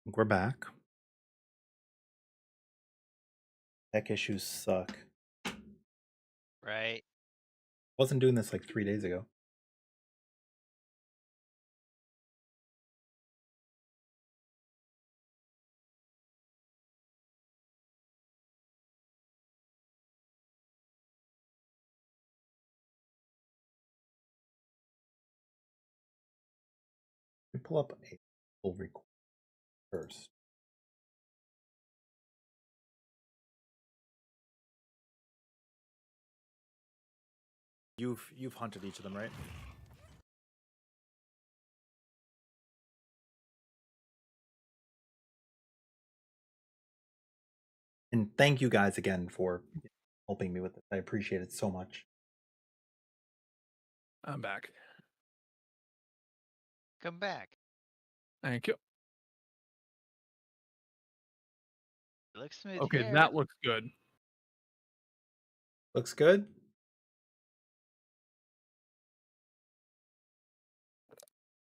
We're back. Tech issues suck. Right. Wasn't doing this like 3 days ago. Let me pull up a full record first. You've hunted each of them, right? And thank you guys again for helping me with this. I appreciate it so much. I'm back. Come back. Thank you. It looks smooth Okay, here. that looks good. Looks good.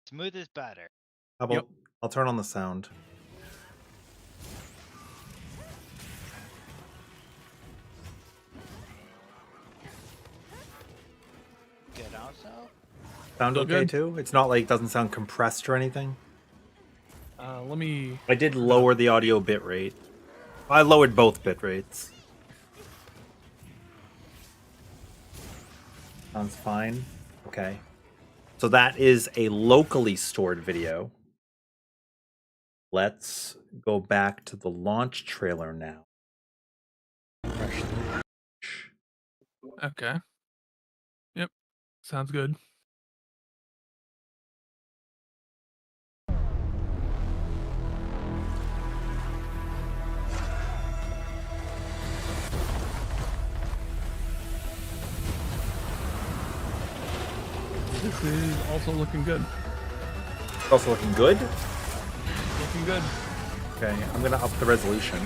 Smooth as butter. How about I'll turn on the sound. Good also. Sound Still okay good? too? It's not like it doesn't sound compressed or anything. Let me. I did lower the audio bit rate. I lowered both bit rates. Sounds fine. Okay. So that is a locally stored video. Let's go back to the launch trailer now. Okay. Yep. Sounds good. This is also looking good. It's also looking good. Looking good. Okay, I'm gonna up the resolution.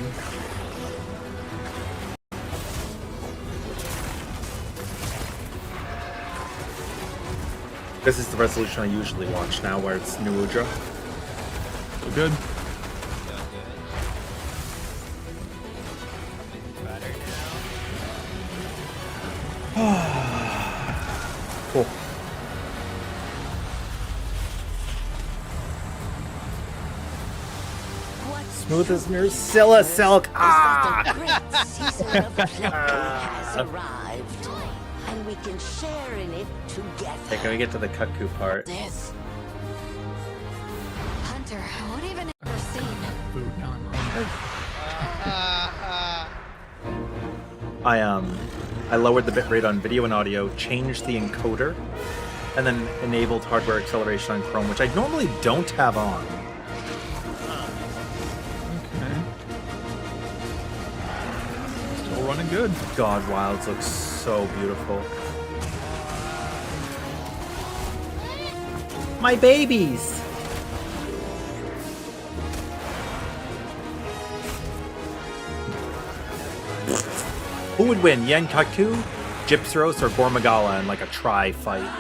This is the resolution I usually watch now, where it's New Udra. So good. So good. Smooth as butter now. Cool. Smooth as Nursilla Silk. Ah! The great season of plenty has arrived, and we can share in it together. Okay, can we get to the Kutku part? This Hunter, what even ever seen? Food. Now I'm hungry. I lowered the bitrate on video and audio, changed the encoder, and then enabled hardware acceleration on Chrome, which I normally don't have on. Okay. Still running good. God, Wilds looks so beautiful. My babies! Who would win, Yen Kaku, Gypceros, or Gormagala in like a try fight?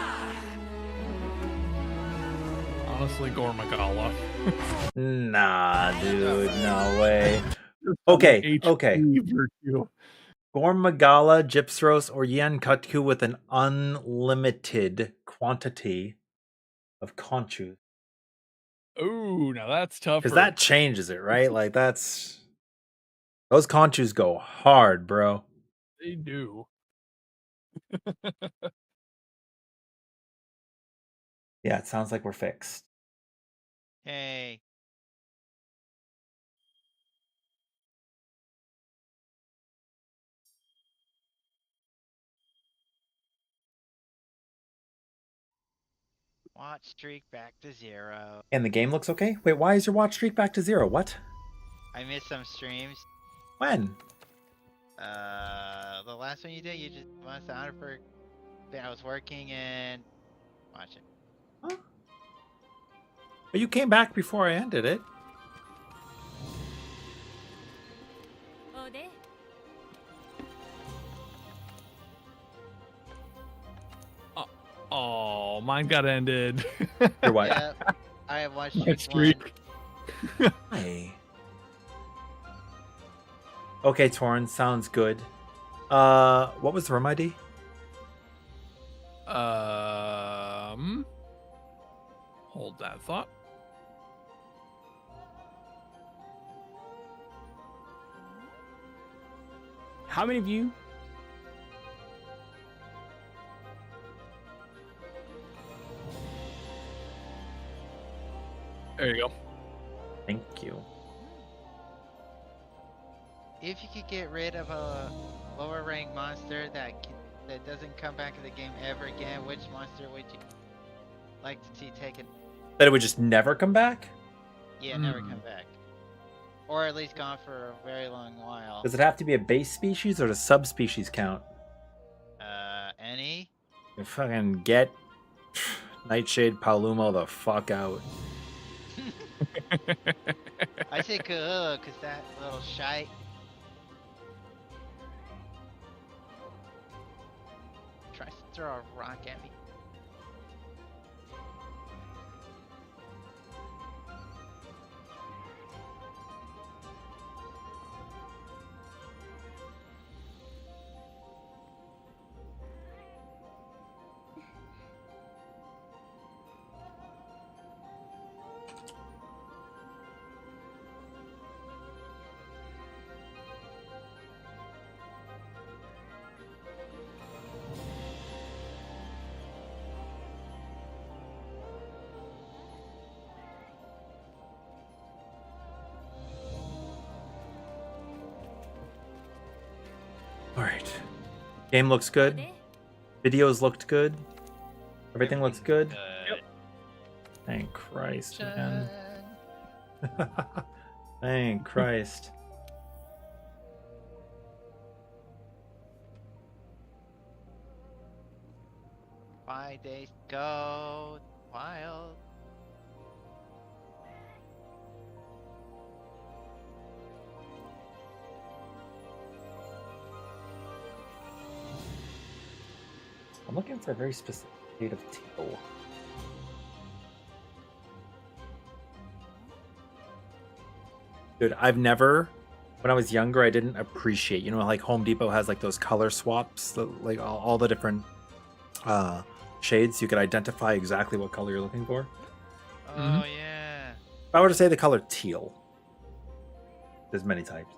Honestly, Gormagala. Nah, dude, no way. Okay, okay. Virtue. Gormagala, Gypceros, or Yen Katku with an unlimited quantity of conchus. Ooh, now that's tougher. Because that changes it, right? Like, that's... Those conchus go hard, bro. They do. Yeah, it sounds like we're fixed. Hey. Watch streak back to 0. And the game looks okay? Wait, why is your watch streak back to 0? What? I missed some streams. When? The last one you did, you just must have for. I was working and watching. Huh? But you came back before I ended it. Oh, mine got ended. Your what? Yeah, I have watched My streak streak. 1. Hi. Okay, Torn, sounds good. What was the room ID? Hold that thought. How many of you? There you go. Thank you. If you could get rid of a lower rank monster that doesn't come back to the game ever again, which monster would you like to see taken? That it would just never come back? Yeah, never come back. Or at least gone for a very long while. Does it have to be a base species or does subspecies count? Any? You fucking get Nightshade Palumo the fuck out. I say cool, cause that little shite. Tries to throw a rock at me. Alright. Game looks good. Videos looked good. Everything looks good. Thank Christ, man. Thank Christ. Five days go wild. I'm looking for a very specific shade of teal. Dude, I've never, when I was younger, I didn't appreciate, you know, like Home Depot has like those color swaps, like all the different shades. You could identify exactly what color you're looking for. Oh yeah. If I were to say the color teal, there's many types.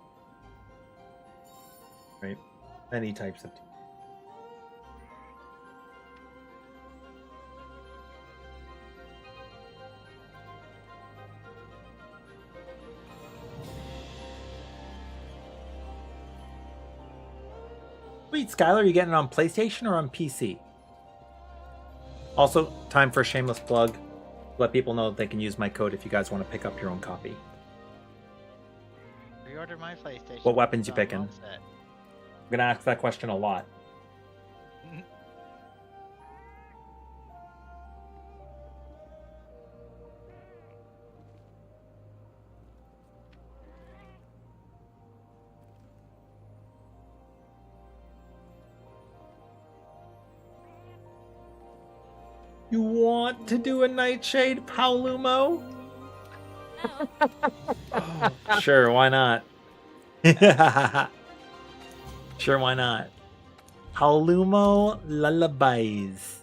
Right? Many types of teal. Sweet, Skylar, you getting it on PlayStation or on PC? Also, time for a shameless plug. Let people know that they can use my code if you guys want to pick up your own copy. Reorder my PlayStation. What weapons you It's on picking? one set. I'm gonna ask that question a lot. You want to do a Nightshade Paolumo? Sure, why not? Sure, why not? Paolumo Lullabies.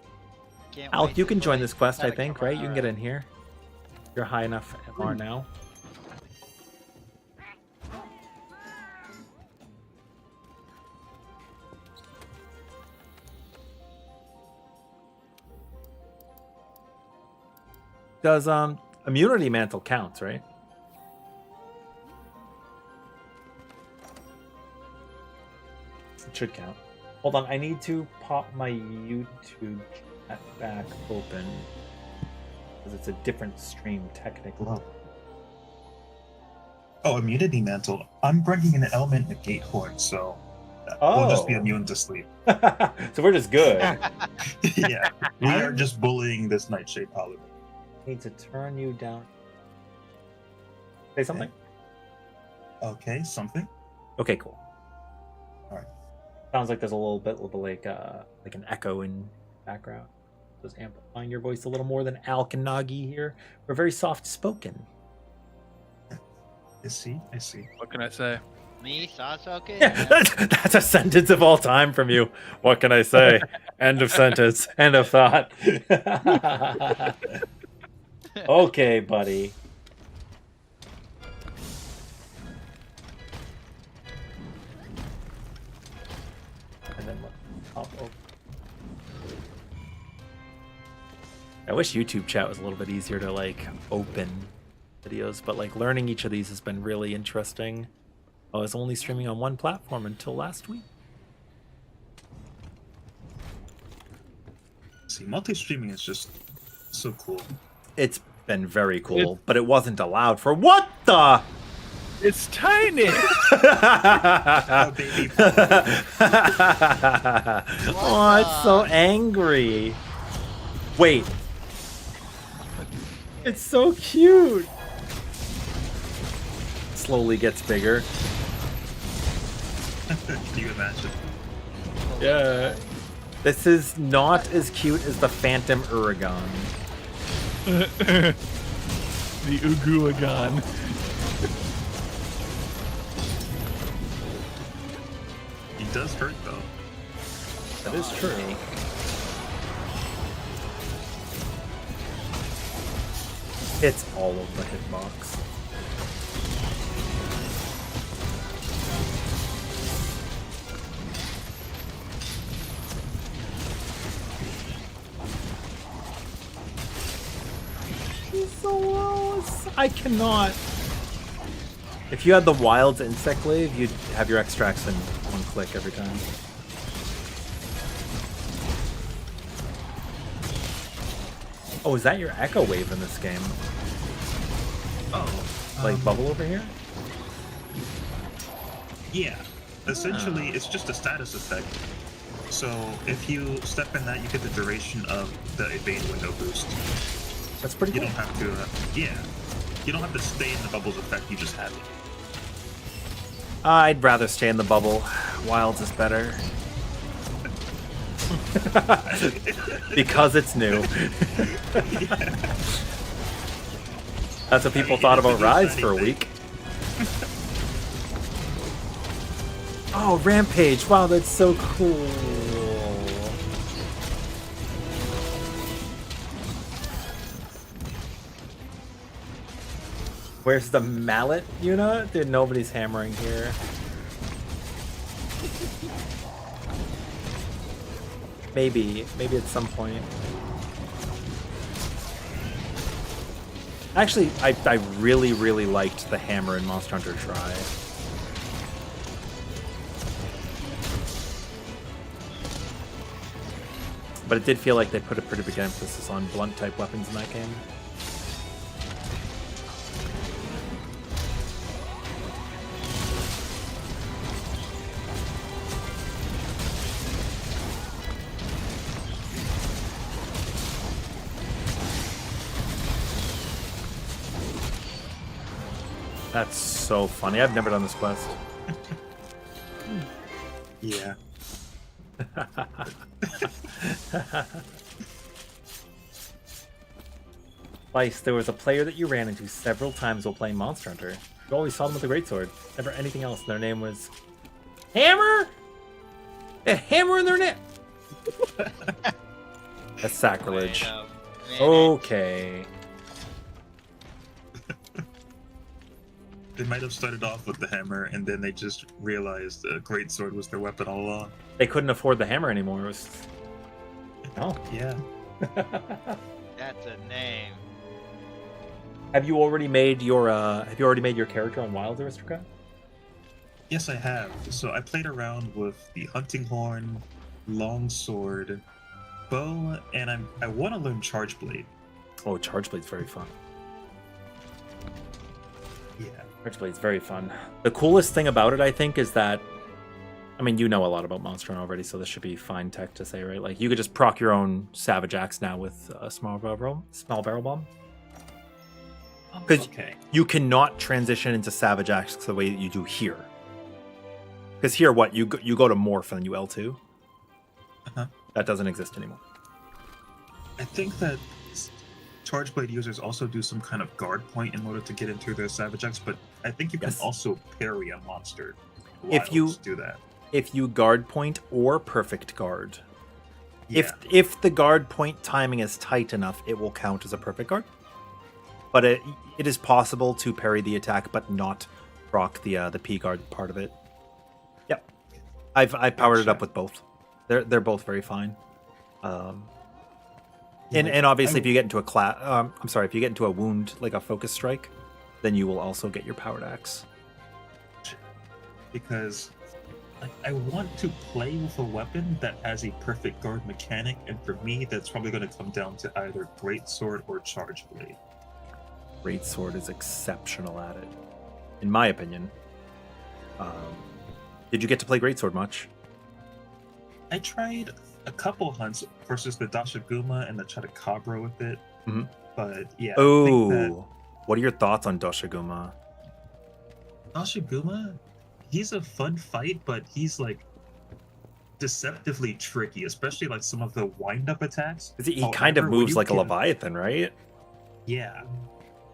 Can't Alec, wait you to can join play this quest, I Static think, right? You can get Kamara. in here. You're high enough MR now. Does immunity mantle counts, right? It should count. Hold on, I need to pop my YouTube chat back open because it's a different stream technically. Wow. Oh, immunity mantle. I'm bringing an element negate horn, so we'll just be Oh. immune to sleep. So we're just good. Yeah, we are just bullying this Nightshade Paladin. Need to turn you down. Say something. Okay, something. Okay, cool. Alright. Sounds like there's a little bit of like an echo in background. Just amplifying your voice a little more than Alk and Nagi here. We're very soft spoken. I see. I see. What can I say? Me, Sasuke? Yeah, that's a sentence of all time from you. What can I say? End of sentence. End of thought. Okay, buddy. And then what? Oh. I wish YouTube chat was a little bit easier to like open videos, but like learning each of these has been really interesting. I was only streaming on one platform until last week. See, multi-streaming is just so cool. It's been very cool, but it wasn't allowed for what the? It's tiny. Oh, baby. Oh, it's so angry. Wait. It's so cute. Slowly gets bigger. Can you imagine? Yeah. This is not as cute as the Phantom Uragan. The Uguagan. He does hurt though. That is true. It's all of the hitbox. He's so close. I cannot. If you had the Wilds Insect Glaive, you'd have your extracts in one click every time. Oh, is that your Echo Wave in this game? Oh. Like Bubble over here? Yeah. Essentially, it's just a status effect. So if you step in that, you get the duration of the evade window boost. That's pretty You cool. don't have to. Yeah. You don't have to stay in the bubbles effect. You just have it. I'd rather stay in the bubble. Wilds is better. Because it's new. That's what people thought about Rise for a week. Oh, Rampage. Wow, that's so cool. Where's the mallet, Yuna? Dude, nobody's hammering here. Maybe at some point. Actually, I really liked the hammer in Monster Hunter Tri. But it did feel like they put a pretty big emphasis on blunt type weapons in that game. That's so funny. I've never done this quest. Yeah. Slice, there was a player that you ran into several times while playing Monster Hunter. You always saw them with a greatsword. Never anything else. Their name was Hammer? A hammer in their name. That's sacrilege. Okay. They might have started off with the hammer, and then they just realized the greatsword was their weapon all along. They couldn't afford the hammer anymore. It was... Oh. Yeah. That's a name. Have you already made your character on Wild Aristocrat? Yes, I have. So I played around with the hunting horn, longsword, bow, and I want to learn charge blade. Oh, Charge Blade's very fun. Yeah. Charge Blade's very fun. The coolest thing about it, I think, is that, I mean, you know a lot about Monster Hunter already, so this should be fine tech to say, right? Like, you could just proc your own Savage Axe now with a small barrel bomb. Because Okay. you cannot transition into Savage Axe the way that you do here. Because here, what, you go to Morph and then you L2? Uh-huh. That doesn't exist anymore. I think that Charge Blade users also do some kind of guard point in order to get into their Savage X, but I think you can Yes. also parry a monster. If you- Wilds do that. If you guard point or perfect guard. Yeah. If the guard point timing is tight enough, it will count as a perfect guard. But it is possible to parry the attack but not proc the P guard part of it. Yep. I powered it up with both. They're both very fine. And obviously, if you get into if you get into a wound like a focus strike, then you will also get your powered axe. Because I want to play with a weapon that has a perfect guard mechanic, and for me, that's probably going to come down to either Greatsword or Charge Blade. Greatsword is exceptional at it, in my opinion. Did you get to play Greatsword much? I tried a couple hunts versus the Dashaguma and the Chatakabra with it, Mhm. but yeah. I think that Oh, what are your thoughts on Doshiguma? Dashaguma, he's a fun fight, but he's like deceptively tricky, especially like some of the wind-up attacks. He kind of However, when moves you like a can- Leviathan, right? Yeah.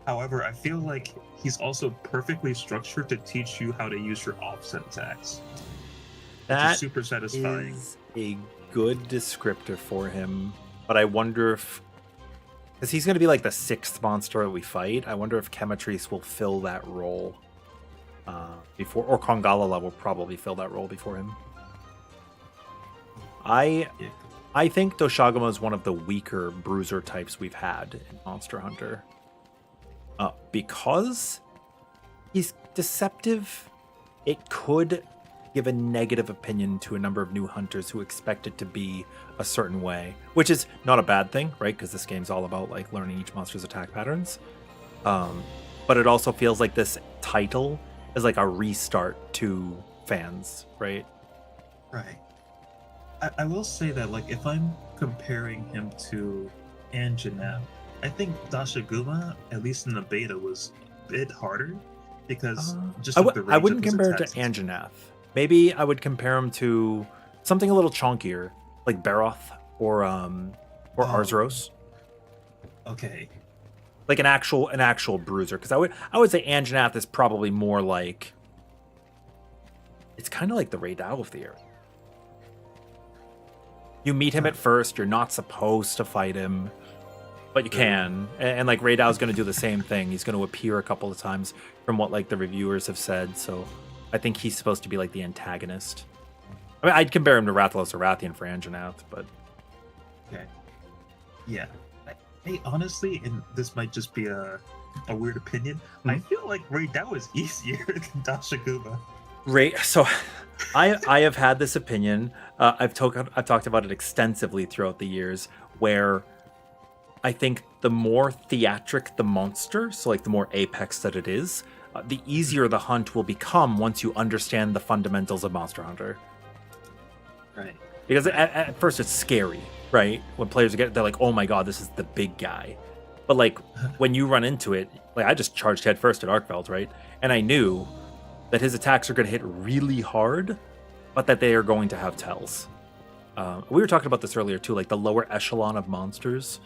However, I feel like he's also perfectly structured to teach you how to use your offset attacks. Which That is super satisfying. is a good descriptor for him, but I wonder if, because he's going to be like the 6th monster that we fight, I wonder if Chematrice will fill that role before, or Kongala will probably fill that role before him. I think Doshaguma is one of the weaker bruiser types we've had in Monster Hunter. Because he's deceptive, it could give a negative opinion to a number of new hunters who expect it to be a certain way, which is not a bad thing, right? Because this game's all about like learning each monster's attack patterns. But it also feels like this title is like a restart to fans, right? Right. I will say that, like, if I'm comparing him to Anjanath, I think Dashaguma, at least in the beta, was a bit harder because just I with the range I of wouldn't his compare it to attacks. Anjanath. Maybe I would compare him to something a little chunkier, like Baroth or Arzuros, Okay. like an actual bruiser. Because I would say Anjanath is probably more like, it's kind of like the Rey Dau of the area. You meet him at first, you're not supposed to fight him, but you can. And like Rey Dau is going to do the same thing. He's going to appear a couple of times from what like the reviewers have said. So I think he's supposed to be like the antagonist. I mean, I'd compare him to Rathalos or Rathian for Anjanath, but Okay. Yeah. I honestly, and this might just be a weird opinion, I feel like Rey Dau is easier than Dashaguma. So I have had this opinion. I've talked about it extensively throughout the years, where I think the more theatric the monster, so like the more apex that it is, the easier the hunt will become once you understand the fundamentals of Monster Hunter. Right. Because at first it's scary, right? When players they're like, oh my god, this is the big guy. But like when you run into it, like I just charged head first at Arkveld, right? And I knew that his attacks are going to hit really hard, but that they are going to have tells. We were talking about this earlier too, like the lower echelon of monsters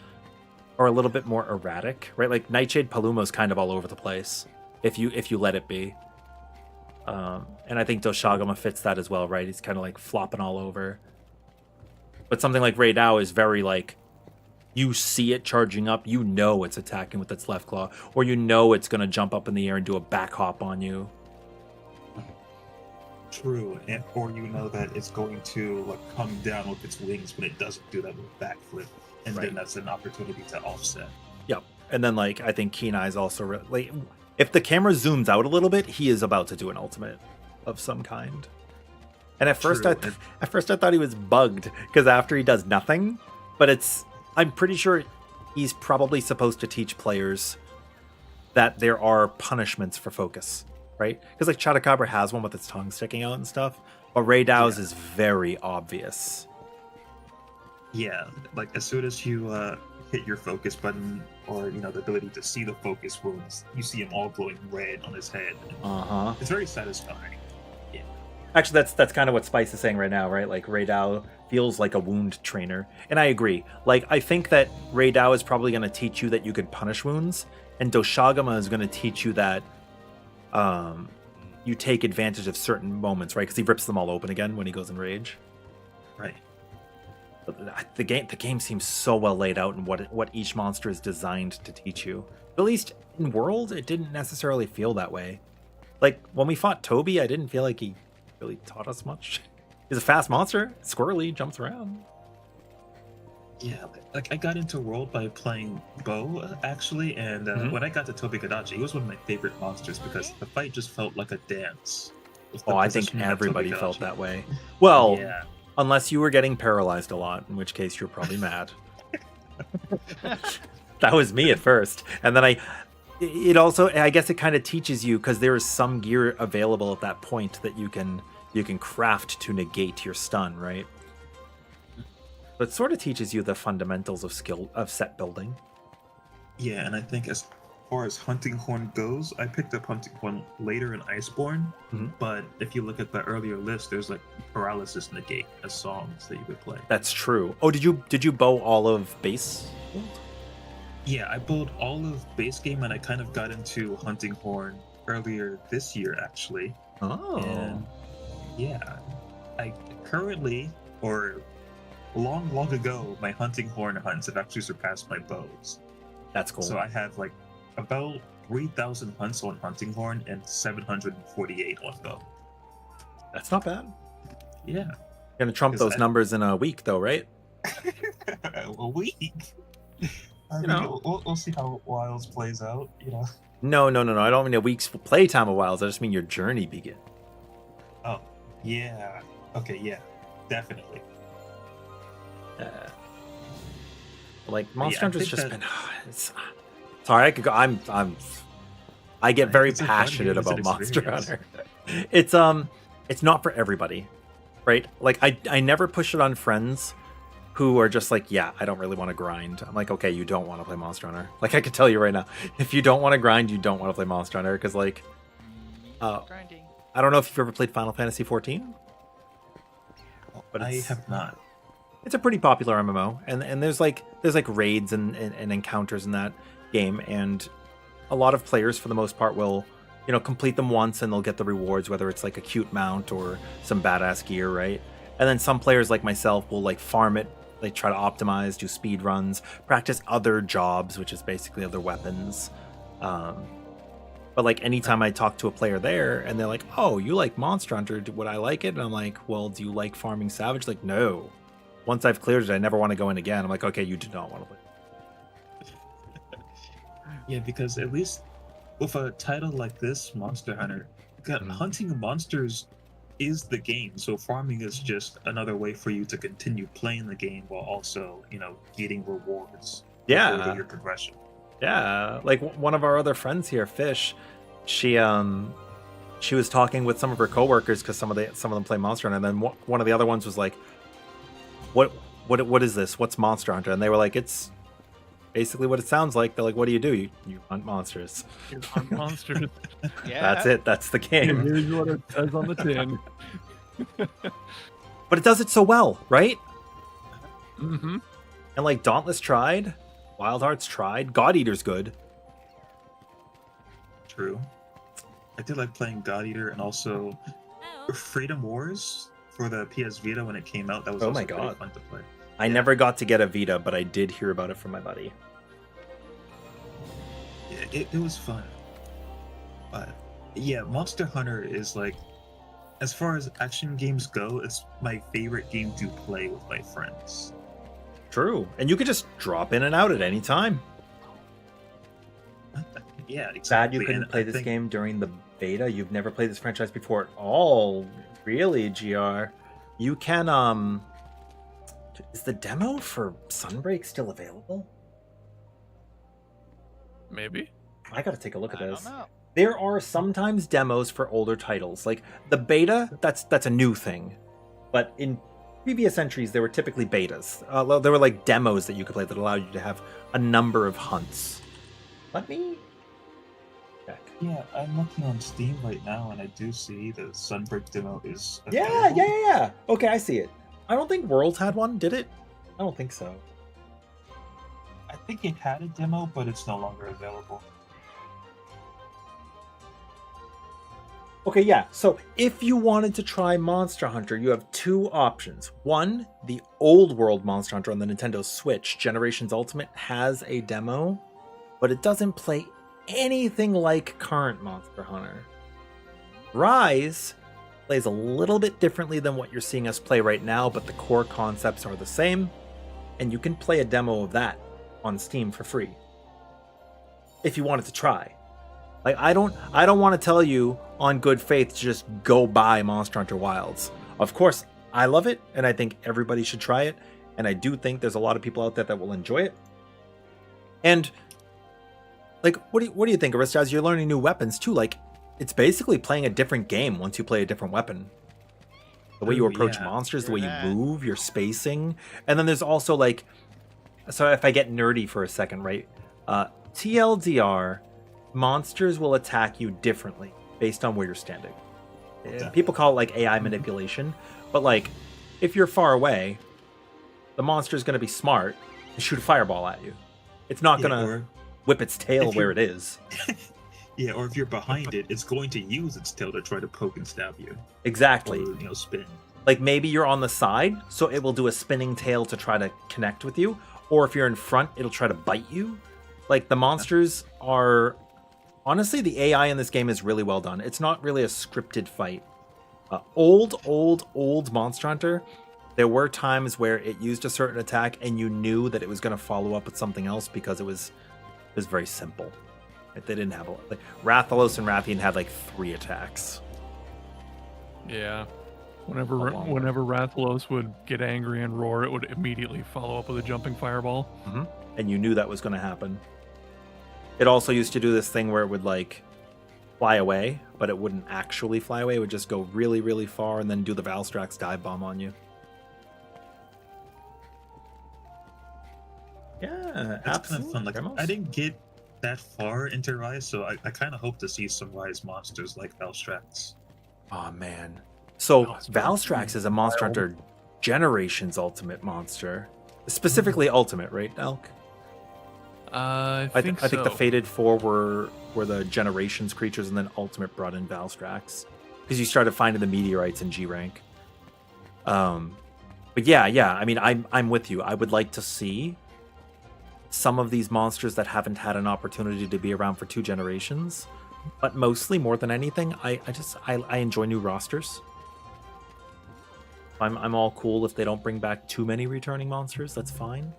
are a little bit more erratic, right? Like Nightshade Paluma is kind of all over the place if you let it be. And I think Doshaguma fits that as well, right? He's kind of like flopping all over. But something like Rey Dau is very like, you see it charging up, you know it's attacking with its left claw, or you know it's going to jump up in the air and do a back hop on you. True. Or you know that it's going to like come down with its wings when it doesn't do that with backflip. And Right. then that's an opportunity to offset. Yep. And then like I think Keen Eye's also like, if the camera zooms out a little bit, he is about to do an ultimate of some kind. And at first True. I thought he was bugged because after he does nothing, but I'm pretty sure he's probably supposed to teach players that there are punishments for focus, right? Because like Chatakabra has one with its tongue sticking out and stuff, but Rey Dau's is very obvious. Yeah, like as soon as you hit your focus button, or the ability to see the focus wounds, you see him all glowing red on his head. Uh-huh. It's very satisfying. Yeah. Actually, that's kind of what Spice is saying right now, right? Like Rey Dau feels like a wound trainer, and I agree. Like I think that Rey Dau is probably going to teach you that you could punish wounds, and Doshagama is going to teach you that you take advantage of certain moments, right? Because he rips them all open again when he goes in rage. Right. But the game seems so well laid out and what each monster is designed to teach you. At least in World, it didn't necessarily feel that way. Like when we fought Toby, I didn't feel like he really taught us much. He's a fast monster, squirrely, jumps around. Yeah, like I got into World by playing Bo actually, and when I got to Tobi Kadachi, he was one of my favorite monsters because the fight just felt like a dance. Oh, I think everybody felt that way. Well, yeah. Unless you were getting paralyzed a lot, in which case you're probably mad. That was me at first, and then it also, I guess it kind of teaches you, because there is some gear available at that point that you can craft to negate your stun, right? But it sort of teaches you the fundamentals of set building. Yeah, and I think as far as Hunting Horn goes, I picked up Hunting Horn later in Iceborne, but if you look at the earlier list, there's like Paralysis Negate as songs that you could play. That's true. Oh, did you bow all of base? Yeah, I bowled all of base game, and I kind of got into Hunting Horn earlier this year, actually. Oh. And yeah, I currently, or long ago, my Hunting Horn hunts have actually surpassed my bows. That's cool. So I have like about 3,000 hunts on Hunting Horn and 748 on bow. That's not bad. Yeah. You're gonna trump those numbers in a week, though, right? A week. We'll see how Wilds plays out. No. I don't mean a week's playtime of Wilds. I just mean your journey begin. Oh, yeah. Okay, yeah, definitely. Like Monster Yeah, Hunter's just been. Sorry, I could go. I get very It's a fun passionate game, it's an about Monster experience. Hunter. It's not for everybody, right? Like I never push it on friends who are just like, yeah, I don't really want to grind. I'm like, okay, you don't want to play Monster Hunter. Like I can tell you right now, if you don't want to grind, you don't want to play Monster Hunter, because like, Grinding. I don't know if you've ever played Final Fantasy 14, but I have not. it's a pretty popular MMO, and there's like raids and encounters in that game, and a lot of players for the most part will, complete them once and they'll get the rewards, whether it's like a cute mount or some badass gear, right? And then some players like myself will like farm it, like try to optimize, do speed runs, practice other jobs, which is basically other weapons. But like anytime I talk to a player there and they're like, oh, you like Monster Hunter, would I like it? And I'm like, well, do you like farming Savage? Like, no. Once I've cleared it, I never want to go in again. I'm like, okay, you do not want to play. Yeah, because at least with a title like this, Monster Hunter, hunting monsters is the game. So farming is just another way for you to continue playing the game while also, getting rewards. Yeah. For your progression. Yeah, like one of our other friends here, Fish, she was talking with some of her coworkers because some of them play Monster Hunter, and then one of the other ones was like, "What is this? What's Monster Hunter?" And they were like, "It's basically what it sounds like." They're like, "What do? You hunt monsters." You hunt monsters. Yeah. That's it. That's the game. Here's what it says on the tin. But it does it so well, right? Mm-hmm. And like Dauntless tried, Wild Hearts tried, God Eater's good. True. I did like playing God Eater and also Freedom Wars for the PS Vita when it came out. That was Oh also my pretty God. fun to play. I never got to get a Vita, but I did hear about it from my buddy. Yeah, it was fun. But yeah, Monster Hunter is like, as far as action games go, it's my favorite game to play with my friends. True. And you could just drop in and out at any time. Yeah, exactly. Sad you couldn't And play I this think- game during the beta. You've never played this franchise before at all. Really, GR. You can, is the demo for Sunbreak still available? Maybe. I gotta take a look at I this. don't know. There are sometimes demos for older titles. Like the beta, that's a new thing. But in previous entries, there were typically betas. There were like demos that you could play that allowed you to have a number of hunts. Let me check. Yeah, I'm looking on Steam right now, and I do see the Sunbreak demo is Yeah, available. yeah. Okay, I see it. I don't think Worlds had one, did it? I don't think so. I think it had a demo, but it's no longer available. Okay, yeah. So if you wanted to try Monster Hunter, you have two options. One, the old world Monster Hunter on the Nintendo Switch, Generations Ultimate, has a demo, but it doesn't play anything like current Monster Hunter. Rise plays a little bit differently than what you're seeing us play right now, but the core concepts are the same, and you can play a demo of that on Steam for free if you wanted to try. Like, I don't want to tell you on good faith to just go buy Monster Hunter Wilds. Of course, I love it, and I think everybody should try it, and I do think there's a lot of people out there that will enjoy it. And like, what do you think, Arista? As you're learning new weapons too, like, it's basically playing a different game once you play a different weapon. The way you approach monsters, the way you move, your spacing, and then there's also like, so if I get nerdy for a second, right? TLDR. Monsters will attack you differently based on where you're standing. People call it like AI manipulation, but like if you're far away, the monster is going to be smart and shoot a fireball at you. It's not going to whip its tail where it is. Yeah, or if you're behind it, it's going to use its tail to try to poke and stab you. Exactly. Or, spin. Like maybe you're on the side, so it will do a spinning tail to try to connect with you. Or if you're in front, it'll try to bite you. Like the monsters are... Honestly, the AI in this game is really well done. It's not really a scripted fight. Old Monster Hunter, there were times where it used a certain attack and you knew that it was going to follow up with something else because it was very simple. Right? They didn't have like Rathalos and Rathian had like 3 attacks. Yeah. Whenever Rathalos would get angry and roar, it would immediately follow up with a jumping fireball. Mm-hmm. And you knew that was going to happen. It also used to do this thing where it would like fly away, but it wouldn't actually fly away. It would just go really, really far and then do the Valstrax dive bomb on you. Yeah, That's kind of fun. Like, Ramos? I didn't get that far into Rise, so I kind of hope to see some Rise monsters like Valstrax. Oh man. So Valstrax is a Monster Hunter Generations Ultimate monster. Specifically Ultimate, right, Elk? I think the Fated 4 were the Generations creatures, and then Ultimate brought in Valstrax. Because you started finding the meteorites in G rank. But yeah, I mean, I'm with you. I would like to see some of these monsters that haven't had an opportunity to be around for 2 generations. But mostly, more than anything, I enjoy new rosters. I'm all cool if they don't bring back too many returning monsters. That's fine.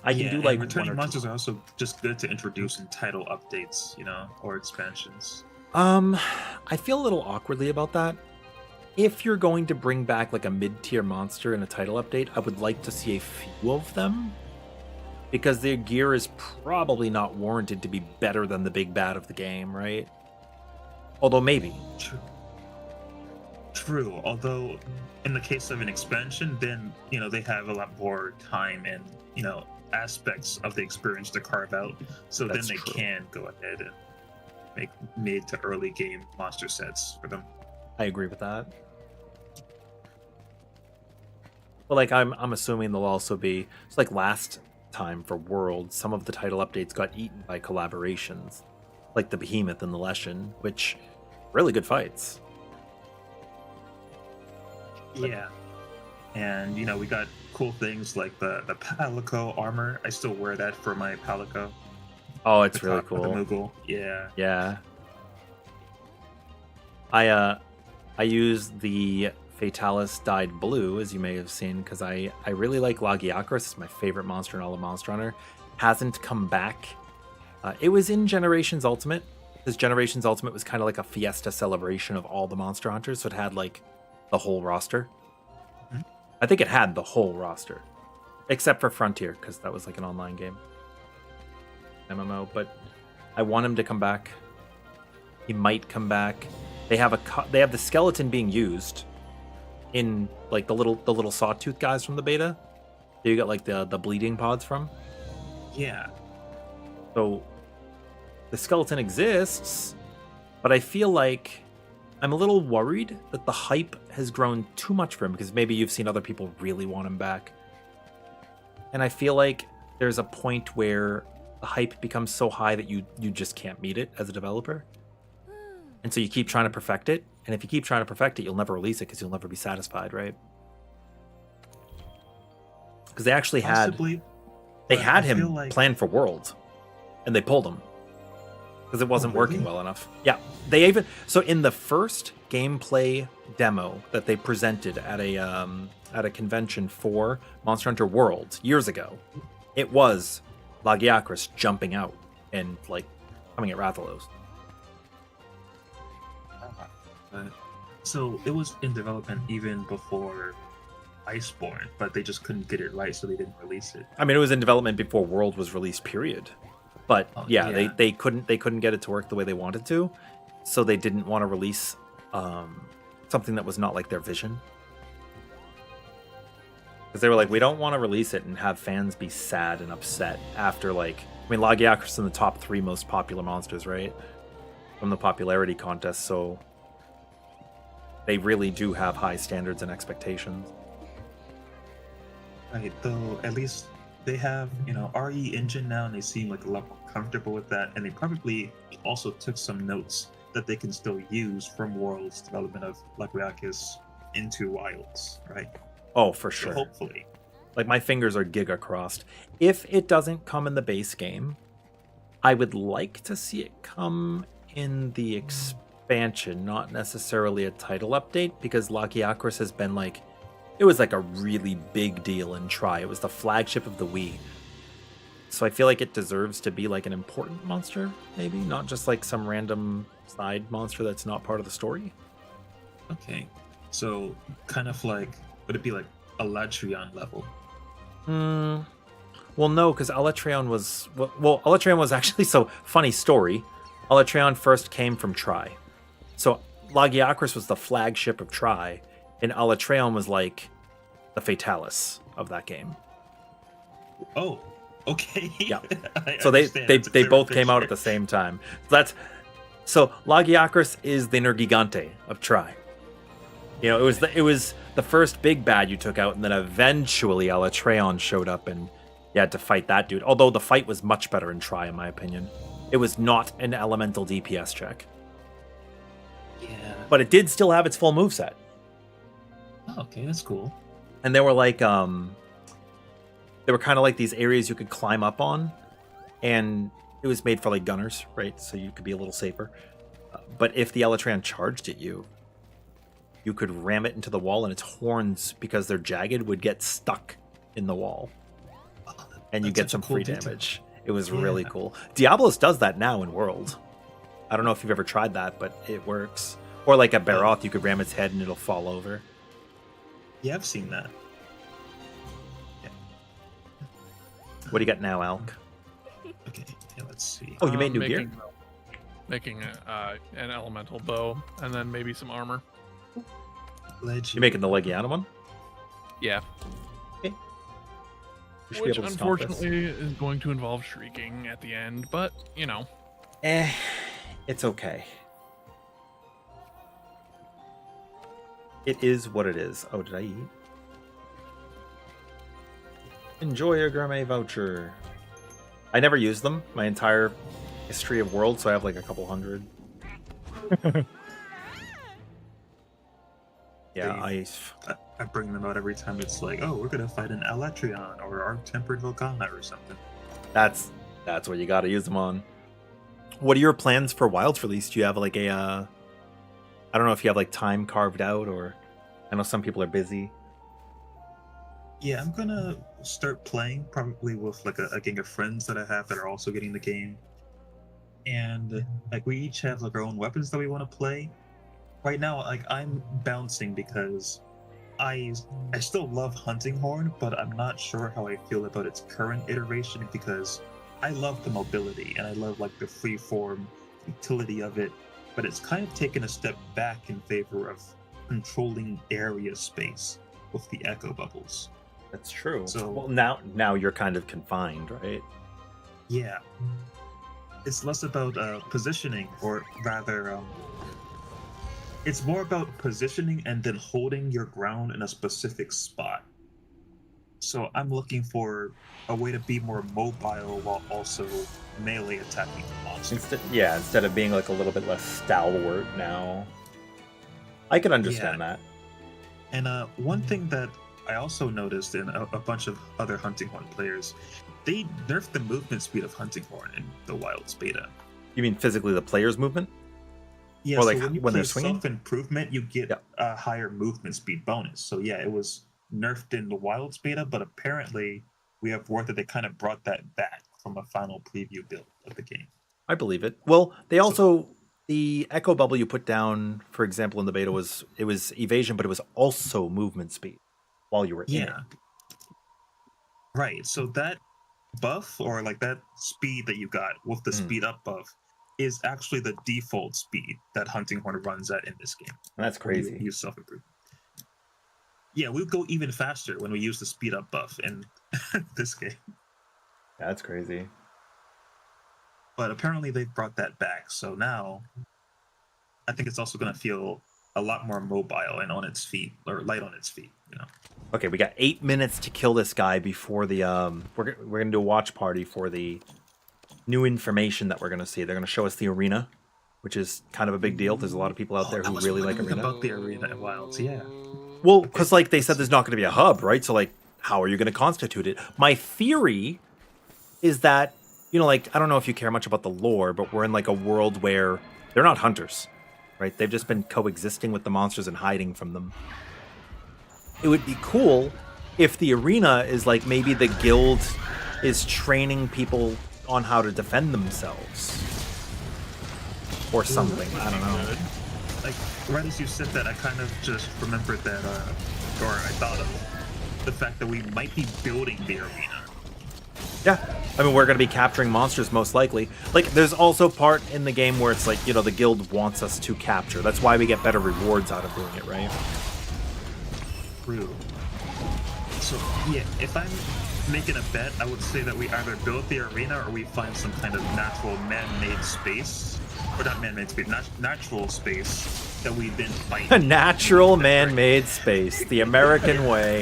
I can do like returning monsters are also just good to introduce in title updates, or expansions. I feel a little awkwardly about that. If you're going to bring back like a mid-tier monster in a title update, I would like to see a few of them, because their gear is probably not warranted to be better than the big bad of the game, right? Although maybe. True. Although in the case of an expansion, then they have a lot more time and aspects of the experience to carve out, so That's then they true. can go ahead and make mid to early game monster sets for them. I agree with that. But like I'm assuming they'll also be, it's like last time for World, some of the title updates got eaten by collaborations, like the Behemoth and the Leshen, which really good fights. Yeah. And we got cool things like the Palico armor. I still wear that for my Palico. Oh, it's The really top with the cool. Moogle. Yeah. Yeah. I use the Fatalis dyed blue, as you may have seen, because I really like Lagiacrus. It's my favorite monster in all of Monster Hunter. Hasn't come back. It was in Generations Ultimate, because Generations Ultimate was kind of like a fiesta celebration of all the Monster Hunters, so it had like the whole roster. Mhm. I think it had the whole roster, except for Frontier, because that was like an online game. MMO, but I want him to come back. He might come back. They have the skeleton being used in like the little sawtooth guys from the beta. That you got like the bleeding pods from. Yeah. So the skeleton exists, but I feel like I'm a little worried that the hype has grown too much for him because maybe you've seen other people really want him back. And I feel like there's a point where the hype becomes so high that you just can't meet it as a developer. And so you keep trying to perfect it. And if you keep trying to perfect it, you'll never release it because you'll never be satisfied, right? Because they actually Possibly, they but had I feel him like- planned for Worlds, and they pulled him because it wasn't really? working well enough. Yeah, they even so in the first gameplay demo that they presented at a convention for Monster Hunter World years ago, it was Lagiacrus jumping out and like coming at Rathalos. So it was in development even before Iceborne, but they just couldn't get it right, so they didn't release it. I mean, it was in development before World was released, period. But Oh, yeah, yeah. They couldn't get it to work the way they wanted to, so they didn't want to release something that was not like their vision. Because they were like, we don't want to release it and have fans be sad and upset after like, I mean, Lagiacrus in the top 3 most popular monsters, right? From the popularity contest, so they really do have high standards and expectations. Right, though at least they have, RE engine now, and they seem like a lot more comfortable with that, and they probably also took some notes that they can still use from World's development of Lagiacrus into Wilds, right? Oh, for So sure. hopefully. Like, my fingers are giga crossed. If it doesn't come in the base game, I would like to see it come in the expansion, not necessarily a title update, because Lagiacrus has been like, it was like a really big deal in Tri. It was the flagship of the Wii. So I feel like it deserves to be like an important monster, maybe, not just like some random side monster that's not part of the story. Okay. So kind of like, would it be like a Latreon level? Well, no, because Alatreon was... Well, Alatreon was actually... So, funny story. Alatreon first came from Tri. So, Lagiacrus was the flagship of Tri, and Alatreon was like the Fatalis of that game. Oh, okay. Yeah. I So they understand. It's a clearer both came out at picture. the same time. So Lagiacrus is the Nergigante of Tri. It was the first big bad you took out, and then eventually Alatreon showed up and you had to fight that dude. Although the fight was much better in Tri, in my opinion. It was not an elemental DPS check. Yeah. But it did still have its full moveset. Oh, okay, that's cool. And they were like they were kind of like these areas you could climb up on, and it was made for like gunners, right? So you could be a little safer. But if the Alatreon charged at you, you could ram it into the wall, and its horns, because they're jagged, would get stuck in the wall, and you That's get such a some cool free detail. damage. It was Yeah. really cool. Diablos does that now in World. I don't know if you've ever tried that, but it works. Or like a Baroth, you could ram its head and it'll fall over. Yeah, I've seen that. What do you got now, Alk? Okay, yeah, let's see. Oh, you made new gear? Making an elemental bow, and then maybe some armor. You making the Legiana one? Yeah. We should Which be able to stomp this. unfortunately is going to involve shrieking at the end, but, It's okay. It is what it is. Oh, did I eat? Enjoy your gourmet voucher. I never used them my entire history of World, so I have like a couple hundred. Yeah, I bring them out every time it's like, oh, we're gonna fight an Alatreon or our tempered Volcana or something. that's what you got to use them on. What are your plans for Wild's release? Do you have like a I don't know if you have like time carved out, or I know some people are busy. Yeah, I'm gonna start playing probably with like a gang of friends that I have that are also getting the game, and like we each have like our own weapons that we want to play. Right now, like I'm bouncing because I still love Hunting Horn, but I'm not sure how I feel about its current iteration because I love the mobility and I love like the free form utility of it, but it's kind of taken a step back in favor of controlling area space with the echo bubbles. That's true. So- well, now you're kind of confined, right? Yeah. it's less about positioning, or rather, it's more about positioning and then holding your ground in a specific spot. So I'm looking for a way to be more mobile while also melee attacking the monster. Instead of being like a little bit less stalwart now. I can understand that. And one thing that I also noticed in a bunch of other Hunting Horn players, they nerfed the movement speed of Hunting Horn in the Wilds beta. You mean physically the player's movement? Yeah, Or so like when you when they're play swinging? self-improvement, you get Yep. a higher movement speed bonus. So yeah, it was nerfed in the Wilds beta, but apparently we have word that they kind of brought that back from a final preview build of the game. I believe it. Well, they also the echo bubble you put down, for example, in the beta was evasion, but it was also movement speed while you were in it. Yeah. Right. So that buff, or like that speed that you got with the speed up buff, is actually the default speed that Hunting Horn runs at in this game. And that's when you crazy. use self-improvement. Yeah, we go even faster when we use the speed up buff in this game. That's crazy. But apparently they brought that back, so now I think it's also going to feel a lot more mobile and on its feet, or light on its feet, you know. Okay, we got 8 minutes to kill this guy before the we're gonna do a watch party for the new information that we're gonna see. They're gonna show us the arena, which is kind of a big deal. There's a lot of people out there I who was really like wondering arena. about the arena at Wilds, yeah. Well, because like they said, there's not going to be a hub, right? So like, how are you going to constitute it? My theory is that, like, I don't know if you care much about the lore, but we're in like a world where they're not hunters, right? They've just been coexisting with the monsters and hiding from them. It would be cool if the arena is like maybe the guild is training people on how to defend themselves or something. I don't know. Like, right as you said that, I kind of just remembered that, or I thought of the fact that we might be building the arena. Yeah, I mean, we're going to be capturing monsters most likely. Like, there's also part in the game where it's like, the guild wants us to capture. That's why we get better rewards out of doing it, right? True. So, yeah, if I'm making a bet, I would say that we either build the arena or we find some kind of natural man-made space. Or not man-made space, natural space that we then fight. A natural man-made space, the American way.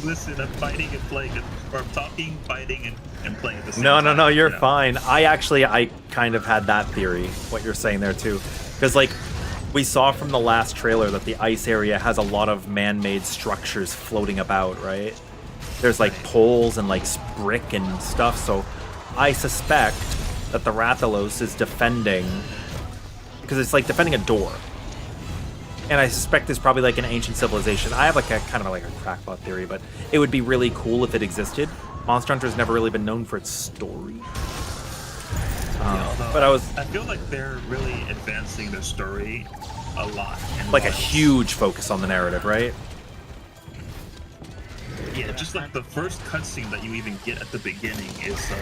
Listen, I'm fighting and playing, or I'm talking, fighting, and playing at the same No, time. you're fine. I kind of had that theory, what you're saying there too. Because like, we saw from the last trailer that the ice area has a lot of man-made structures floating about, right? There's like poles and like brick and stuff, so I suspect that the Rathalos is defending, because it's like defending a door. And I suspect there's probably like an ancient civilization. I have like a kind of like a crackpot theory, but it would be really cool if it existed. Monster Hunter's never really been known for its story. But I feel like they're really advancing their story a lot. Like a huge focus on the narrative, right? Yeah, just like the first cutscene that you even get at the beginning is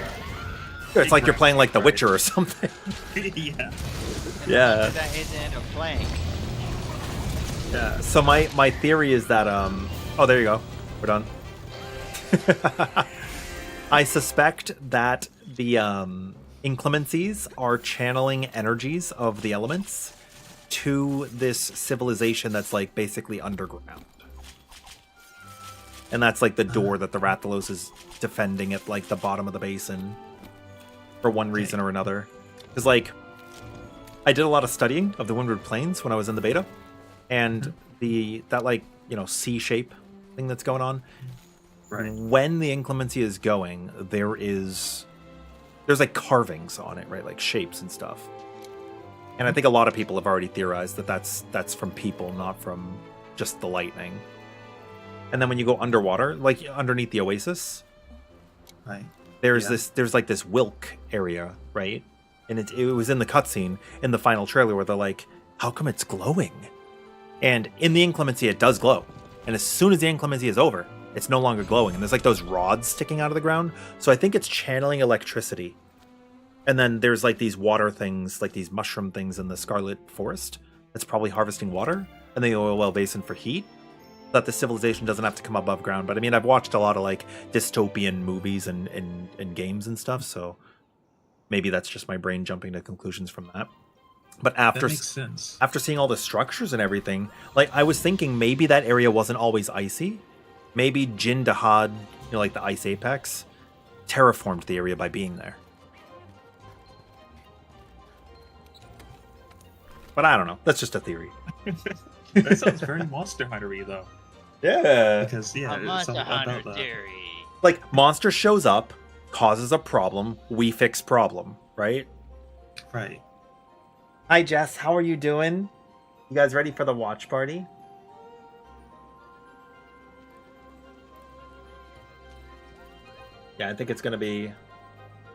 It's like you're playing like The Witcher or something. yeah. Yeah. That isn't a plank. Yeah. So my theory is that oh, there you go. We're done. I suspect that the inclemencies are channeling energies of the elements to this civilization that's like basically underground. And that's like the door that the Rathalos is defending at like the bottom of the basin for one reason or another. Because like I did a lot of studying of the Windward Plains when I was in the beta, and that like C shape thing that's going on. Right. When the inclemency is going, there's like carvings on it, right? Like shapes and stuff. And I think a lot of people have already theorized that that's from people, not from just the lightning. And then when you go underwater, like underneath the oasis, Right. there's like this Wilk area, right? And it was in the cutscene in the final trailer where they're like, how come it's glowing? And in the inclemency, it does glow. And as soon as the inclemency is over, it's no longer glowing. And there's like those rods sticking out of the ground. So I think it's channeling electricity. And then there's like these water things, like these mushroom things in the Scarlet Forest. That's probably harvesting water. And the oil well basin for heat. That the civilization doesn't have to come above ground. But I mean, I've watched a lot of like dystopian movies and games and stuff. So maybe that's just my brain jumping to conclusions from that. But That makes sense. after seeing all the structures and everything, like I was thinking maybe that area wasn't always icy. Maybe Jin Dahad, like the ice apex, terraformed the area by being there. But I don't know. That's just a theory. That sounds very Monster Hunter-y, though. Yeah. Because A it's all Monster Hunter about theory. Like, monster shows up, causes a problem, we fix problem, right? right. Hi, Jess. How are you doing? You guys ready for the watch party? Yeah, I think it's going to be...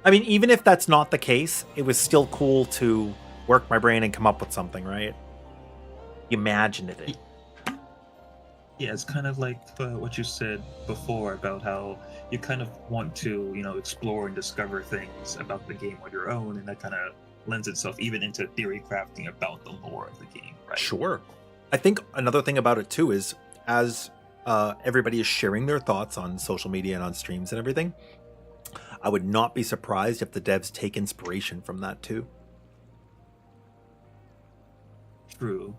I mean, even if that's not the case, it was still cool to work my brain and come up with something, right? You imagined it. Yeah, it's kind of like what you said before about how you kind of want to, explore and discover things about the game on your own, and that kind of lends itself even into theory crafting about the lore of the game, right? Sure. I think another thing about it too is as everybody is sharing their thoughts on social media and on streams and everything, I would not be surprised if the devs take inspiration from that too. True.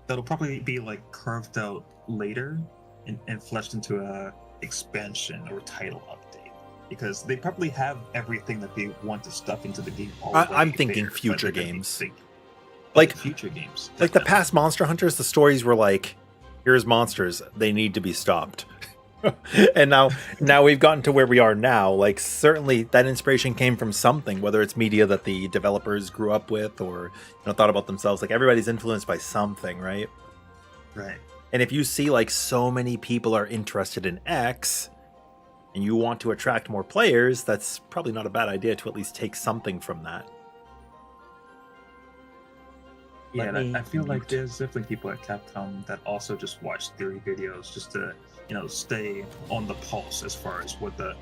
That'll probably be like carved out later and fleshed into a expansion or title update, because they probably have everything that they want to stuff into the game already. I'm thinking there, but future they're gonna be games. like future games, Like the definitely. past Monster Hunters, the stories were like, here's monsters, they need to be stopped. And now we've gotten to where we are now. Like, certainly that inspiration came from something, whether it's media that the developers grew up with or thought about themselves. Like, everybody's influenced by something, right? Right. And if you see like so many people are interested in X and you want to attract more players, that's probably not a bad idea to at least take something from that. Yeah, Let and me I feel like mute. there's definitely people at Capcom that also just watch theory videos just to, stay on the pulse as far as what the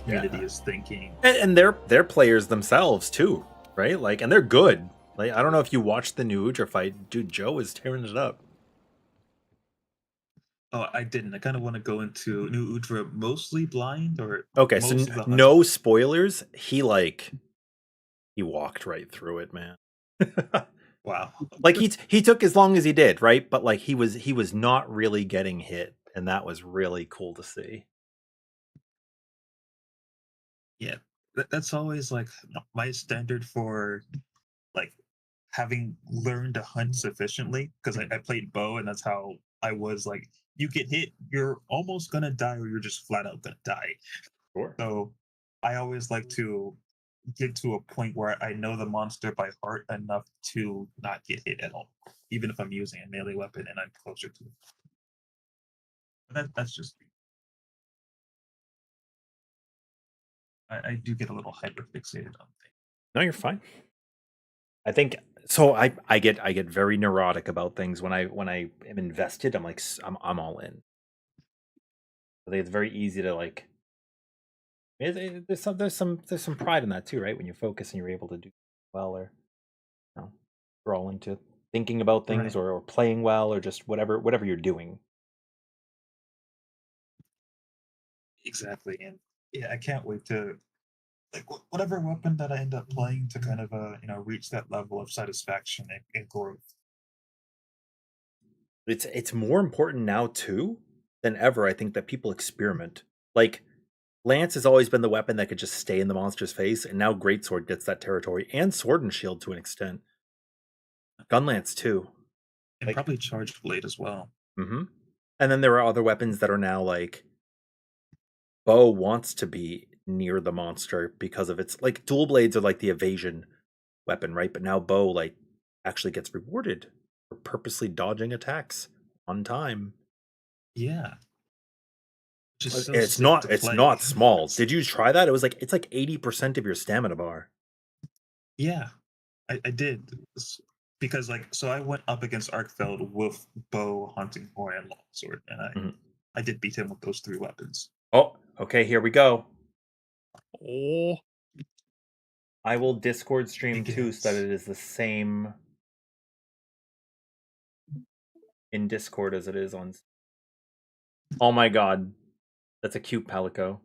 community is thinking. And they're players themselves too, right? Like, and they're good. Like, I don't know if you watched the new Udra fight. Dude, Joe is tearing it up. Oh, I didn't. I kind of want to go into New Udra mostly blind, or Okay, so most of the no spoilers. He walked right through it, man. Wow. Like he took as long as he did, right? But like he was not really getting hit, and that was really cool to see. Yeah, that's always like my standard for like having learned to hunt sufficiently, because I played bow, and that's how I was. Like, you get hit, you're almost gonna die, or you're just flat out gonna die. Sure. So I always like to get to a point where I know the monster by heart enough to not get hit at all, even if I'm using a melee weapon and I'm closer to it. But that's just me. I do get a little hyper fixated on things. No, you're fine. I think so. I get very neurotic about things when I am invested. I'm like I'm all in. I think it's very easy to like. There's some pride in that too, right? When you focus and you're able to do well, or you're all into thinking about things, Right. or playing well, or just whatever you're doing. Exactly, and yeah, I can't wait to like whatever weapon that I end up playing to kind of reach that level of satisfaction and growth. It's more important now too than ever. I think that people experiment. Like, Lance has always been the weapon that could just stay in the monster's face, and now Greatsword gets that territory, and Sword and Shield to an extent. Gunlance too. And Like, probably Charge Blade as well. mm-hmm. And then there are other weapons that are now like Bow wants to be near the monster because of its like dual blades are like the evasion weapon, right? But now Bow like actually gets rewarded for purposely dodging attacks on time. Yeah. Just so It's sick not to it's play. not small. Did you try that? It's like 80% of your stamina bar. Yeah, I did. Because so I went up against Arkveld with bow, hunting horn, and longsword, and Mhm. I did beat him with those three weapons. Oh, okay, here we go. Oh, I will Discord stream too so that Begins. it is the same in Discord as it is on. Oh my god. That's a cute Palico.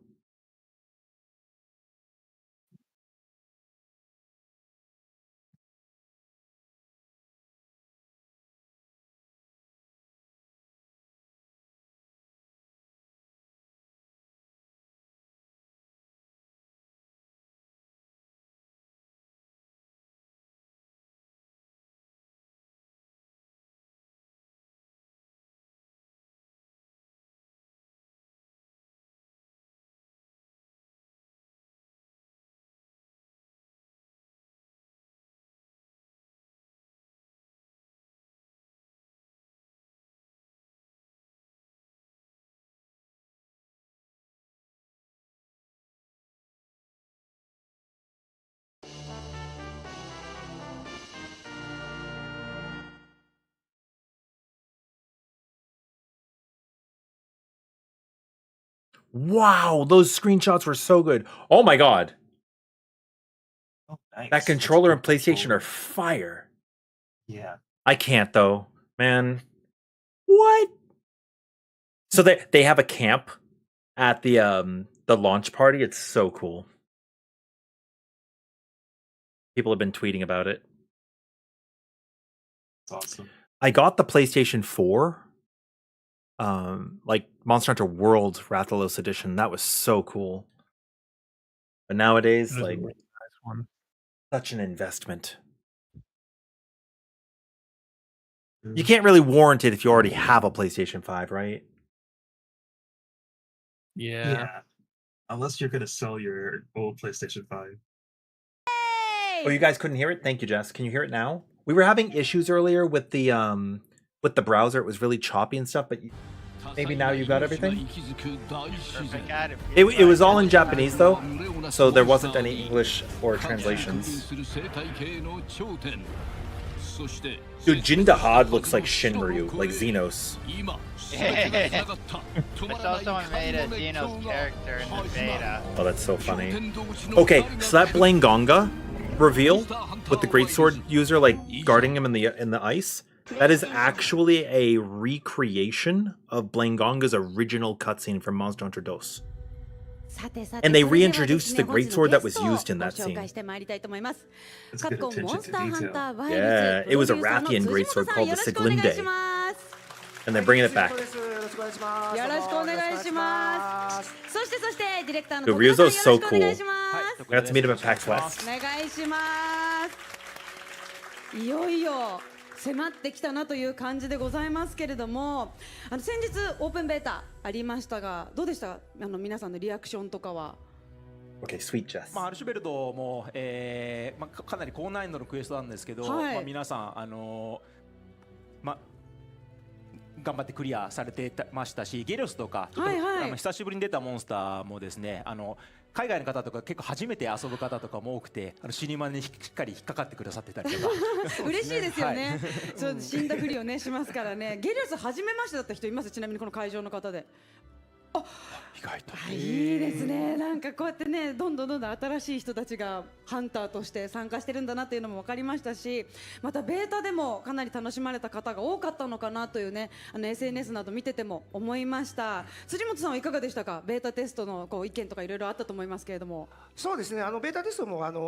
Wow, those screenshots were so good. Oh my god. Oh, nice. That controller and PlayStation are fire. Yeah. I can't though, man. What? So they have a camp at the launch party. It's so cool. People have been tweeting about it. It's awesome. I got the PlayStation 4, like Monster Hunter World Rathalos Edition. That was so cool. But nowadays, That is a like, really nice one. such an investment. You can't really warrant it if you already have a PlayStation 5, right? Yeah. Unless you're gonna sell your old PlayStation 5. Oh, you guys couldn't hear it? Thank you, Jess. Can you hear it now? We were having issues earlier with the browser. It was really choppy and stuff, but maybe now you got everything? Perfect. Got it. It was all in Japanese though, so there wasn't any English or translations. Dude, Jin Dahad looks like Shinryu, like Xenos. I saw someone made a Xenos character in the beta. Oh, that's so funny. Okay, so that Blangonga reveal with the greatsword user like guarding him in the ice, that is actually a recreation of Blangonga's original cutscene from Monster Hunter DOS. And they reintroduced the greatsword that was used in that scene. It's good attention to detail. Yeah, it was a Rathian greatsword called the Siglinde. And they're bringing it back. Dude, Ryuzo's so cool. I got to meet him at PAX West. いよいよ迫ってきたなという感じでございますけれども、先日オープンベータありましたが、どうでした？皆さんのリアクションとかは。Okay, sweet Jess. アルシュベルドも、かなり高難易度のクエストなんですけど、皆さん頑張ってクリアされてましたし、ゲリオスとか、久しぶりに出たモンスターもですね、海外の方とか結構初めて遊ぶ方とかも多くて、死にまねにしっかり引っかかってくださってたりとか嬉しいですよね。そう死んだふりをねしますからね。ゲリオス初めましてだった人います？ちなみにこの会場の方で。意外といいですね。なんかこうやってね、どんどん新しい人たちがハンターとして参加してるんだなっていうのも分かりましたし、またベータでもかなり楽しまれた方が多かったのかなというね、SNS など見てても思いました。辻本さんはいかがでしたか？ベータテストの意見とかいろいろあったと思いますけれども。そうですね、ベータテストもなんか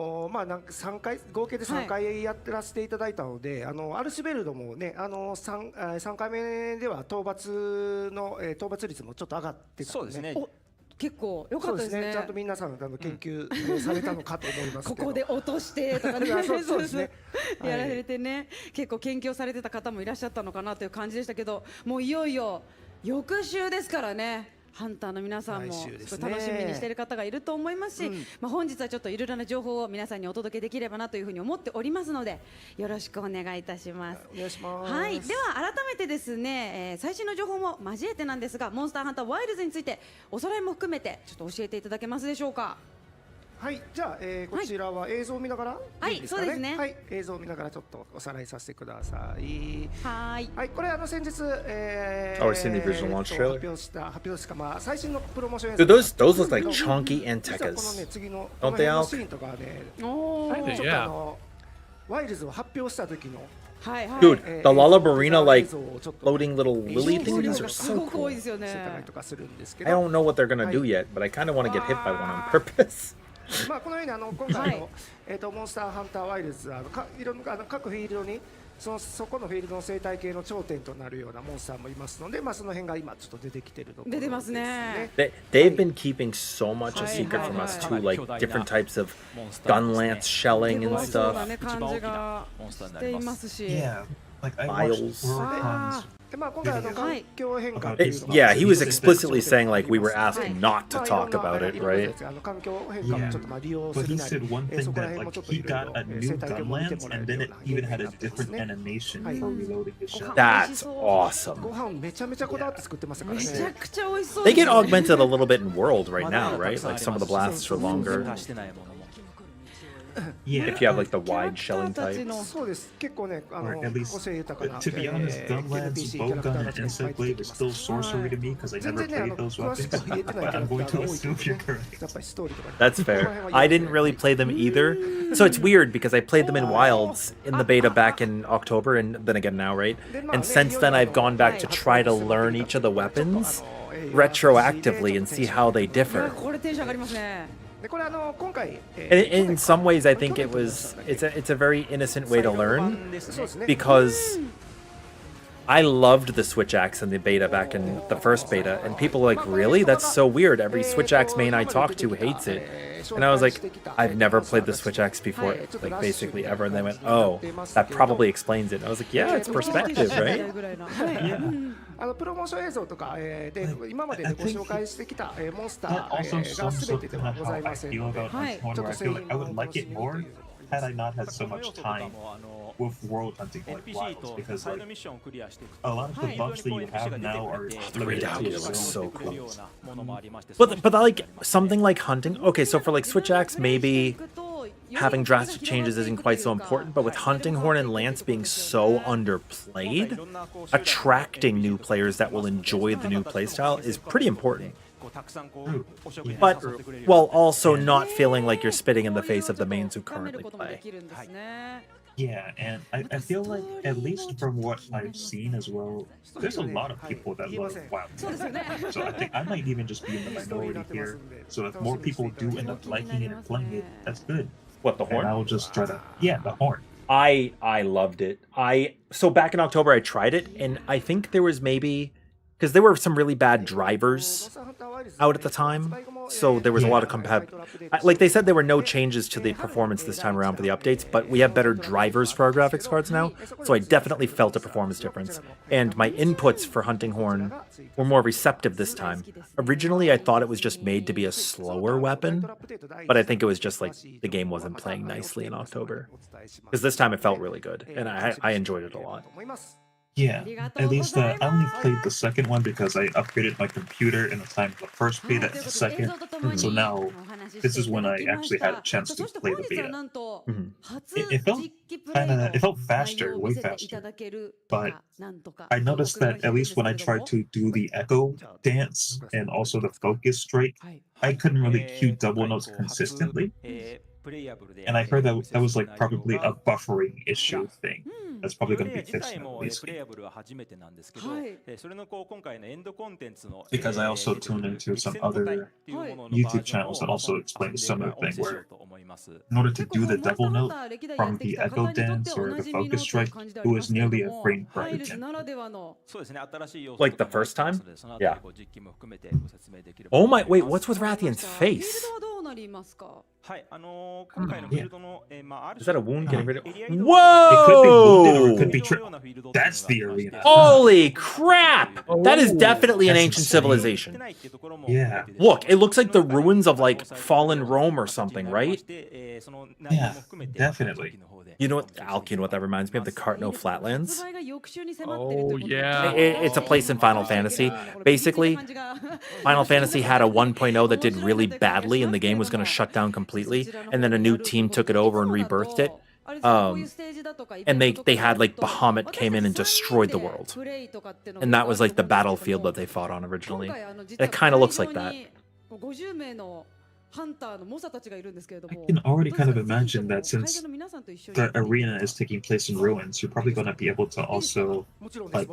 3回合計で3回やらせていただいたので、アルシュベルドもね3回目では討伐率もちょっと上がってたので、ね、結構良かったですね。ちゃんと皆さん研究されたのかと思いますけど。ここで落としてとかねそうですねやられてね、結構研究されてた方もいらっしゃったのかなという感じでしたけど、もういよいよ翌週ですからね。ハンターの皆さんも楽しみにしている方がいると思いますし、本日はちょっといろいろな情報を皆さんにお届けできればなというふうに思っておりますので、よろしくお願いいたします。お願いします。はい、では改めてですね、最新の情報も交えてなんですが、モンスターハンターワイルズについておさらいも含めてちょっと教えていただけますでしょうか。はい、じゃあ、こちらは映像を見ながら、はい、そうですね。はい、映像を見ながらちょっとおさらいさせてください。はい。はい、これ先日Oh, we've seen the original launch trailer. 発表した最新のプロモーション Dude, those look like chunky antekas. このね次の Don't they, Alk? シーンとかね、ちおー、ょっとワイルズを発表した時の。Dude, the Lullabarina like floating little lily things are so cool. I don't know what they're gonna do yet, but I kind of want to get hit by one on purpose. このように今回のモンスターハンターワイルズいろんな各フィールドにそこのフィールドの生態系の頂点となるようなモンスターもいますので、その辺が今ちょっと出てきてるので。出てますね。They've been keeping so much a secret from us too, like different types of gun lance shelling and stuff. Yeah, like I watched Worldcons. Yeah, he was explicitly saying like we were asked not to talk about it, right? Yeah, but he said one thing that like he got a new gun lance and then it even had a different animation for reloading the shell. That's awesome. ご飯めちゃめちゃこだわって作ってますからね。めちゃくちゃ美味しそう。 They get augmented a little bit in World right now, right? Like some of the blasts are longer. Yeah. If you have like the wide shelling キャラクターたち types. のそうです結構ね Or at 個 least, 性豊かな to be honest, Gunlands, NPC キャラクタ Bowgun, ー and たちがいっぱ Insect い出 Blade て is きます still sorcery to me because I 全 never 然ね played those 詳し weapons. くは入れてない But キャラ I'm クタ going ー to が多い assume の you're で correct. やっぱりストーリーとかね That's fair. I didn't really play them either. So it's weird because I played them in Wilds in the beta back in October and then again now, right? And since then I've gone back to try to learn each of the weapons retroactively and see how they いや differ. これテンション上がりますね。でこれ今回 And in some ways I think it's a very innocent way to learn そうですね because I loved the Switch Axe in the beta back in the first beta, and people were like, really? That's so weird. Every Switch Axe main I talk to hates it. And I was like, I've never played the Switch Axe before, like basically ever. And they went, oh, that probably explains it. And I was like, yeah, it's perspective, right? ぐらいなはいプロモーション映像とか、で今まででご紹介してきた、モンスタ That ー、also が sums 全 up てで kind は of ご how ざ I いません feel ので about Hi. Hunting Horn, where I feel like I would like it more had I not had so much time with world hunting like Wilds, because like a lot of the buffs that you have now are the Rey limited Dau to looks your so own cool. clothes. But like something like hunting. Okay, so for like Switch Axe, maybe having drastic changes isn't quite so important, but with Hunting Horn and Lance being so underplayed, attracting new players that will enjoy the new playstyle is pretty important. But while also not feeling like you're spitting in the face of the mains who currently play. Yeah, and I feel like, at least from what I've seen as well, there's a lot of people that love Wild. So I think I might even just be in the minority here. So if more people do end up liking it and playing it, that's good. What, the And horn? I'll just try to, yeah, the horn. I loved it. So back in October I tried it, and I think there was maybe because there were some really bad drivers out at the time, so there was a lot of like they said there were no changes to the performance this time around for the updates, but we have better drivers for our graphics cards now, so I definitely felt a performance difference. And my inputs for Hunting Horn were more receptive this time. Originally I thought it was just made to be a slower weapon, but I think it was just like the game wasn't playing nicely in October, because this time it felt really good and I enjoyed it a lot. Yeah, at least I only played the second one because I upgraded my computer in the time of the first beta and the second. So now, this is when I actually had a chance to play the beta. It felt faster, way faster. But I noticed that at least when I tried to do the echo dance and also the focus strike, I couldn't really cue double notes consistently. And I heard that that was like probably a buffering issue thing. That's probably going to be fixed in the release. Because I also tuned into some other YouTube channels that also explain a similar thing, where in order to do the double note from the echo dance or the focus strike, it was nearly a frame per again. Like the first time? Yeah. Oh my, wait, what's with Rathian's face? Is that a wound getting rid of? Whoa! It could be wounded or it could be That's the arena. Holy crap! That is definitely an That's ancient insane. civilization. Yeah. Look, it looks like the ruins of like fallen Rome or something, right? Yeah, definitely. You know what, Alki, you know what that reminds me of? The Cartno Flatlands. Oh, yeah. It's a place in Final Fantasy. Basically, Final Fantasy had a 1.0 that did really badly and the game was going to shut down completely. And then a new team took it over and rebirthed it. And they had like Bahamut came in and destroyed the world. And that was like the battlefield that they fought on originally. It kind of looks like that. I can already kind of imagine that since the arena is taking place in ruins, you're probably going to be able to also like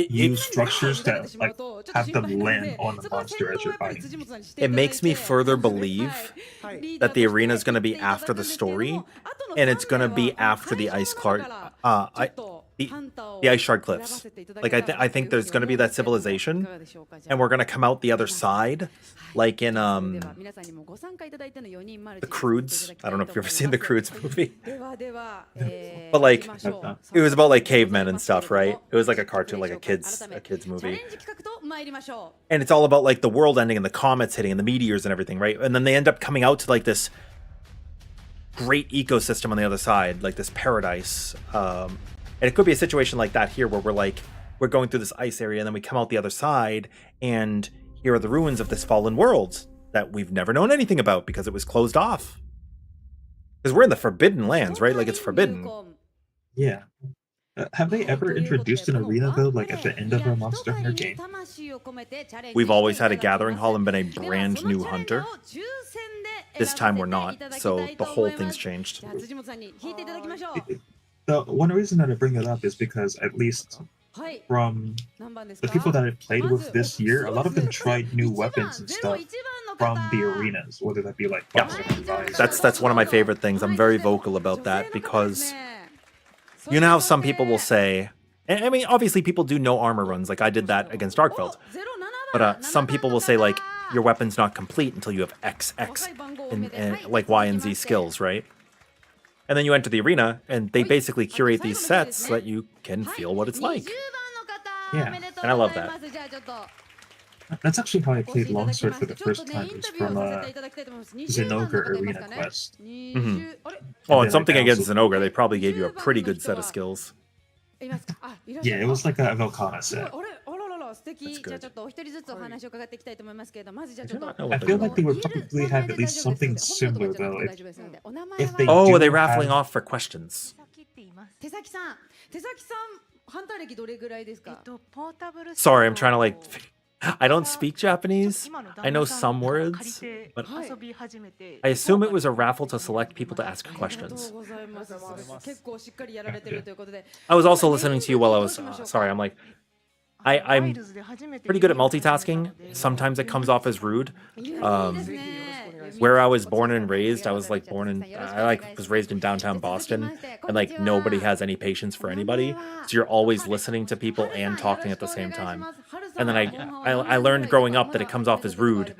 use structures that like have them land on the monster as you're fighting. It makes me further believe that the arena is going to be after the story, and it's going to be after the Ice Clark, the Ice Shard Cliffs. Like I think there's going to be that civilization, and we're going to come out the other side, like in the Croods. I don't know if you've ever seen the Croods movie, but like it was about like cavemen and stuff, right? It was like a cartoon, like a kids movie, and it's all about like the world ending and the comets hitting and the meteors and everything, right? And then they end up coming out to like this great ecosystem on the other side, like this paradise. And it could be a situation like that here where we're going through this ice area and then we come out the other side and here are the ruins of this fallen world that we've never known anything about because it was closed off. Because we're in the Forbidden Lands, right? Like it's forbidden. Yeah. Have they ever introduced an arena though, like at the end of a Monster Hunter game? We've always had a gathering hall and been a brand new hunter. This time we're not, so the whole thing's changed. The one reason that I bring it up is because at least from the people that I've played with this year, a lot of them tried new weapons and stuff from the arenas, whether that be like That's one of my favorite things. I'm very vocal about that because you know how some people will say, and I mean, obviously people do no armor runs, like I did that against Arkveld, but some people will say like, your weapon's not complete until you have XX and like Y and Z skills, right? And then you enter the arena, and they basically curate these sets so that you can feel what it's like. Yeah. And I love that. That's actually how I played Longsword for the first time, was from Zenogre Arena Quest. Oh, and something against Zenogre, they probably gave you a pretty good set of skills. Yeah, it was like a Velkana set. That's good. I feel like they would probably have at least something similar though. If they oh, do are they raffling have- off for questions? Sorry, I'm trying to like... I don't speak Japanese. I know some words, but I assume it was a raffle to select people to ask questions. I was also listening to you while I was... sorry, I'm like... I'm pretty good at multitasking. Sometimes it comes off as rude. Where I was born and raised, I was like born in... I was raised in downtown Boston, and like nobody has any patience for anybody. So you're always listening to people and talking at the same time. And then I learned growing up that it comes off as rude,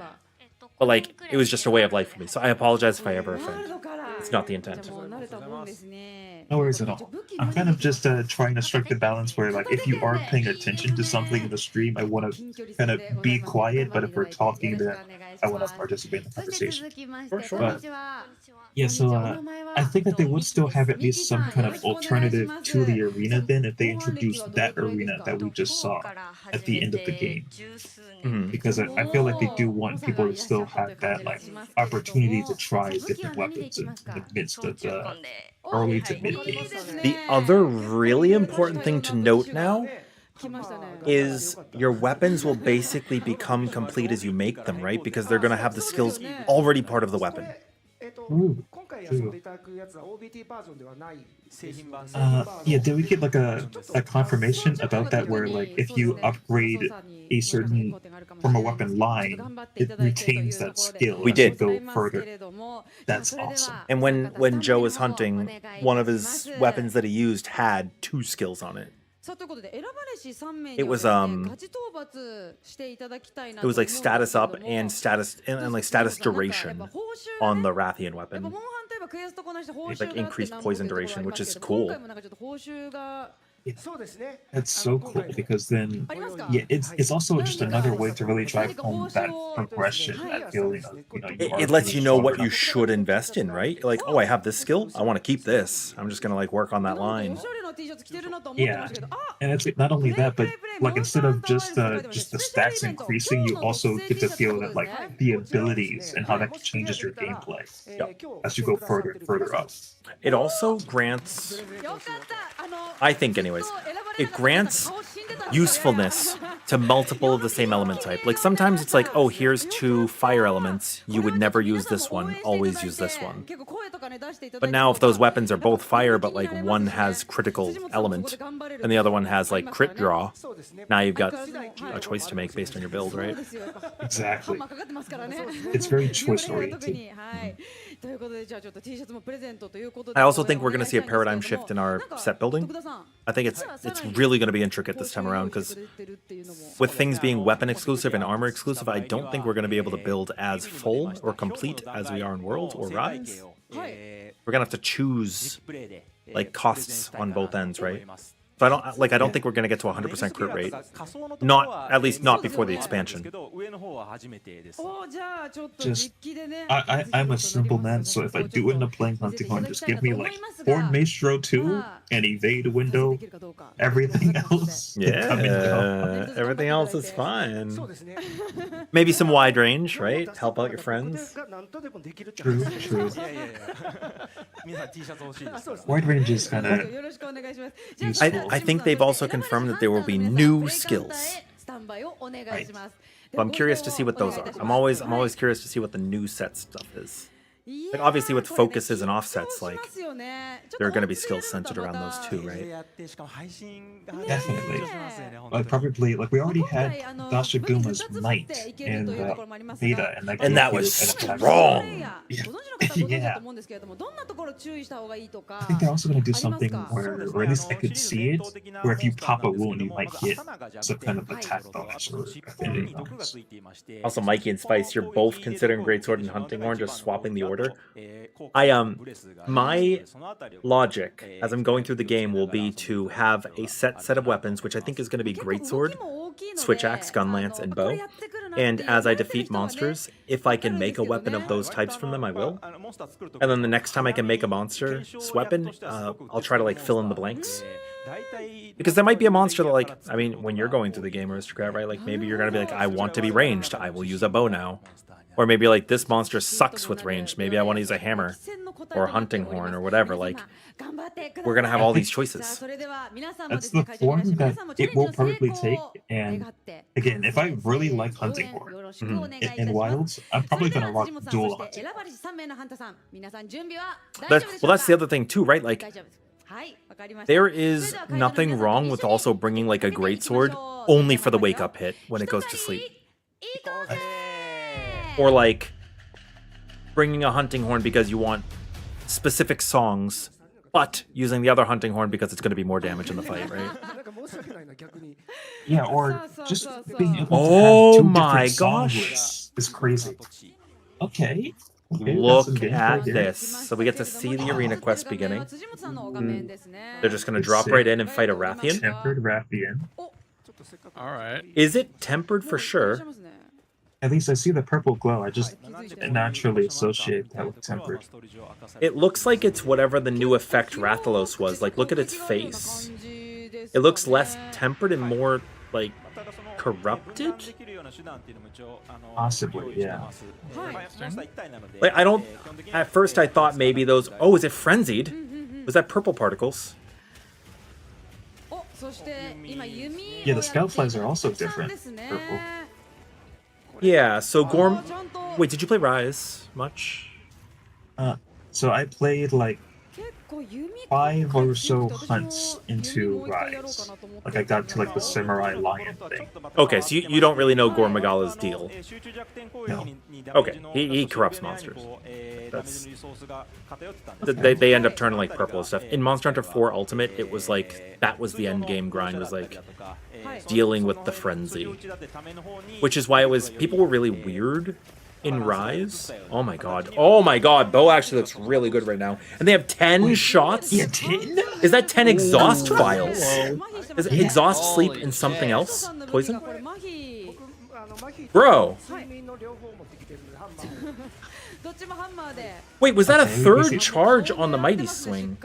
but like it was just a way of life for me. So I apologize if I ever offend. It's not the intent. No worries at all. I'm kind of just trying to strike the balance where, like, if you are paying attention to something in the stream, I want to kind of be quiet, but if we're talking, then I want to participate in the conversation. For sure. But, yeah, so I think that they would still have at least some kind of alternative to the arena then if they introduced that arena that we just saw at the end of the game. Because I feel like they do want people to still have that like opportunity to try different weapons in the midst of the early to mid game. The other really important thing to note now is your weapons will basically become complete as you make them, right? Because they're going to have the skills already part of the weapon. Ooh, yeah, did we get like a confirmation about that where like if you upgrade a certain from a weapon line, it retains that skill? We did. Go further. That's awesome. And when Joe was hunting, one of his weapons that he used had 2 skills on it. It was like status up and status and like status duration on the Rathian weapon. It's like increased poison duration, which is cool. That's so cool because then, yeah, it's also just another way to really drive home that progression, that feeling of, you know, It lets you know what you should invest in, right? Like, oh, I have this skill, I want to keep this. I'm just gonna like work on that line. Yeah, and it's not only that, but like instead of just the stats increasing, you also get to feel that like the abilities and how that changes your gameplay as you go further and further up. It also grants, I think anyways, it grants usefulness to multiple of the same element type. Like sometimes it's like, oh, here's 2 fire elements. You would never use this one, always use this one. But now if those weapons are both fire, but like one has critical element and the other one has like crit draw, now you've got a choice to make based on your build, right? Exactly. It's very choice oriented. I also think we're going to see a paradigm shift in our set building. I think it's really going to be intricate this time around because with things being weapon exclusive and armor exclusive, I don't think we're going to be able to build as full or complete as we are in World or Rise. We're going to have to choose like costs on both ends, right? So I don't think we're gonna get to 100% crit rate. Not at least not before the expansion. おじゃあちょっと Just 実機でね I'm a simple man, so if I do end up playing Hunting Horn, just give me like Horn Maestro 2 and Evade Window. Everything else. can come and go. Yeah, everything else is fine. そうですね Maybe some wide range, right? Help out your friends. が何とでもできるって True, true. いやいやいや皆さん T シャツ欲しいですから Wide range is kind of よろしくお願いしますじゃあ I think they've also confirmed that there will be new skills. スタンバイをお願いします But I'm curious to see what those are. I'm always curious to see what the new set stuff is. Like obviously with focuses and offsets, like there are going to be skills centered around those too, で right? やってしかも配信が Definitely. 緊張しますよね本当に probably like we already had Dashaguma's might in the beta, And that was strong. Yeah. I think they're also going to do something where, or at least I could see it, where if you pop a wound, you might get some kind of attack bonus or affinity 毒が bonus. ついていまして Also, Mikey and Spice, you're both considering Greatsword and Hunting Horn, just swapping the order. 効果 I ブレスが my そのあたりを logic as I'm going through the game will be to have a set of weapons, which I think is going to be Greatsword, Switch Axe, Gun Lance, and Bow. And as I defeat monsters, if I can make a weapon of those types from them, I will. あのモンスター作ると And then the next time I can make a monster's weapon, I'll try to like fill in the blanks. 大体 Because there might be a monster that like, I mean, when you're going through the game, Aristocrat, right? Like maybe you're gonna be like, I want to be ranged, I will use a bow now. Or maybe like this monster sucks with ranged, maybe I want to use a hammer or a hunting horn or whatever. Like we're gonna have all these choices. That's the form that it will probably take. And again, if I really like Hunting Horn in Wilds, I'm probably going to rock Dual Hunting. That's the other thing too, right? Like there is nothing wrong with also bringing like a greatsword only for the wake up hit when it goes to sleep. Or like bringing a hunting horn because you want specific songs, but using the other hunting horn because it's going to be more damage in the fight, right? なんか申し訳ないな逆に Yeah, or just being able to Oh have two my different song gosh. lists is crazy. Okay. Okay, Look that's some gameplay at there. this. So we get to see the arena quest beginning. They're just going to drop right in and fight a Rathian. Tempered Rathian. All right. Is it tempered for sure? At least I see the purple glow. I just naturally associate that with tempered. It looks like it's whatever the new effect Rathalos was. Like, look at its face. It looks less tempered and more, like, corrupted? Possibly, yeah. Like, I don't... At first I thought maybe those... Oh, is it frenzied? Was that purple particles? Yeah, the Scoutflies are also different. Purple. Yeah, so Gorm... Wait, did you play Rise much? So I played like 5 or so hunts into Rise. Like I got to like the Samurai Lion thing. Okay, so you don't really know Gorm Magala's deal. No. Okay, he corrupts monsters. That's... They end up turning like purple and stuff. In Monster Hunter 4 Ultimate, it was like... That was the end game grind, was like... dealing with the frenzy. Which is why it was... People were really weird in Rise. Oh my god. Oh my god, Bo actually looks really good right now. And they have 10 shots? Yeah, 10? Is that 10 exhaust vials? Is it exhaust, sleep, and something else? Poison? Bro! Wait, was that a third charge on the Mighty Swing?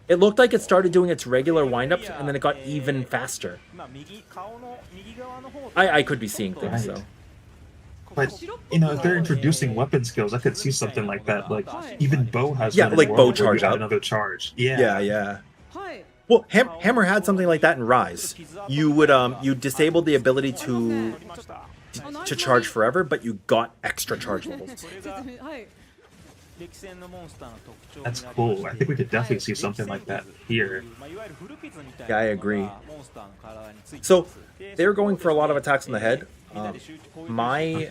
It looked like it started doing its regular windups and then it got even faster. I could be seeing things, though. But, you know, if they're introducing weapon skills, I could see something like that. Like, even Bow has Yeah, one in like World Bow where you charge add up. another charge. Yeah. Well, Hammer had something like that in Rise. You would you disabled the ability to charge forever, but you got extra charge levels. That's cool. I think we could definitely see something like that here. Yeah, I agree. So they're going for a lot of attacks on the head. My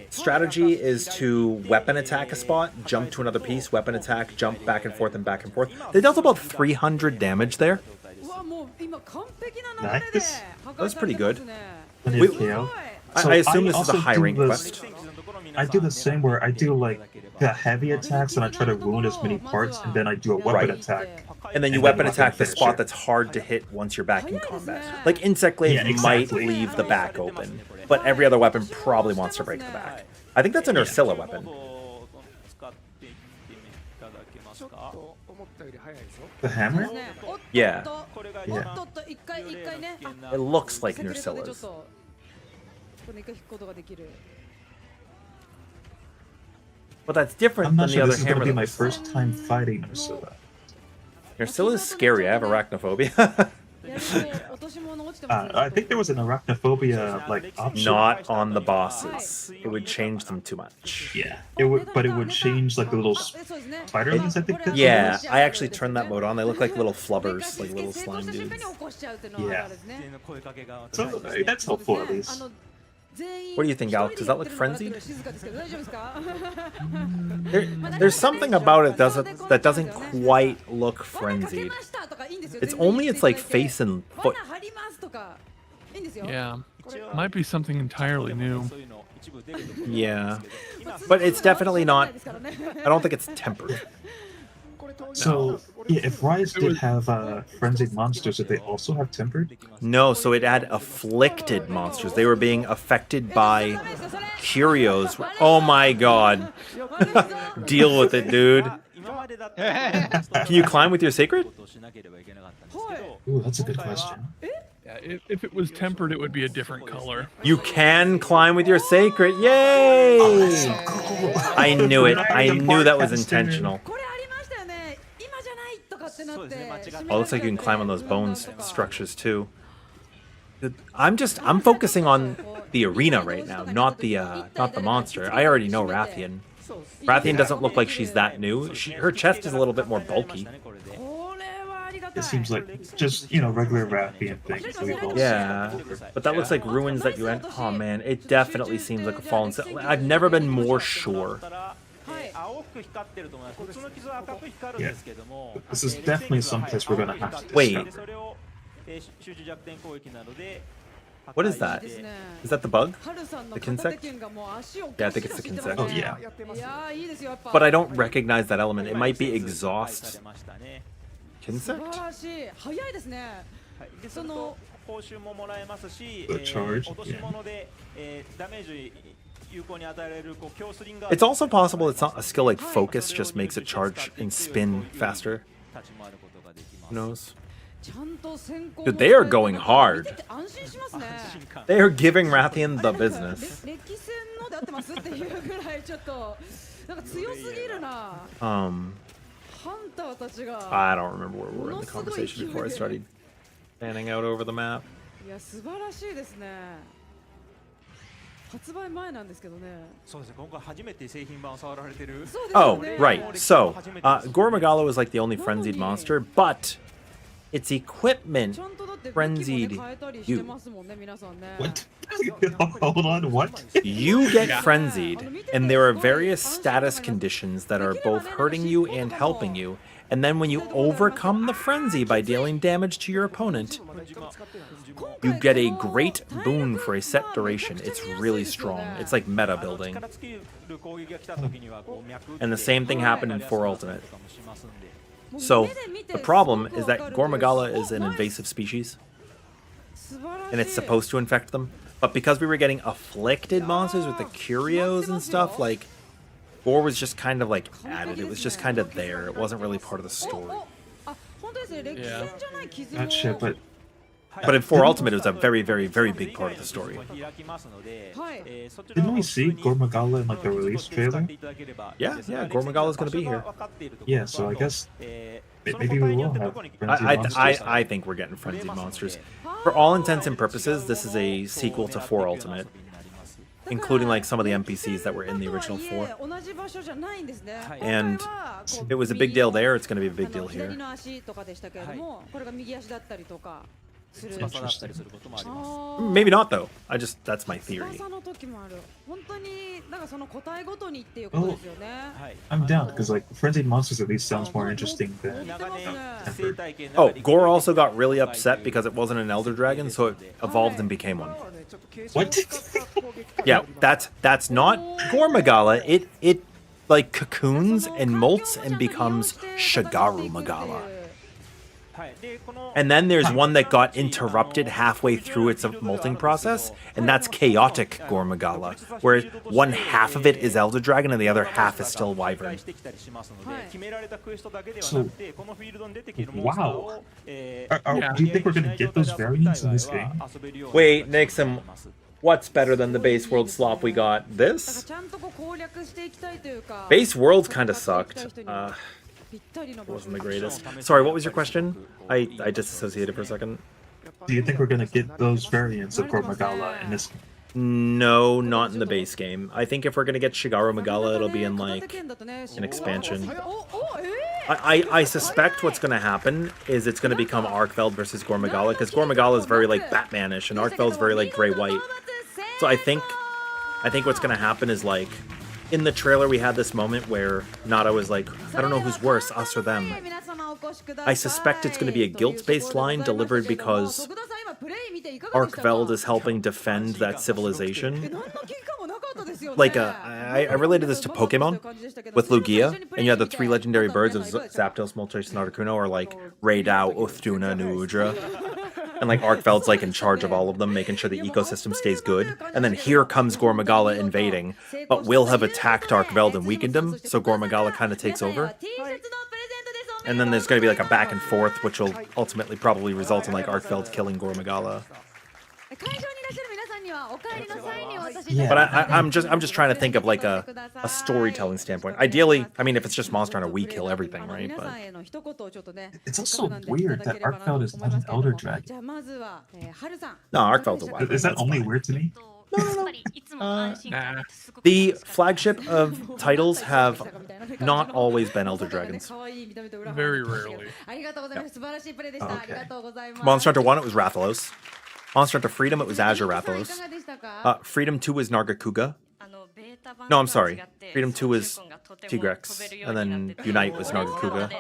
strategy is to weapon attack a spot, jump to another piece, weapon attack, jump back and forth and back and forth. They dealt about 300 damage there. Nice. That was pretty good. KO. I assume this is a also high do rank this- quest. I do the same where I do like the heavy attacks and I try to ruin as many parts, and then I do a weapon Right. attack. And then you And weapon then attack the finish spot it. that's hard to hit once you're back in combat. Like Insect Glaive Yeah, might exactly. leave the back open, but every other weapon probably wants to break the back. I think that's an Ursula weapon. ちょっと思ったより早いぞ。 The hammer? Yeah. Yeah. おっと一回ね。 It looks like セクレットでちょっ Ursila's. とこの一回引くことができる。 But that's different I'm than not the sure other this is gonna hammer. be that my was- first time fighting Ursula. Ursula's scary. I have arachnophobia. いやでも落とし物落ちてますね。 I think there was an arachnophobia like option. Not on the bosses. It would change them too much. Yeah, it would, but it would change like the little そうですね。 spiderlings. I think. That's what it Yeah, was. I actually turned that mode on. They look like little flubbers, like little slime 成功した瞬間 dudes. に起こしちゃうっていうのはあるんですね。 So that's helpful at least. What do you think, Alex? Does that look frenzied? 静かですけど大丈夫ですか？ There's something about it that doesn't quite look かけ frenzied. ましたとかいいんですよ。 It's only its like face and 罠 foot. 張りますとかいいんですよ。 Yeah. Might be something entirely new. Yeah, but it's definitely not. I don't think it's tempered. So yeah, if Rise did have frenzied monsters, did they also have tempered? No, so it had afflicted monsters. They were being affected by curios. Oh my god. Deal with it, dude. Can you climb with your sacred? Ooh, that's a good question. Yeah, if it was tempered, it would be a different color. You can climb with your sacred. Yay! Cool. I knew it. I The knew that was podcast intentional. これありましたよね。今じゃないとかってなって。 Oh, it looks like you can climb on those bones structures too. I'm focusing on the arena right now, not the monster. I already know Rathian. Rathian doesn't look like she's that new. Her chest is a little bit more bulky. これはありがたい。 It seems like just regular Rathian things that we've all Yeah, seen before. but that looks like ruins that you ent. Oh man, it definitely seems like a fallen. I've never been more sure. Yeah. This is definitely someplace we're gonna have to Wait. discover. What is that? ですね。 Is that the bug? ハルさんの The 片手 Kinsect? 剣がもう足を Yeah, I think it's the ガシガシ Kinsect. してますね Oh, yeah. いやーいいですよやっぱ。 But I don't recognize that element. It might be exhaust. 素 Kinsect? 晴らしい。早いですね。その The charge. Yeah. It's also possible it's not a skill like focus just makes it charge and spin faster. Who knows? ちゃんと先行 Dude, they are going hard. 見てて安心しますね。 They are giving Rathian the business. 歴戦ので合ってますっていうぐらいちょっとなんか強すぎるな。 ハンターたちが。 I don't remember where we were in the conversation before I started panning out over the map. いや素晴らしいですね。発売前なんですけどね。そうですよ Oh, ね。 right. So, Gormagala was like the only frenzied monster, but its equipment ちゃんとだって frenzied 武器もね変えたりしてますもんね皆さんね。 What? Hold on. What? you get frenzied, and there are various status conditions that are both hurting you and helping you. And then when you overcome the frenzy by dealing damage to your opponent, you get a great boon for a set duration. It's really strong. It's like meta building. And the same thing happened in 4 Ultimate. So, the problem is that Gormagala is an invasive species, 素晴らしい and it's supposed to infect them. But because we were getting afflicted monsters with the curios and stuff, like, Gore was just kind of like added. It was just kind of there. It wasn't really part of the story. あ本当ですね。歴戦じゃない傷も。 Not shit, but But in 4 Ultimate, it was a very, very, very big part of the story. はい。 didn't we see Gormagala in like the release trailer? Yeah, Gormagala's gonna be here. Yeah, so I guess maybe we will have frenzied I monsters. think we're getting frenzied monsters. For all intents and purposes, this is a sequel to 4 Ultimate, including like some of the NPCs that were in the original 4. 同じ場所じゃないんですね。 And 今回はこう it was a big deal there. It's going to be a big deal 左 here. の足とかでしたけれども、これが右足だったりとか。する。翼だったりすることもあります。Maybe not though. That's my theory. 翼の時もある。本当になんかその個体ごとにっていうことですよね。はい。 I'm down because like frenzied monsters at least sounds more interesting than 長年 Tempered. 生態系の Oh, 中で Gore also got really upset because it wasn't an Elder Dragon, so it evolved and became one. What? Yeah, that's not Gore Magala. It like cocoons and molts and becomes Shigaru Magala. はいでこの And then there's one that got interrupted halfway through its molting process, and that's chaotic Gore Magala, where one half of it is Elder Dragon and the other half is still 繰り Wyvern. 返してきたりしますので決められたクエストだけでは So- なくてこのフィールドに出てきるモンスターを Do you think we're gonna get those variants in this game? Wait, Nixon, what's better than the base world slop we got? だから This? ちゃんとこう攻略していきたいというか。 Base world kind of sucked. ぴったりの It 場所 wasn't the greatest. Sorry, what was your question? I disassociated for a second. Do you think we're gonna get those variants of Gore Magala in this game? No, not in the base game. I think if we're gonna get Shigaru Magala, it'll be in like an expansion. I suspect what's gonna happen is it's gonna become Arkveld versus Gore Magala, because Gore Magala is very like Batmanish and Arkveld's very like gray white. So I think what's gonna happen is like in the trailer we had this moment where Nada was like, I don't know who's worse, us or them. I suspect it's going to be a guilt-based line delivered because Arkveld is helping defend that civilization. Like, I related this to Pokemon with Lugia, and you had the 3 legendary birds of Zapdos, Moltres, and Articuno, or like Rey Dau, Uthduna, and Udra. And like Arkveld's like in charge of all of them, making sure the ecosystem stays good. And then here comes Gore Magala invading, but will have attacked Arkveld and weakened him, so Gore Magala kind of takes over. And then there's going to be like a back and forth, which will ultimately probably result in like Arkveld killing Gore Magala. Yeah. But I'm just trying to think of like a storytelling standpoint. Ideally, I mean, if it's just Monster Hunter, we kill everything, right? But It's also weird that Arkveld is not an Elder Dragon. no, Arkveld's a wild. Is that only weird to me? The flagship of titles have not always been Elder Dragons. Very rarely. Monster Hunter 1, it was Rathalos. Monster Hunter Freedom, it was Azure Rathalos. Freedom 2 was Nargacuga. No, I'm sorry. Freedom 2 was Tigrex. And then Unite was Nargacuga.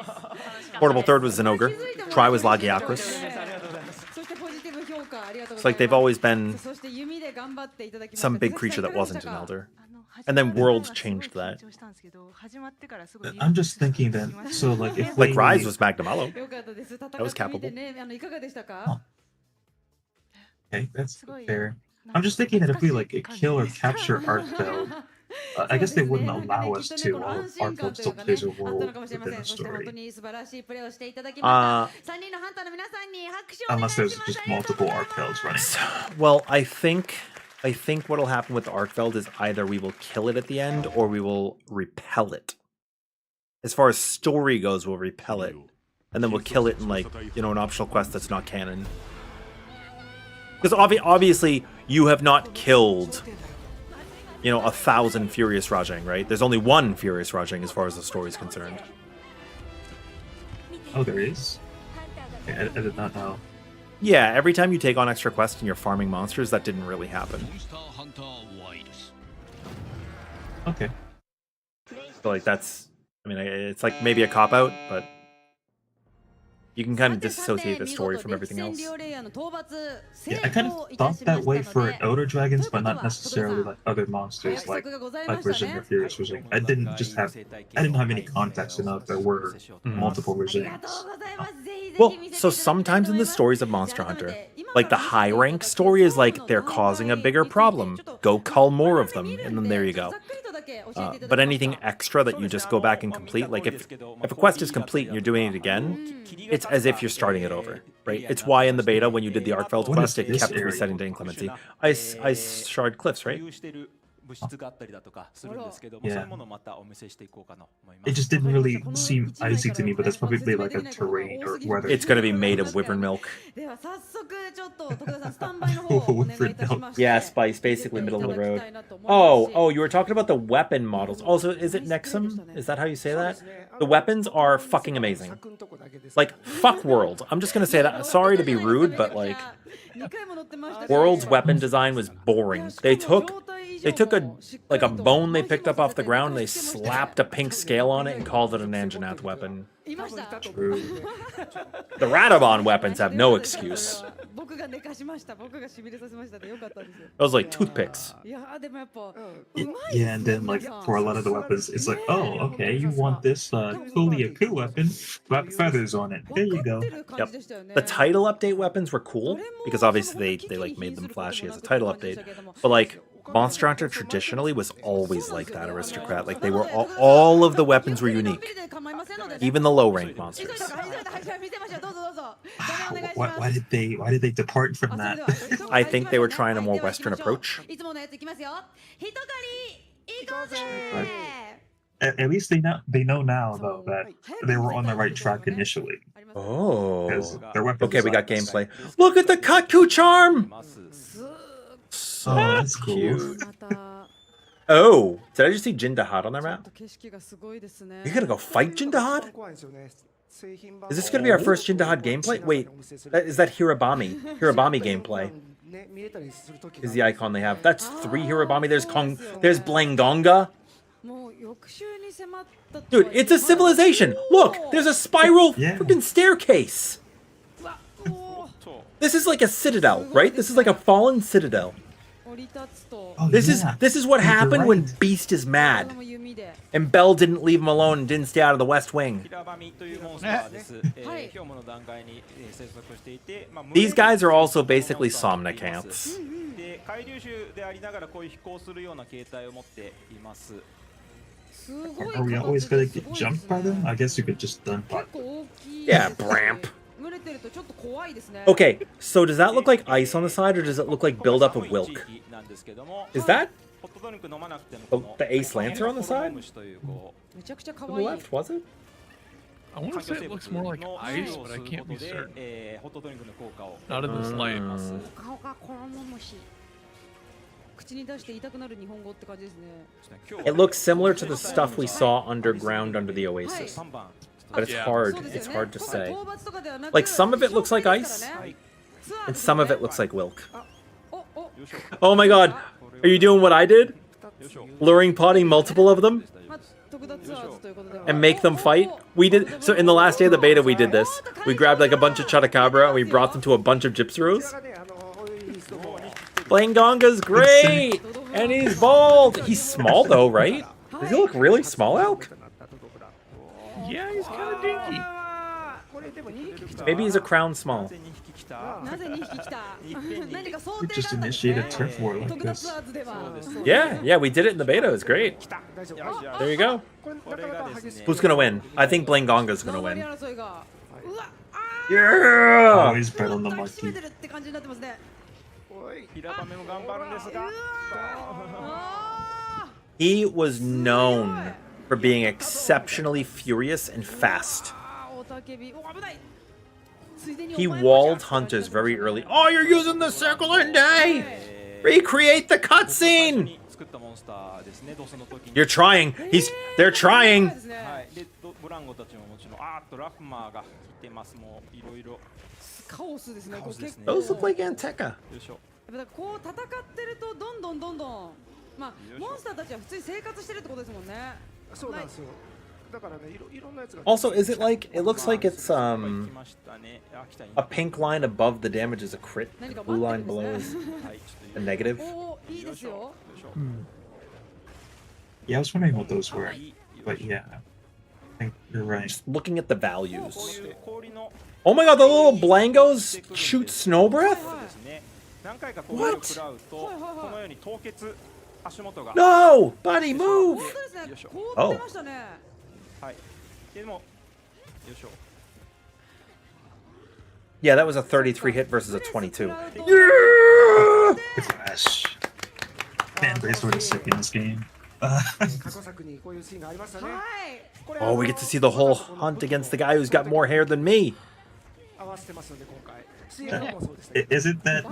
Portable 3rd was Zenogre. Try was Lagiacrus. It's like they've always been some big creature that wasn't an Elder. And then World changed that. I'm just thinking then, so like if Like they- Rise was Magnamalo. That was capable. Okay, that's fair. I'm just thinking that if we like kill or capture Arkveld, I guess they wouldn't allow us to. All of Arkveld still plays a role within the story. Unless there's just multiple Arkvelds running. Well, I think what'll happen with the Arkveld is either we will kill it at the end or we will repel it. As far as story goes, we'll repel it. And then we'll kill it in like, you know, an optional quest that's not canon. Because obviously you have not killed, you know, 1,000 Furious Rajang, right? There's only one Furious Rajang as far as the story is concerned. Oh, there is? Okay, I did not know. Yeah, every time you take on extra quests and you're farming monsters, that didn't really happen. Okay. So like that's, I mean, it's like maybe a cop-out, but you can kind of disassociate the story from everything else. Yeah, I kind of thought that way for Elder Dragons, but not necessarily like other monsters like Regime or Furious Regime. I didn't have any context to know if there were multiple regimes. Well, so sometimes in the stories of Monster Hunter, like the high rank story is like they're causing a bigger problem. Go cull more of them, and then there you go. But anything extra that you just go back and complete, like if a quest is complete and you're doing it again, it's as if you're starting it over, right? It's why in the beta when you did the Arkveld quest, it kept resetting to inclemency. Ice Shard Cliffs, right? 物質があったりだとかするんですけども、 Yeah. そういうものをまたお見せしていこうかと思いま It す。 just didn't really seem icy to me, but that's probably like a terrain or weather. It's gonna be made of wyvern milk. では早速ちょっと徳田さんスタンバイの方をお願いいたしまして Yeah, Spice, basically middle of the 見 road. ていただきたいなと思いますし Oh, you were talking about the weapon models. Also, is it Nexum? Is that how you say that? The weapons are fucking amazing. Like, fuck World. I'm just gonna say that. Sorry to be rude, but like, 2回も乗ってましたし World's weapon design was boring. They took a bone they picked up off the ground, they slapped a pink scale on it and called it an Anjanath weapon. いました True. The Radabon weapons have no excuse. 僕が寝かしました僕がしびれさせましたでよかったですよ Those like toothpicks. いやでもやっぱ Yeah, and then like for a lot of the weapons, it's like, oh, okay, you want this Kuliaku weapon, got feathers on it. There you go. 分かってる感じでしたよね The title update weapons were cool because obviously they like made them flashy as a title update. But like Monster Hunter traditionally was always like that aristocrat. Like they were all of the weapons were unique, even the low rank monsters. 見てましょうどうぞどうぞ Why did they depart from that? I think they were trying a more Western approach. いつものやついきますよ人狩り行こうぜ At least they know now though that they were on the right track initially. Oh. Because their weapons Okay, we got suck. gameplay. Look at the Katku charm! So Oh, that's cool. cute. また Oh, did I just see Jindahad on their ちょっ map? と景色がすごいですね You're gonna go fight Jindahad? 怖いんですよね。製品版 Is this gonna be our first Jindahad gameplay? Wait, is that Hirabami? Hirabami gameplay ね見れたりする時が is the icon they have. That's 3 Hirabami. There's Blangonga. もう翌週に迫ったと Dude, はいえ it's a civilization. Look, there's a spiral Yeah. freaking staircase. This is like a citadel, right? This is like a fallen citadel. 降り立つと Oh, This yeah. is what You're happened when right. Beast is こ mad の弓で and Bell didn't leave him alone and didn't stay out of the West Wing. ヒラバミというモンスターです。はいヒョウモの段階に生息していて、まあ These guys are also basically somnicants. で海竜種でありながらこういう飛行するような形態を持っています。すごい Are we always gonna get jumped by them? I guess you could just stun 結 bot. 構大きい Yeah, Bramp. 群れてるとちょっと怖いですね Okay, so does that look like ice on the side or does it look like buildup of Wilk? なんですけども、 Is that ホットドリンク飲まなくても Oh, the Ace Lancer on the side? 虫というこうめちゃくちゃ可 to 愛 the い left, was it? I want to say it looks more like ice, but I can't be certain. ホットドリンクの効果を Not in this light. 顔がこの虫口に出して痛くなる日本語って感じですね It looks similar to the stuff we saw underground under the Oasis. 3番 But it's Yeah. hard. そうです It's よね hard to 今回 say. 討伐とかではなく Like some of it looks like ice, 紹介ですからねツアー and ですよ some ね of it looks like Wilk. おお Oh my god. Are you doing what I did? よいしょ Luring potting multiple of them まあ特ダツアーズということで and make them fight? We did. So in the last day of the beta, we did this. We grabbed like a bunch of Chotacabra and we brought them to a bunch of こ Gypceros. ちらがねいい人も Blangonga's great! And he's bald! He's small though, right? Does he look really small, Elk? Yeah, he's kind of dinky. これでも2匹来た Maybe he's a crown small. 2匹来たなぜ2匹来た何か想 We 定 just があったんです initiate ね a turf war like 特ダ this. ツアーズでは Yeah, yeah, we did it in the beta. It was great. 大丈夫 There you go. これなかなか激しい Who's gonna win? I think Blangonga's gonna 縄張り win. 争いがうわ Yeah! Always bet on the 抱きしめ monkey. てるって感じになってますねおいヒラバメも頑張るんですがあ He was known for being exceptionally furious and fast. ーおたけびお危ないついでに He お前も walled じゃあ hunters very early. Oh, you're using the circle and day! Recreate the cutscene! 作ったモンスターですね、ドスの時に You're trying. They're そう trying. ですねはい、でブランゴたちももちろんラフマーが来てますもういろいろよカオスですねこれ結構 Those look like Anteca. いしょやっぱこう戦ってるとどんどんまあモンスターたちは普通に生活してるってことですもんねそうなんですよだからねいろんなやつが Also, is it like it looks like it's 来 a ましたね来た pink line above the damage is a crit, 何か blue 待 line ってる below んで is すねはいちょっと a negative. おーいいですよよいしょ Yeah, I was wondering what those were, はい but yeah, I think you're right. Looking at the こう values. いう氷の Oh my god, the little Blangos shoot snow breath? そうですね何回かこう What? 食らうとこのように凍結足元が No! Buddy, 本 move! 当ですねよいしょ凍ってましたねはいでもよいしょ Yeah, that was a 33 hit versus a 22. The flash. Man, Grey Sword is sick in this game. 過去作にこういうシーンがありましたね。はい。これ Oh, we get to see the whole hunt against the guy who's got more hair than me. 合わせてますので今回。CM もそうです I- ね。 Isn't that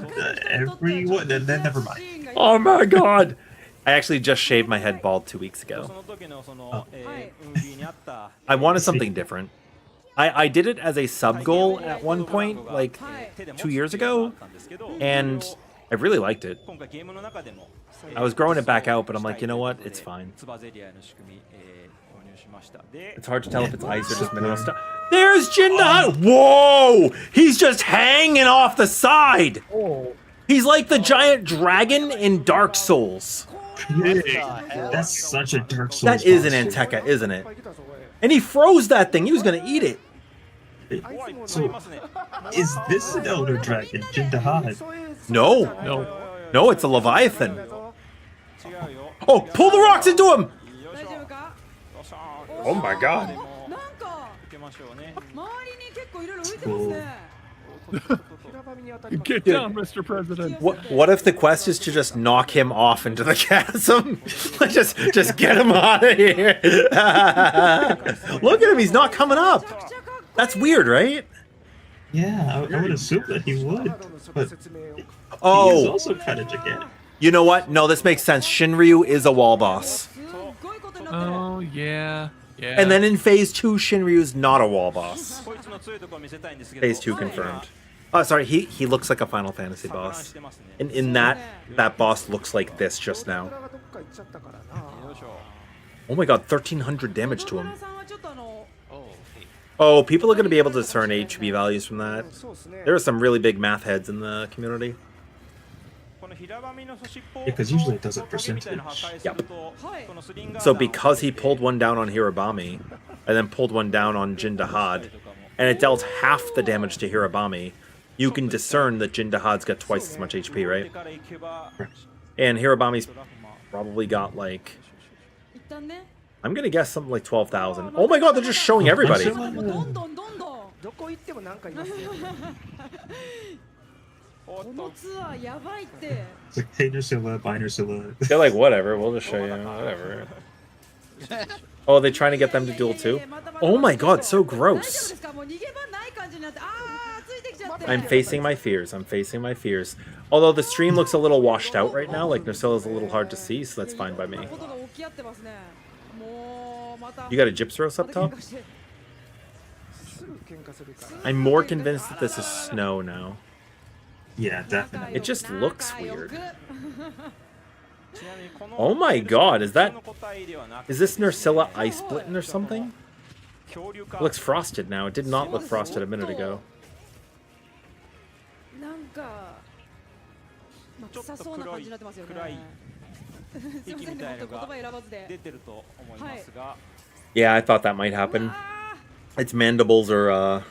everyone? Then never mind. Oh my god. I actually just shaved my head bald 2 weeks そ ago. の時のその、はい運気にあった I wanted something different. I did it as a sub goal at one point, like 2 years ago, and I really liked it. 今回ゲームの中でも I was growing it back out, but I'm like, you know what? It's fine. つばぜり合いの仕組み、導入しましたで It's hard to tell if it's ice or just mineral stuff. There's Jinda! Whoa! He's just hanging off the side! He's like the giant dragon in Dark Souls. That's such a Dark Souls. That is an monster. Anteca, isn't it? And he froze that thing. He was gonna eat it. So, is this an Elder Dragon, Jindahad? No. No. No, it's a Leviathan. 違うよ Oh, pull the rocks into him! 大丈夫か？ Oh my god. なんか受けましょうね周りに結構いろいろ浮いてますね。 平場に当たります Get down, Mr. President. What if the quest is to just knock him off into the chasm? Like, just get him out of here. Look at him, he's not coming up. That's weird, right? Yeah, I would assume that he would, but he is Oh, also kind of gigantic. you know what? No, this makes sense. Shinryu is a wall boss. すっごいことになってる。 Oh, yeah. Yeah. And then in phase 2, Shinryu's not a wall boss. こいつの強いところを見せたいんですけど Phase 2 confirmed. Oh, sorry, he looks like a Final Fantasy 混乱 boss. してますね In that boss looks like this just now. がどっか行っちゃったからな。よいしょ Oh my god, 1300 damage to 野 him. 村さんはちょっとOh, people are going to be able to discern HP values from that. そうですね。 There are some really big math heads in the community. この平場の尻尾 Yeah, 'cause usually it does a トゲみたいな percentage. 破壊するとこのスリンガー So 弾を because he pulled one down on Hirabami, and then pulled one down on Jindahad, and it dealt half the damage to Hirabami, you can discern that Jindahad's got twice as much HP, 上 right? から行けば And Hirabami's probably got like, 一旦ね。 I'm gonna guess something like 12,000. Oh my god, they're just showing everybody. もうどんどんどんどん。どこ行ってもなんかいますね。このツアーやばいって。 It's like, hey, Nursilla, buy Nursilla. They're like, whatever, we'll just show you, whatever. Oh, they're trying to get them to duel too? Oh my god, so 大丈夫で gross. すか？もう逃げ場ない感じになって。ああ、ついてきちゃって。 I'm facing my fears. I'm facing my fears. Although the stream looks a little washed out right now, like Nursela's a little hard to see, so that's fine by me. ことが起き合ってますね。もうまた。 You got a Gypceros up また喧 top? 嘩してすぐ喧嘩するから I'm more convinced that this is snow now. Yeah, definitely. It just looks weird. ちなみにこの Oh my god, is that... 普通の個体ではなく Is this Nursilla ice splitting or something? 恐竜 It か looks frosted now. It did not look frosted a minute ago. なんか、まあ、臭そうな感じになってますよね。暗いすいませんね、本当に言葉選ばずで。出てると思いますが Yeah, I thought that might happen. あ Its mandibles are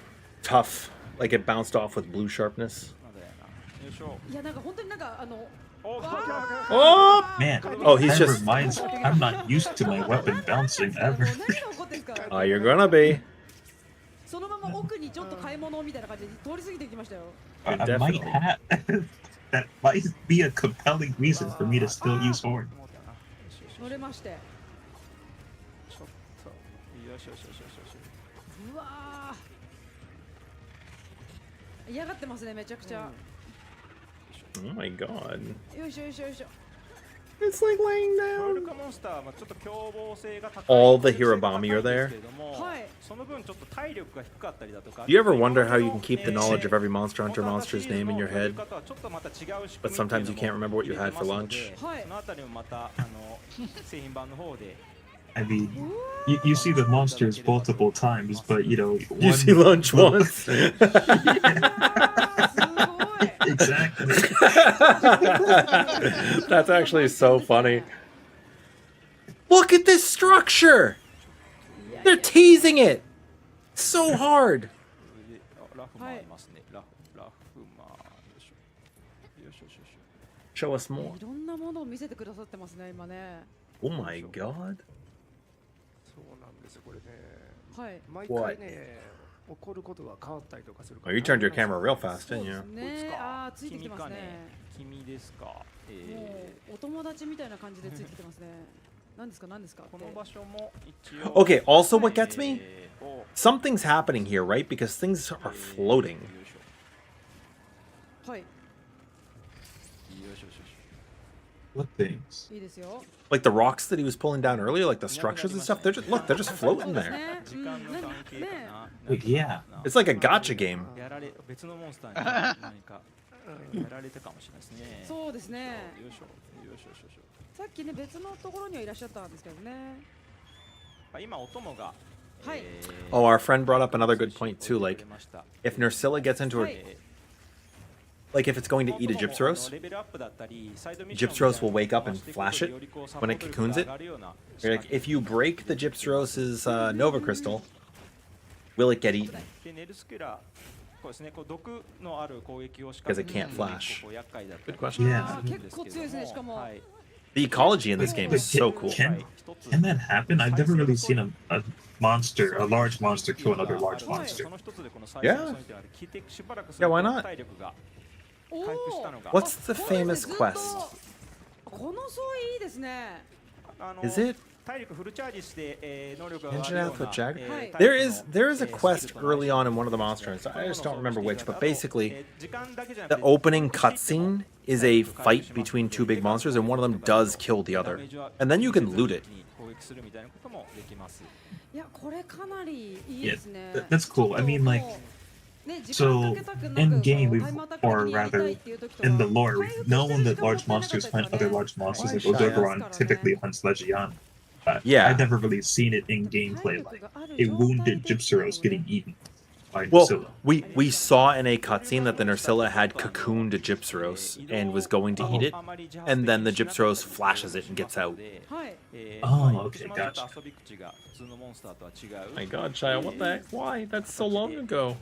tough. Like it bounced off with blue sharpness. なんだよなよいしょーいや、なんか本当になんかお Oh! Man, Oh, he's that just... reminds me. I'm not used to my weapon bouncing 何 ever. が起こってんすか？ Oh, you're gonna be. そのまま奥にちょっと買い物みたいな感じで通り過ぎていきましたよ。 I might Definitely. have. That might be a compelling reason for me to still use horn. 乗れまして。ちょっとよしよしよしよしよしうわー。嫌がってますね、めちゃくちゃ。 Oh my god. よいしょよいしょよいしょ。 It's like laying ロー down. ルカモンスターはちょっと凶暴性が高い All the Hirabami are there. はい。その分ちょっと体力が低かったりだとか Do you ever wonder how you can keep the knowledge of every Monster Hunter monster's name in your head? ちょっとまた違う仕組 But みっていう sometimes の you も can't remember what you had for 入れてますので lunch. はいそのあたりもまた製品版の方で I mean, you see the monsters multiple times, but you know, You one- see lunch once. すごい。 exactly. That's actually so funny. Look at this structure. They're teasing it so hard. ラフもありますね、ラフマーよいしょよいしょよいしょ Show us more. いろんなものを見せてくださってますね、今ね。 Oh my god. そうなんですこれね。はい。毎 What? 回ね起こることが変わったりとかするか Oh, ら。 you turned your camera real fast, そう didn't で you? すね。ああ、ついてきてますね。君ですか。もうお友達みたいな感じでついてきてますね。何ですか何ですか。この場所も一応。Okay, also what gets me? Something's happening here, right? Because things are floating. はい。 What things? いいですよ。 Like the rocks that he was pulling down earlier, like the structures and stuff. They're just look, they're just floating there. ね。時間の関係かな。 Yeah. It's like a gotcha game. やられ別のモンスターに何かやられたかもしれないですね。そうですね。よいしょよいしょよいしょよいしょ。さっきね別のところにはいらっしゃったんですけどね。今お供が。はい。 Oh, our friend brought up another good point too. Like, if Nursilla gets into her, like if it's going to eat a Gypceros, Gypceros will wake up and flash it when it cocoons it. Or like, if you break the Gypceros's Nova Crystal, will it get eaten? Because it can't flash. Good question. Yeah. 結構強いですねしかも。 The ecology in this game is so cool. Can that happen? I've never really seen a monster, a large monster, kill another large monster. Yeah. Yeah, why not? おお。 What's the famous quest? この層いいですね。 Is it 体力フルチャージして能力が Engine Out with Jag? There is a quest early on in one of the monster hunts. I just don't remember which, but basically the opening cutscene is a fight between two big monsters and one of them does kill the other. And then you can loot it. いやこれかなりいいですね。 Yeah, that's cool. I mean, like, so in game, or rather, in the lore, we've known that large monsters hunt other large monsters, like Odogoron typically hunts Legion. Yeah. I've never really seen it in gameplay, like a wounded Gypceros getting eaten by Well, Nursilla. we saw in a cutscene that the Nursilla had cocooned a Gypceros and was going to eat it, and then the Gypceros flashes it and gets out. はい。 Oh, okay, gotcha. My God, child, what the heck? Why? That's so long ago.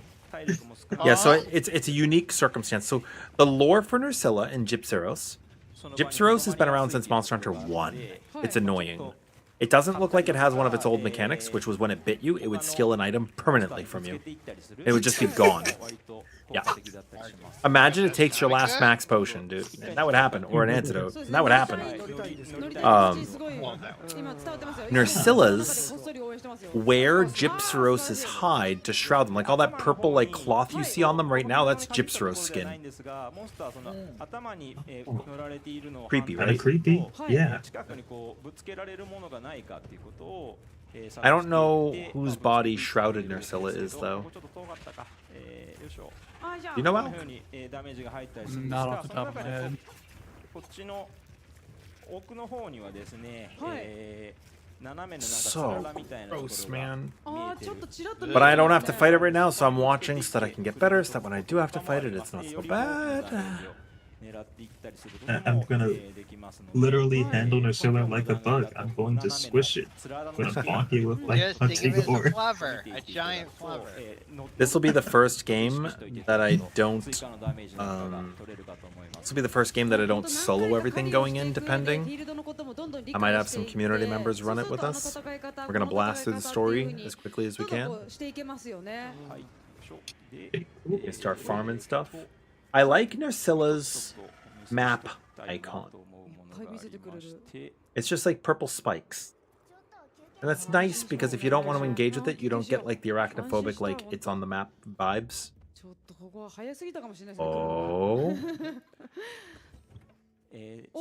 Yeah, so it's a unique circumstance. So the lore for Nursilla and Gypceros has been around since Monster Hunter 1. It's annoying. It doesn't look like it has one of its old mechanics, which was when it bit you, it would steal an item permanently from you. It would just be gone. Yeah. Imagine it takes your last max potion, dude. That would happen. Or an antidote. That would happen. Nursilla's wear Gypceros' hide to shroud them. Like all that purple like cloth you see on them right now, that's Gypceros skin. Creepy, Kinda right? creepy? Yeah. I don't know whose body shrouded Nursilla is, though. You know Al? Not off the top of my head. こっちの奥の方にはですね、斜めのなんかつ So ららみたいなところ gross, が man. ああちょっとちらっと。 But I don't have to fight it right now, so I'm watching so that I can get better, so that when I do have to fight it, it's not so bad. 狙っていったりすることも I'm gonna できますので literally handle Nursilla like a bug. I'm going to squish it. I'm gonna bonk it with like Just a think of it as a Tigor. flubber, a giant flubber. This will be the first game that I don't. 追加のダメージなんかが取れるかと思いま This す will be the first game that I don't solo everything going in, depending. I might have some community members run it with us. We're gonna blast through the story as quickly as we can. していけますよね。 You start farming stuff. I like Nursilla's map icon. It's just like purple spikes. And that's nice because if you don't want to engage with it, you don't get like the arachnophobic, like it's on the map vibes. ちょっとここは早すぎたかもしれないですね。 Oh.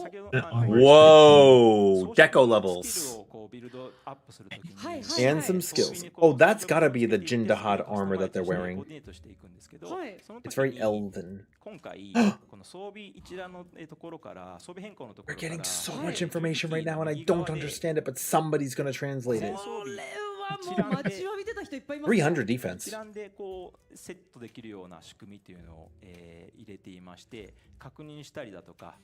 先ほど Whoa! Deco levels. こうビルドアップするときに はいはいはい。 And some skills. Oh, that's gotta be the Jindahad armor that they're wearing. コーディネートしていくんですけど、はい。その時 It's very に elven. 今回この装備一覧のところから装備変更のとこ We're ろから getting so much information right now, and I don't understand it, but somebody's gonna translate it. これはもう待ちわびてた人いっぱいいます。 300一 defense. 覧でこうセットできるような仕組みっていうのを、入れていまして確認したりだとか、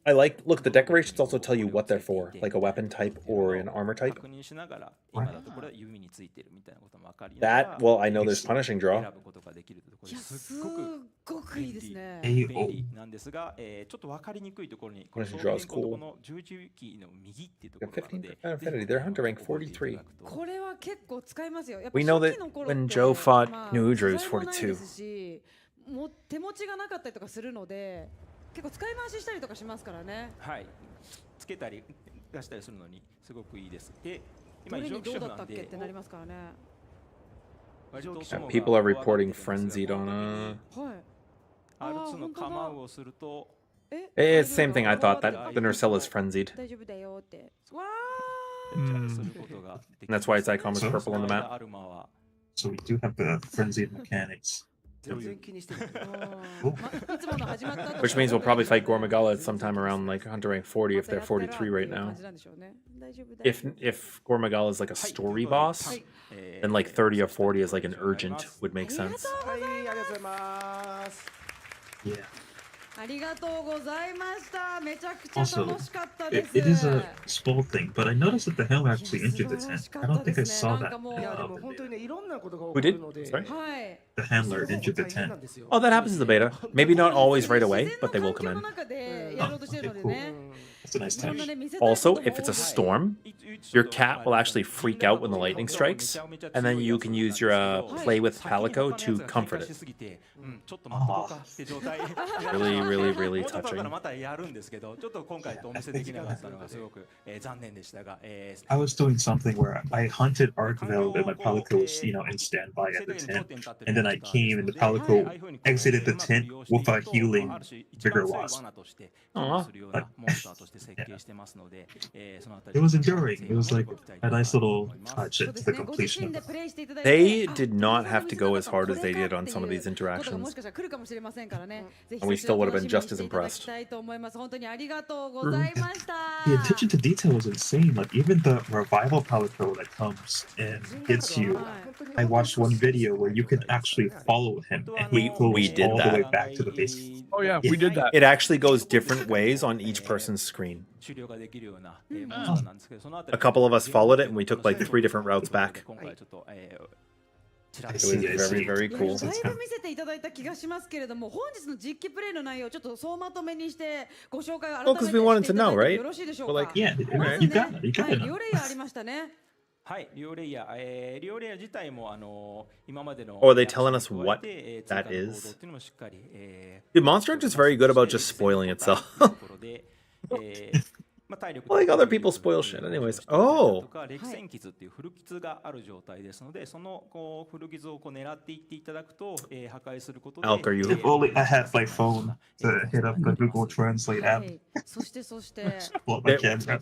I like, look, the decorations also tell you what they're for, like a weapon type or an armor type. 確認しながら今だとこれは弓についてるみたいなことも分かりながら That, well, I know there's punishing 選 draw. ぶことができるところいやですすっごくごくいいですね。Hey, 便 oh, 利なんですが、ちょっと分かりにくいところにこの Punishing 装 draw 備 is 変更の cool. この十字キーの右っていうところなので 15% affinity. They're hunter rank 43. これは結構使いますよ。やっぱ We know 初 that 期の頃って when Joe fought まあ New Udra, he was 使い物ないで 42. すし手持ちがなかったりとかするので、結構使い回ししたりとかしますからね。はい、つけたり出したりするのにすごくいいです。で、ど今異常れに気象なんどうだったっけっで、てなりますからね。割と People are reporting frenzied on はい。 R2 のカマウをすると、It's the same thing. I thought that the Nurcella is frenzied. 大丈夫だよって。わすることができ And that's why its icon was purple on the map. アルマは So we do have the frenzied mechanics. 全然気にしてない。いつもの始まった後 Which means we'll probably fight Gormagala at sometime around like Hunter rank 40 if they're 43 right now. If Gormagala is like a story boss, then like 30 or 40 is like an urgent would make sense. はい、ありがとうございます。 Yeah. ありがとうございました。めちゃくちゃ Also, 楽しかったで it, す。 it is a small thing, but I noticed that the helm actually injured the tent. I don't think I saw that. いやで in も the 本当 beta. にねいろんなことが Who 起こ did? るので、 Sorry? はい。 The handler injured the 大変な tent. んですよ。 Oh, that happens in the beta. Maybe not always right away, but they will come 自然の環境の in. 中でやろうとしてるのでね。 That's a nice いろん touch. なね見せたいこと Also, も if it's a 多い storm, your cat will actually freak out when the lightning strikes, and then you can use your play with Palico to comfort it. ちょっと待っとこうかって状態 Really, really, really もうちょっとだから touching. またやるんですけど、ちょっと今回お見せできなかったのがすごく残念でしたが、 I was doing something where I hunted Arkveld and my Palico was, in standby at the tent. And then I came and the Palico exited the tent with a healing vigor loss. Aw. It was enduring. It was like a nice little touch そう to です the ね、ご completion 自身 of で it. プレイしていただいて、 They あ did not have to go as hard as they did on こ some of れ these かっていうことがも interactions. しかしたら来るかもしれませんからね。ぜひ And we そちら still would have 楽 been しみ just に as していただき impressed. たいと思います。本当にありがとうございました。 The attention to detail was insane. Like even the revival Palico that comes and hits you. I watched one video where you can actually follow him and he goes We did all the way that. back to the base. Oh yeah, we did that. It actually goes different ways on each person's screen. 終了ができるようなモンスターなんですけど、そのあたり A couple of us followed it and we took like 3 different routes back. 今回ちょっとちら I っ It と was see, I very, see. very いや cool. だいぶ見せていただいた気がしますけれども、本日の実機プレイの内容をちょっと総まとめにしてご紹介を改め Well, て 'cause we wanted してい to ただ know, いて right? よろしいでしょう Well, か。 like, Yeah, まず you ね、 got it. You は got い、 it. リオレイヤーありましたね。はい、リオレイヤー、リオレイヤー自体も今までの Oh, are they telling us what that is? Dude, Monster Hunter is very good about just spoiling itself. Like other people spoil shit anyways. Oh. 歴戦傷っていう古傷がある状態ですので、その古傷を狙っていっていただくと、破壊することで Alk, are you- If only I had my phone to hit up the Google Translate は app. い、そしてそして、 Pull up my There- camera.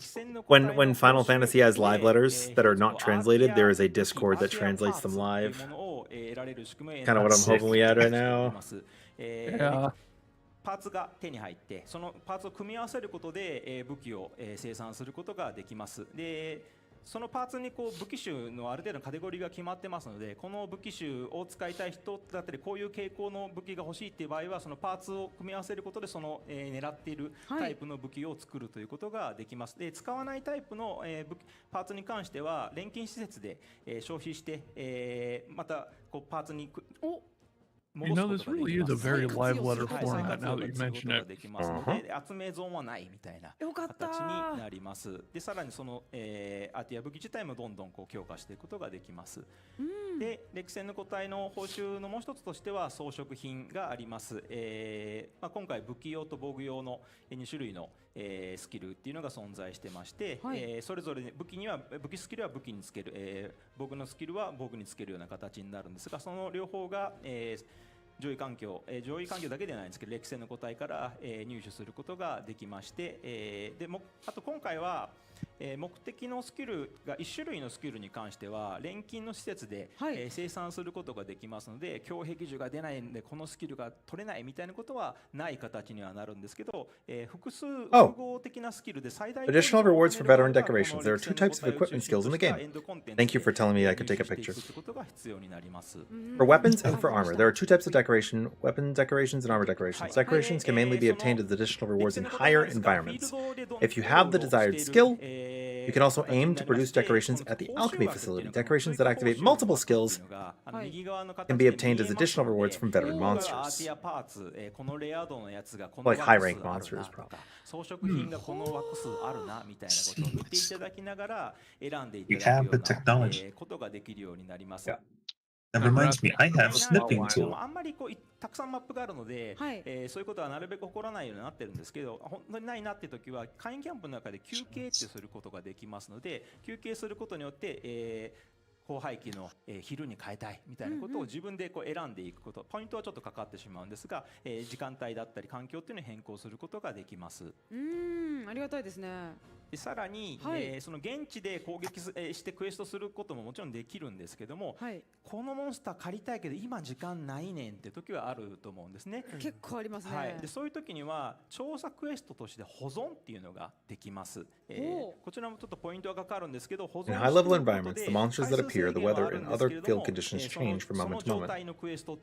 When Final Fantasy has live letters that are not translated, there is a Discord that translates them live. Kind of what I'm hoping we had right now. Yeah. パーツが手に入って、そのパーツを組み合わせることで、武器を、生産することができます。で、そのパーツに武器種のある程度のカテゴリーが決まってますので、この武器種を使いたい人だったり、こういう傾向の武器が欲しいっていう場合は、そのパーツを組み合わせることで、その、狙っているタイプの武器を作るということができます。で、使わないタイプの、パーツに関しては、錬金施設で、消費して、またパーツにYou know, this really is a very live letter format now that you mention it. 集め損はないみたいな形になります。で、さらにその、アーティア武器自体もどんどん強化していくことができます。で、歴戦の個体の報酬のもう一つとしては装飾品があります。今回武器用と防具用の2種類の、スキルっていうのが存在してまして、それぞれ武器スキルは武器につける、防具のスキルは防具につけるような形になるんですが、その両方が、上位環境だけではないんですけど、歴戦の個体から、入手することができまして、あと今回は、目的のスキルが1種類のスキルに関しては錬金の施設で、生産することができますので、強壁樹が出ないんでこのスキルが取れないみたいなことはない形にはなるんですけど、複数複合的なスキルで最大 Additional rewards for veteran decorations. There are 2 types of equipment skills in the game. Thank you for telling me I could take a picture. For weapons and for armor, there are 2 types of decoration: weapon decorations and armor decorations. Decorations can mainly be obtained as additional rewards in higher environments. If you have the desired skill, you can also aim to produce decorations at the alchemy facility. Decorations that activate multiple skills can be obtained as additional rewards from veteran monsters. Like high rank monsters, probably. 装飾品がこの枠数あるなみたいなことを見ていただきながら選んでいただくようなことができるようになります。That reminds me, I have なので sniffing tool. あんまりこうたくさんマップがあるので、はいそういうことはなるべく起こらないようになってるんですけど、本当にないなっていう時は会員キャンプの中で休憩ってすることができますので、休憩することによって、後輩機の、昼に変えたいみたいなことを自分でこう選んでいくこと、ポイントはちょっとかかってしまうんですが、時間帯だったり環境っていうのを変更することができます。ありがたいですね。でさらに、はいその現地で攻撃してクエストすることももちろんできるんですけども、はいこのモンスター借りたいけど今時間ないねんって時はあると思うんですね。結構ありますね。はい、でそういう時には調査クエストとして保存っていうのができます。ほうこちらもちょっとポイントがかかるんですけど、保存 In して high おく level ことで environments, the monsters that appear, the weather, and other field conditions change from moment to moment.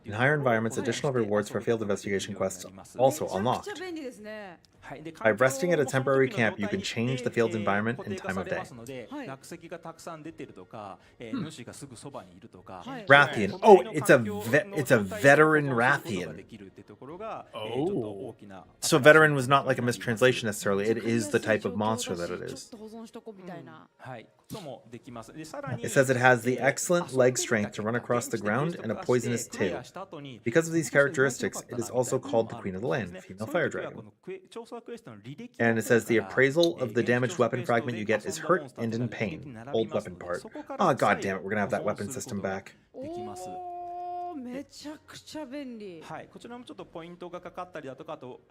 In higher environments, additional rewards for field investigation quests also めちゃ unlocked. くちゃ便利ですね。はい、で By resting at a temporary camp, you can 環境も change the field's その状態で environment 固 and 定化 time さ of れ day. ますので、はい落石がたくさん出てるとか、主がすぐそばにいるとか、はい Rathian. Oh, it's a veteran Rathian. Oh. So veteran was not like a mistranslation necessarily. It is the type of monster that it ちょっ is. と保存しとこうみたいな。はい、こともできます。でさらに It says it has the excellent leg strength to run across the ground and a poisonous tail. Because of these characteristics, it is also called the Queen of the Land, female fire dragon. And it says the appraisal of the damaged weapon fragment you get is hurt and in pain. Old weapon part. Oh, god damn it, we're gonna have that weapon system back. できます。おー、めちゃくちゃ便利。はい、こちらもちょっとポイントがかかったりだとか、あと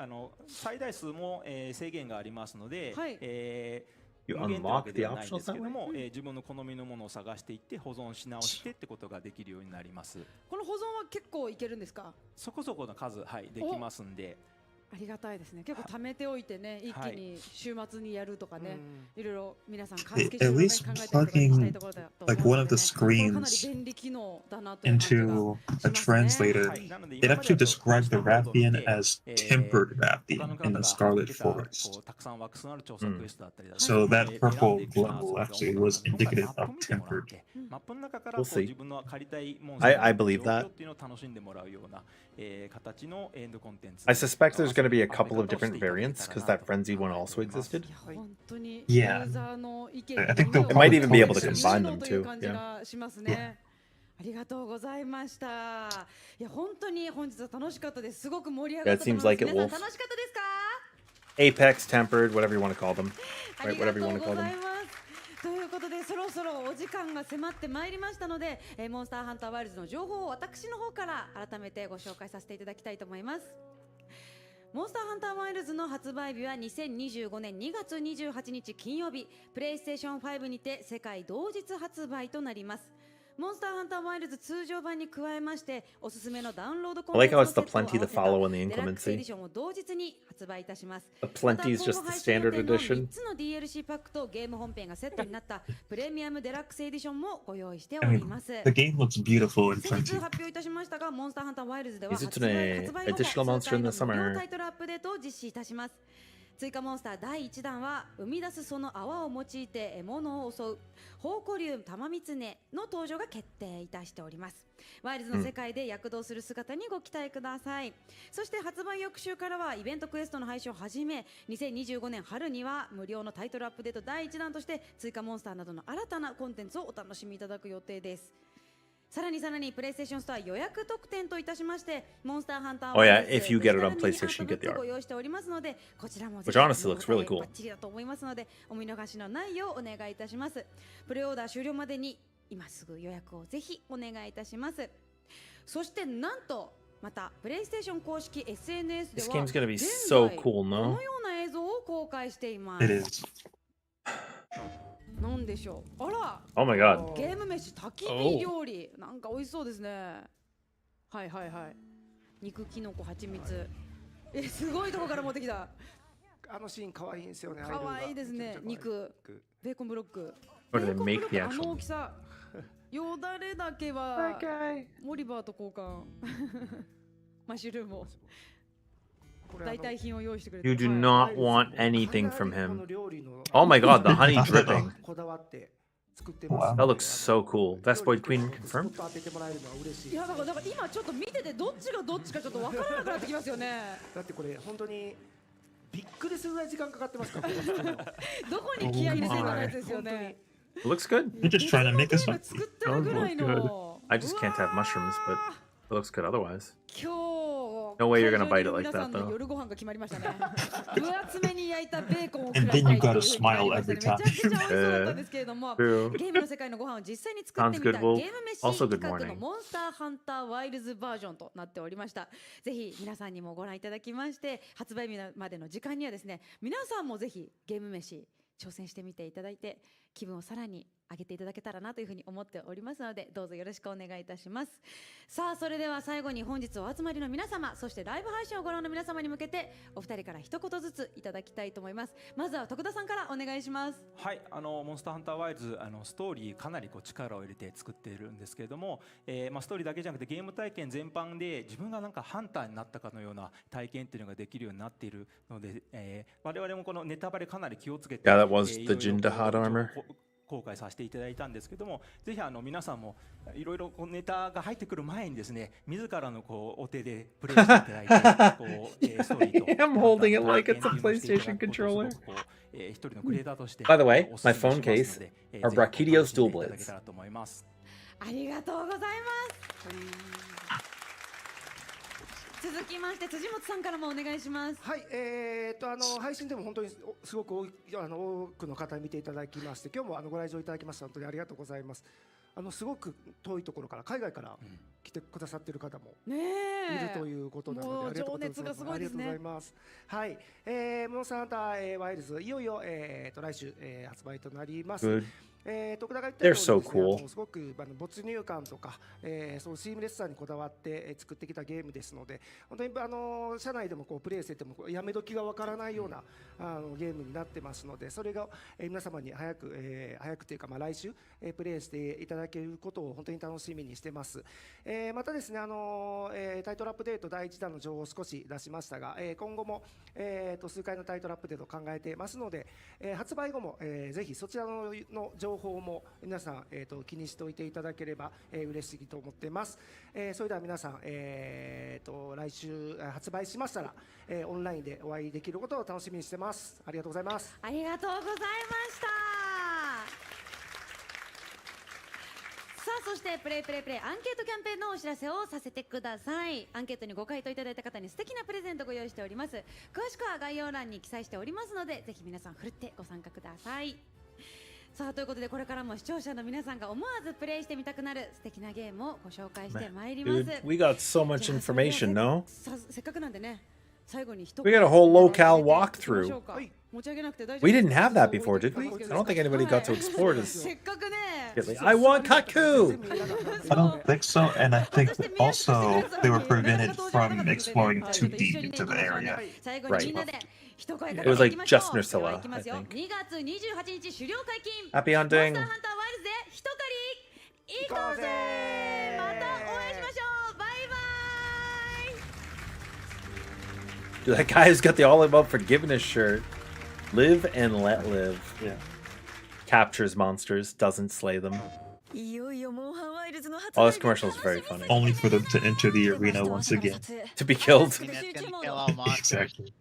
最大数も、制限がありますので、はいYou 無限というわ unlock け the ではないん optional ですけ that ど way? も、自分の好みのものを探していって保存し直してってことができるようになります。この保存は結構いけるんですか？そこそこの数、はい、できますんで。ありがたいですね。結構貯めておいてね、一気に週末にやるとかね、いろいろ皆さん考え At ていただ least きたいところだと like 思 one う of の the でね、かなり screens 便利機能だなという感じが into し a ますね。 translator, はい、なので it 今まで actually だと described the Rathian as 他 tempered の Rathian 方 in が the 上げ Scarlet てたこ Forest. うたくさんワックスのある調査クエストだったりだとか、 So that 選ん purple でいくような glow 遊びが actually 多い was ので、今回 indicative マップ of 見てもらっ tempered. て、マップの中から We'll こう see. 自分の借りたいモンスター I の believe 状 that. 況っていうのを楽しんでもらうような、形のエンドコンテンツ。 I suspect there's going to be a couple of different variants because that frenzied one also existed. いや本当に Yeah. ユーザーの意見 I think they'll It might even be able to probably combine them という too. 感じ Yeah. がしますね。ありがとうございました。いや本当に本日は楽しかったです。すごく盛り上がったと思います Yeah, it seems like it 皆 will- さん楽しかったですか？ Apex, tempered, whatever you want to call them. あ Right, りが whatever と you う want to ご call ざ them. います。ということでそろそろお時間が迫ってまいりましたので、モンスターハンターワイルズの情報を私の方から改めてご紹介させていただきたいと思います。モンスターハンターワイルズの発売日は2025年2月28日金曜日、プレイステーション5にて世界同日発売となります。モンスターハンターワイルズ通常版に加えまして、おすすめのダウンロードコン I テ like ンツ how の it's セ the ットを合わ plenty せ to た follow in the デラックスエディ inclemency. ションを同日に発売いたします。 The plenty is just the standard また今後配信予定の edition. 3つの DLC パックとゲーム本編がセットになったプレミアムデラックスエディションもご用意してお I り mean, ます。 the game looks beautiful in 先日 plenty. 発表いたしましたが、モンスターハンターワイルズでは Is it 発売 an 発売後 additional monster in the 数回の無料 summer? タイトルアップデートを実施いたします。追加モンスター第1弾は生み出すその泡を用いて獲物を襲うホウコリュウタマミツネの登場が決定いたしております。ワイルズの世界で躍動する姿にご期待ください。そして発売翌週からはイベントクエストの配信を始め、2025年春には無料のタイトルアップデート第1弾として追加モンスターなどの新たなコンテンツをお楽しみいただく予定です。さらにプレイステーションストア予約特典といたしまして、モンスターハンター Oh, yeah, ワイルズ if you get it on デジタル PlayStation, ミニ you get the アートブック art. ご用意しておりますので、こちらも Which honestly looks really cool. バッチリだと思いますので、お見逃しのないようお願いいたします。プレオーダー終了までに今すぐ予約をぜひお願いいたします。そしてなんとまたプレイステーション公式 SNS で This は game's gonna be 現 so 在 cool, こ no? のような映像を公開していま It す。 is. なんでしょう。あら、 Oh my god. ゲーム飯焚き火料理、なんか美味しそうですね。はいはいはい。肉きのこ蜂蜜。すごいとこから持ってきた。あのシーン可愛いんですよね。可愛いですね。肉、ベーコンブロック。 Or do ベ they ーコンブ make ロッ the クあの actual? 大きさ。よだれだけはモリバーと交換。マッシュルームを。代替品を用意してくれて。 You do not want anything from him. Oh my god, the honey dripping. こだわって作ってます That looks so cool. Best Boy Queen スポッ confirmed? ト当ててもらえるのは嬉しい。いやだから今ちょっと見ててどっちがどっちかちょっとわからなくなってきますよね。だってこれ本当にびっくりするぐらい時間かかってますから。これ作るのどこに気合い入れてるのやつですよね。 It looks good. They're just trying to make us 今作ってるぐらいの I just can't have mushrooms, but it looks good otherwise. 今日 No way you're gonna 会 bite 場 it にいる like 皆さ that, んの though. 夜ご飯が決まりましたね。分厚めに焼いたベーコンを食 And らい then た you いという gotta ふうになり smile ましたね。 every めちゃ time. くちゃ美味しそうだったんですけれども、 True. ゲームの世界のご飯を実際に作って Sounds みた good. ゲ Well, ーム飯 also good 企画の morning. モンスターハンターワイルズバージョンとなっておりました。ぜひ皆さんにもご覧いただきまして、発売日までの時間にはですね、皆さんもぜひゲーム飯挑戦してみていただいて、気分をさらに上げていただけたらなというふうに思っておりますので、どうぞよろしくお願いいたします。さあ、それでは最後に本日お集まりの皆様、そしてライブ配信をご覧の皆様に向けてお二人から一言ずついただきたいと思います。まずは徳田さんからお願いします。はい、モンスターハンターワイルズストーリーかなり力を入れて作っているんですけれども、ストーリーだけじゃなくてゲーム体験全般で自分がなんかハンターになったかのような体験っていうのができるようになっているので、我々もこのネタバレかなり気をつけて、 Yeah, that was いろ the いろ Jinda hard armor. 公開させていただいたんですけども、ぜひ皆さんもいろいろネタが入ってくる前にですね、自らのお手でプレイしていただいて、ストーリーと I'm holding it like it's a 体験っていうのをしてい PlayStation ただくことを controller. すごく一人のクリエイターとして By the way, お勧 my めし phone ますので case ぜひ are Brachydio's お dual 楽しみいただけ blades. たらと思います。ありがとうございます。続きまして辻本さんからもお願いします。はい、配信でも本当にすごく多くの方に見ていただきまして、今日もご来場いただきまして本当にありがとうございます。すごく遠いところから海外から来てくださっている方もいるということなので、情熱がすごいですね。ありがとうございます。はい、モンスターハンターワイルズいよいよ来週発売となります。 Good. 徳田が言ったよう They're に so cool. すごく没入感とか、そのシームレスさにこだわって作ってきたゲームですので、本当に社内でもプレイしててもやめ時がわからないようなゲームになってますので、それが皆様に早くというか来週プレイしていただけることを本当に楽しみにしてます。またですね、タイトルアップデート第1弾の情報を少し出しましたが、今後も数回のタイトルアップデートを考えていますので、発売後もぜひそちらの情報も皆さん気にしておいていただければ嬉しいと思っています。それでは皆さん来週発売しましたらオンラインでお会いできることを楽しみにしてます。ありがとうございます。ありがとうございました。さあ、そしてプレイアンケートキャンペーンのお知らせをさせてください。アンケートにご回答いただいた方に素敵なプレゼントをご用意しております。詳しくは概要欄に記載しておりますので、ぜひ皆さんふるってご参加ください。さあ、ということでこれからも視聴者の皆さんが思わずプレイしてみたくなる素敵なゲームをご紹介してまいります。 Dude, we got so much information, no? せっかくなんでね、最後に一 We got a whole locale walkthrough. 持ち上げなくて大丈夫。 We didn't have that before, did we? I don't think anybody got to explore this. せっかくね。 I want Kaku! I don't think so, and I think also they were prevented from exploring too deep into the area. Right. It was like just Nursilla, I think. 2月28日終了解禁。 Happy モンスター hunting! ハンターワイルズで一狩り行こうぜ。またお会いしましょう。バイバイ。 Dude, that guy who's got the all about forgiveness shirt. Live and let live. Yeah. Captures monsters, doesn't slay them. いよいよモンハンワイルズの発 Oh, 売 this commercial is very funny. Only for them to enter the arena once again. To be killed. I mean, that's gonna kill all monsters. Exactly.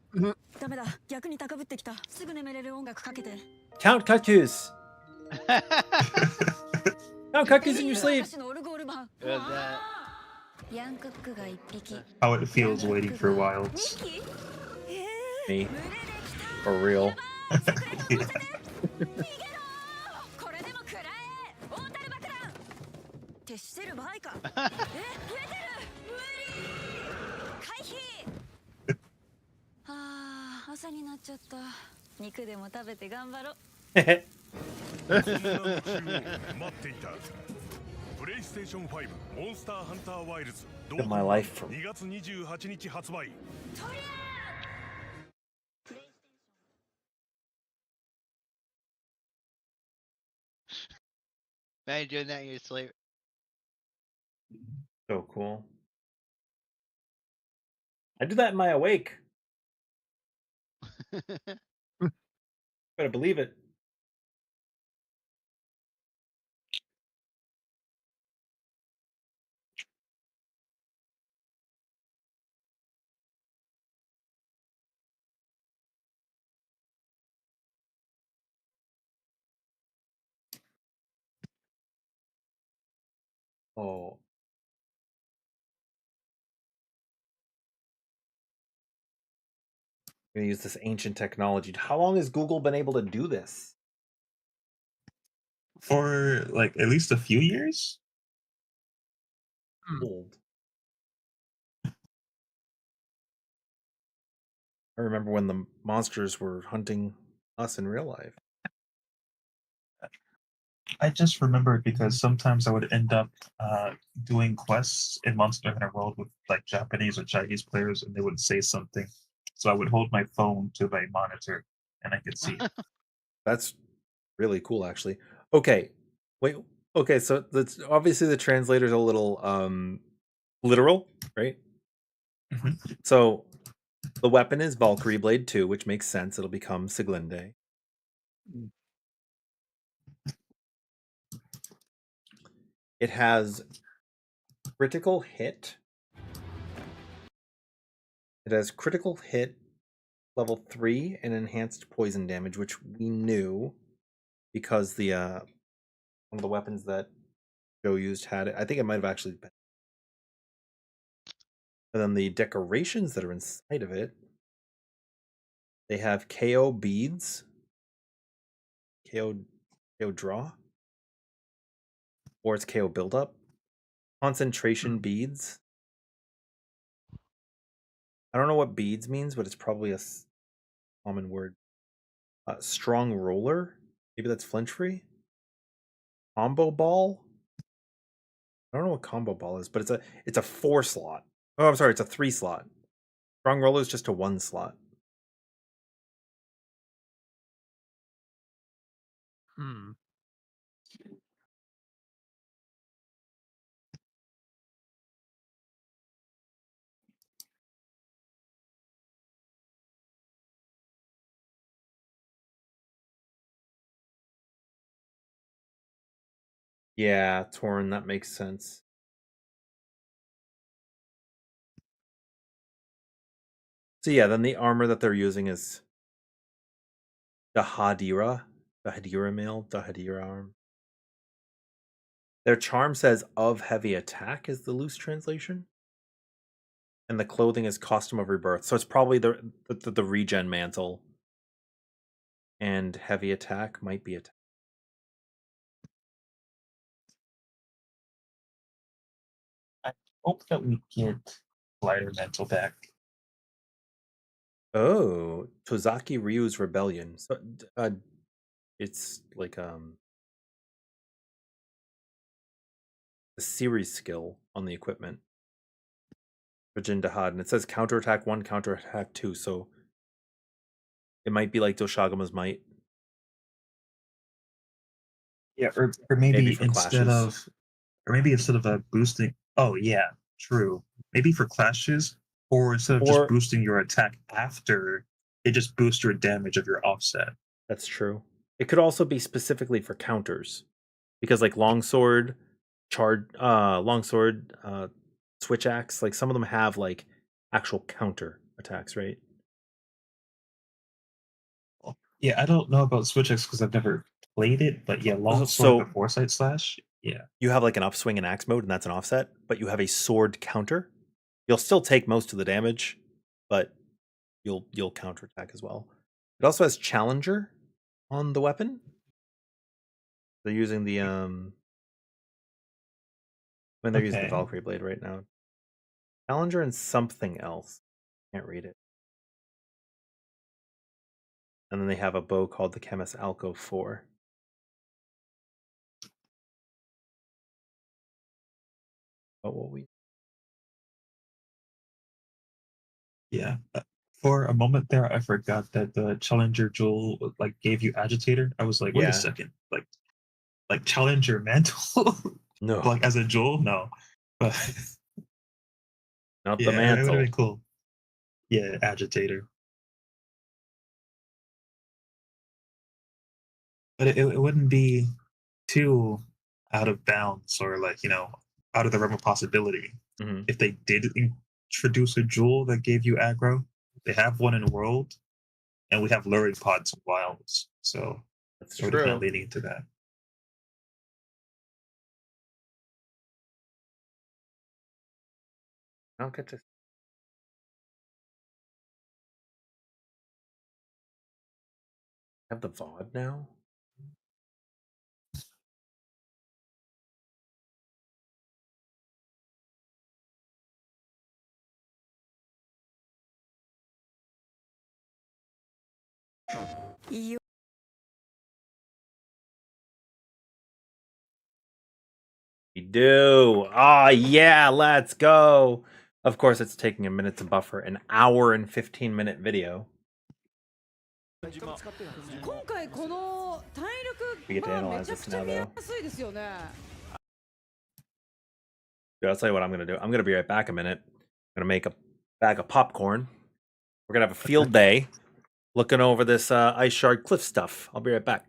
ダメだ、逆に高ぶってきた。すぐ眠れる音楽かけて。 Count Kakus! Count Kakus in your sleep! 私のオルゴール版。 What was that? ヤンクックが一匹。 How it feels waiting for wilds. 2匹 Me. For real. これでも食らえオータル爆弾徹してる場合か増えてる無理回避あー朝になっちゃった肉でも食べて頑張ろう待っていたプレイステーション5モンスターハンターワイルズ My life from 2月28日発売 Man, doing that in your sleep. So cool. I do that in my awake. Better believe it. Oh. I'm gonna use this ancient technology. How long has Google been able to do this? For like at least a few years. Old. I remember when the monsters were hunting us in real life. I just remember it because sometimes I would end up doing quests in Monster Hunter World with like Japanese or Chinese players, and they would say something. So I would hold my phone to my monitor, and I could see. That's really cool, actually. Okay, wait. Okay, so that's obviously the translator's a little literal, right? So the weapon is Valkyrie Blade 2, which makes sense. It'll become Siglinde. It has critical hit. It has critical hit level 3 and enhanced poison damage, which we knew because the one of the weapons that Joe used had it. I think it might have actually been. And then the decorations that are inside of it, they have KO beads, KO draw, or it's KO buildup, concentration beads. I don't know what beads means, but it's probably a common word. Strong roller, maybe that's flinch free. Combo ball. I don't know what combo ball is, but it's a 4 slot. Oh, I'm sorry, it's a 3 slot. Strong roller is just a 1 slot. Yeah, torn, that makes sense. So yeah, then the armor that they're using is Dahadira arm. Their charm says of heavy attack is the loose translation. And the clothing is costume of rebirth. So it's probably the regen mantle. And heavy attack might be attack. I hope that we get Glider Mantle back. Oh, Tozaki Ryu's Rebellion. So, it's like a series skill on the equipment. Rajin Dahad, and it says counterattack 1, counterattack 2, so it might be like Doshagama's might. Yeah, or maybe for instead clashes. of a boosting. Oh yeah, true. Maybe for clashes, or instead of just boosting your attack after, it just boosts your damage of your offset. That's true. It could also be specifically for counters, because like longsword, switch axe, like some of them have like actual counter attacks, right? Yeah, I don't know about switch axe because I've never played it, but yeah, longsword, the foresight slash. Yeah, you have like an upswing in axe mode, and that's an offset, but you have a sword counter. You'll still take most of the damage, but you'll counterattack as well. It also has Challenger on the weapon. They're using the they're using the Valkyrie blade right now. Challenger and something else. Can't read it. And then they have a bow called the Chemis Alco 4. What will we? Yeah. For a moment there, I forgot that the Challenger Jewel like gave you Agitator. I was like, wait a second, like Challenger Mantle, no, like as a jewel, no, but not yeah, the mantle. It would have been cool. Yeah, Agitator. But it wouldn't be too out of bounds or like out of the realm of possibility if they did introduce a jewel that gave you aggro. They have one in World, and we have luring pods in Wilds, so that's true. Kind of leading into that. I don't get to. Have the VOD now? We do. Oh, yeah, let's go. Of course, it's taking a minute to buffer an hour and 15-minute video. 今回この体 We get 力 to まあめ analyze ちゃく this ちゃ now, 見や though. すいですよね。 Dude, I'll tell you what I'm going to do. I'm going to be right back a minute. I'm going to make a bag of popcorn. We're going to have a field day looking over this Ice Shard Cliff stuff. I'll be right back.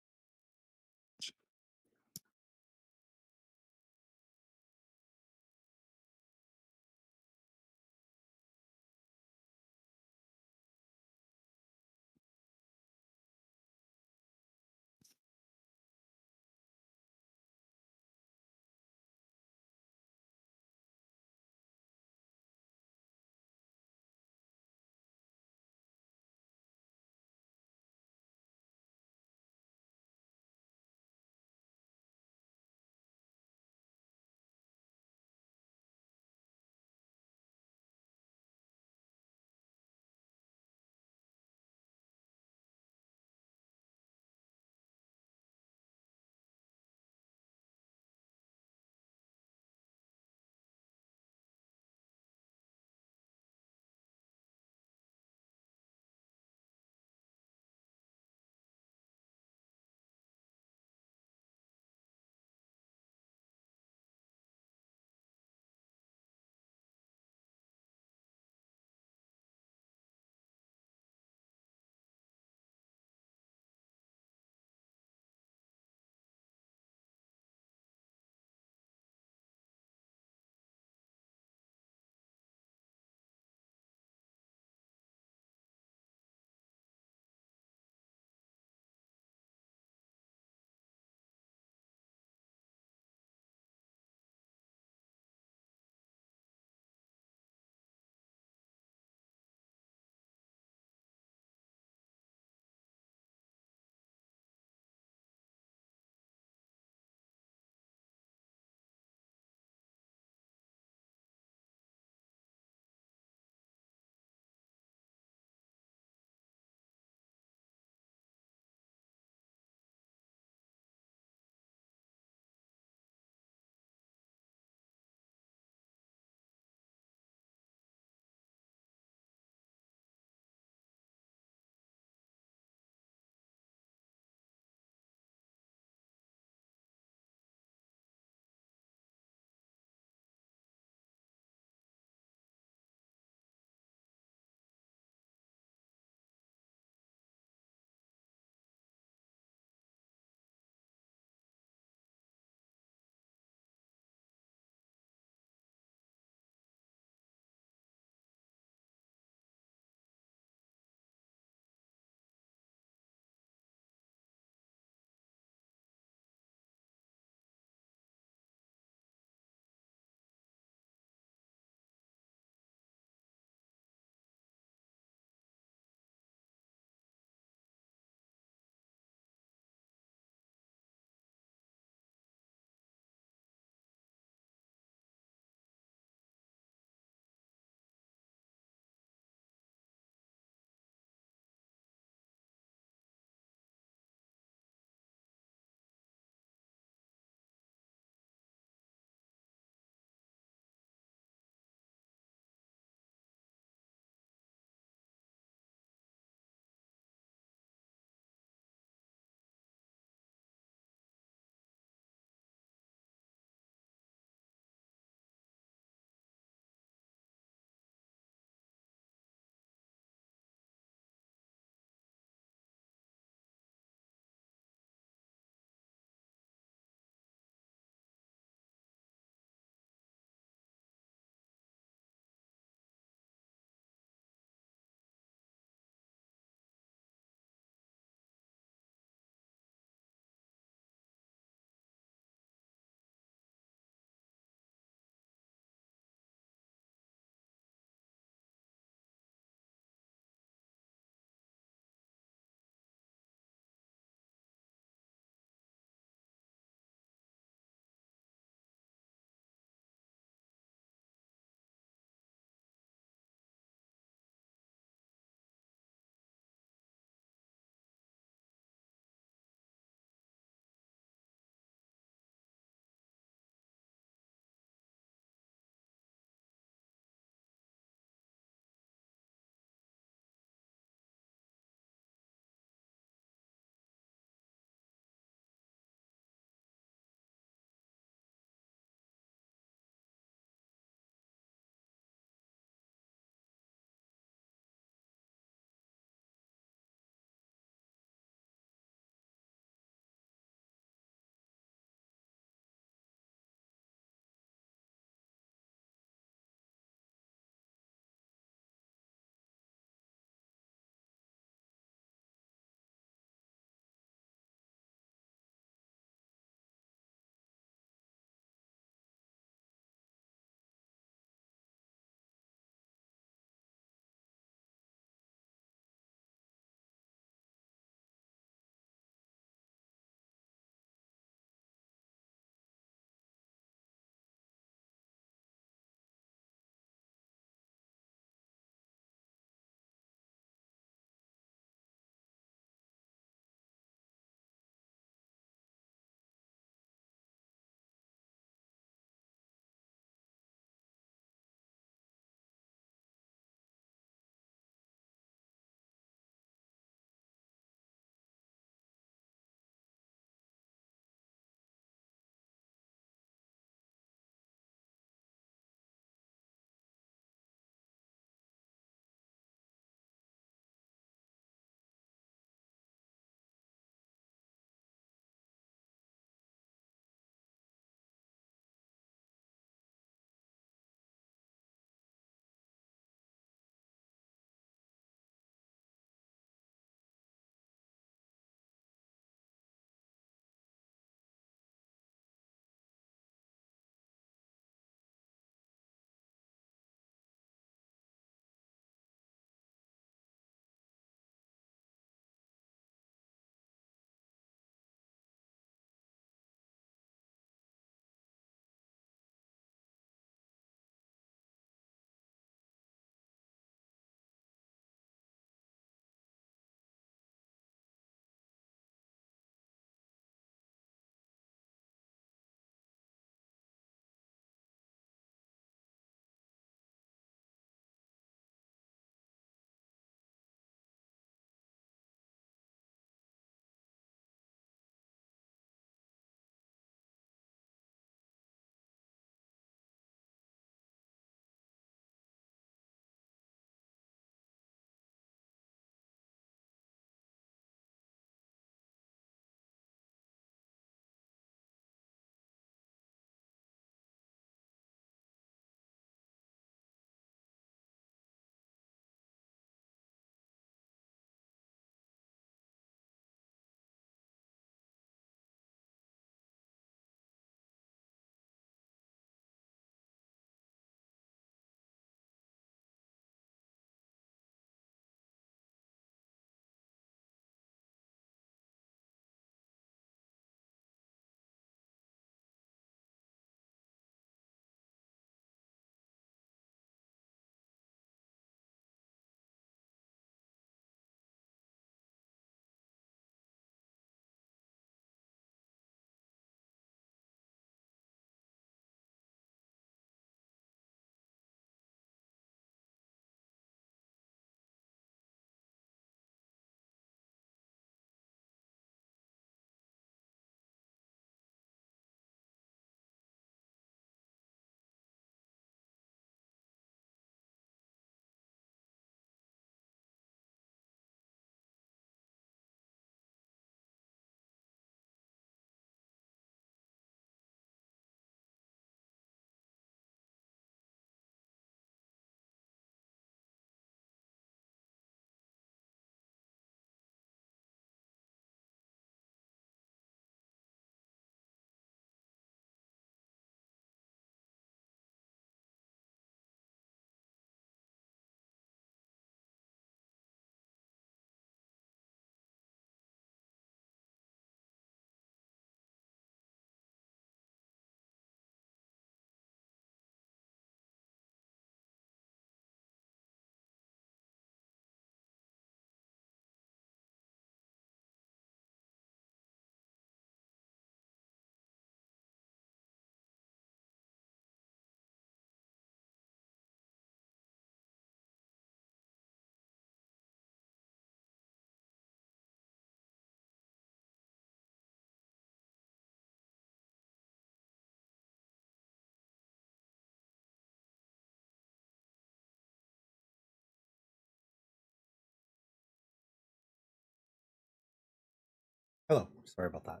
sorry about that.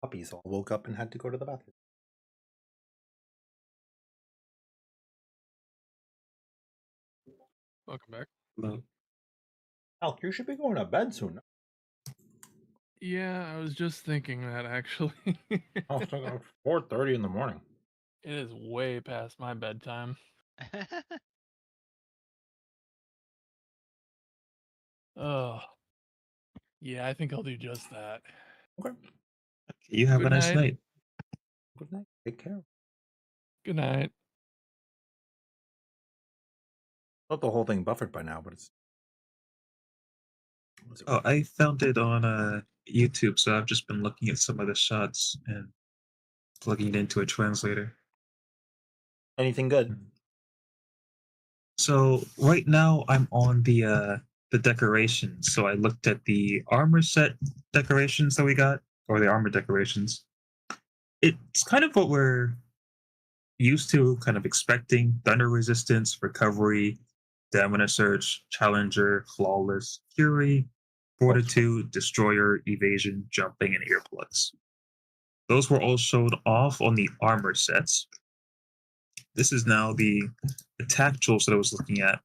Puppies all woke up and had to go to the bathroom. Welcome back. Hello. Alk, you should be going to bed soon. Yeah, I was just thinking that actually. Oh, it's like 4:30 in the morning. It is way past my bedtime. Oh, yeah, I think I'll do just that. Okay. You have Good a nice night. night. Good night. Take care. Good night. Thought the whole thing buffered by now, but it's. Oh, I found it on YouTube, so I've just been looking at some of the shots and plugging it into a translator. Anything good? So right now I'm on the decorations. So I looked at the armor set decorations that we got, or the armor decorations. It's kind of what we're used to, kind of expecting: thunder resistance, recovery, stamina surge, challenger, flawless, fury, fortitude, destroyer, evasion, jumping, and earplugs. Those were all showed off on the armor sets. This is now the attack jewels that I was looking at.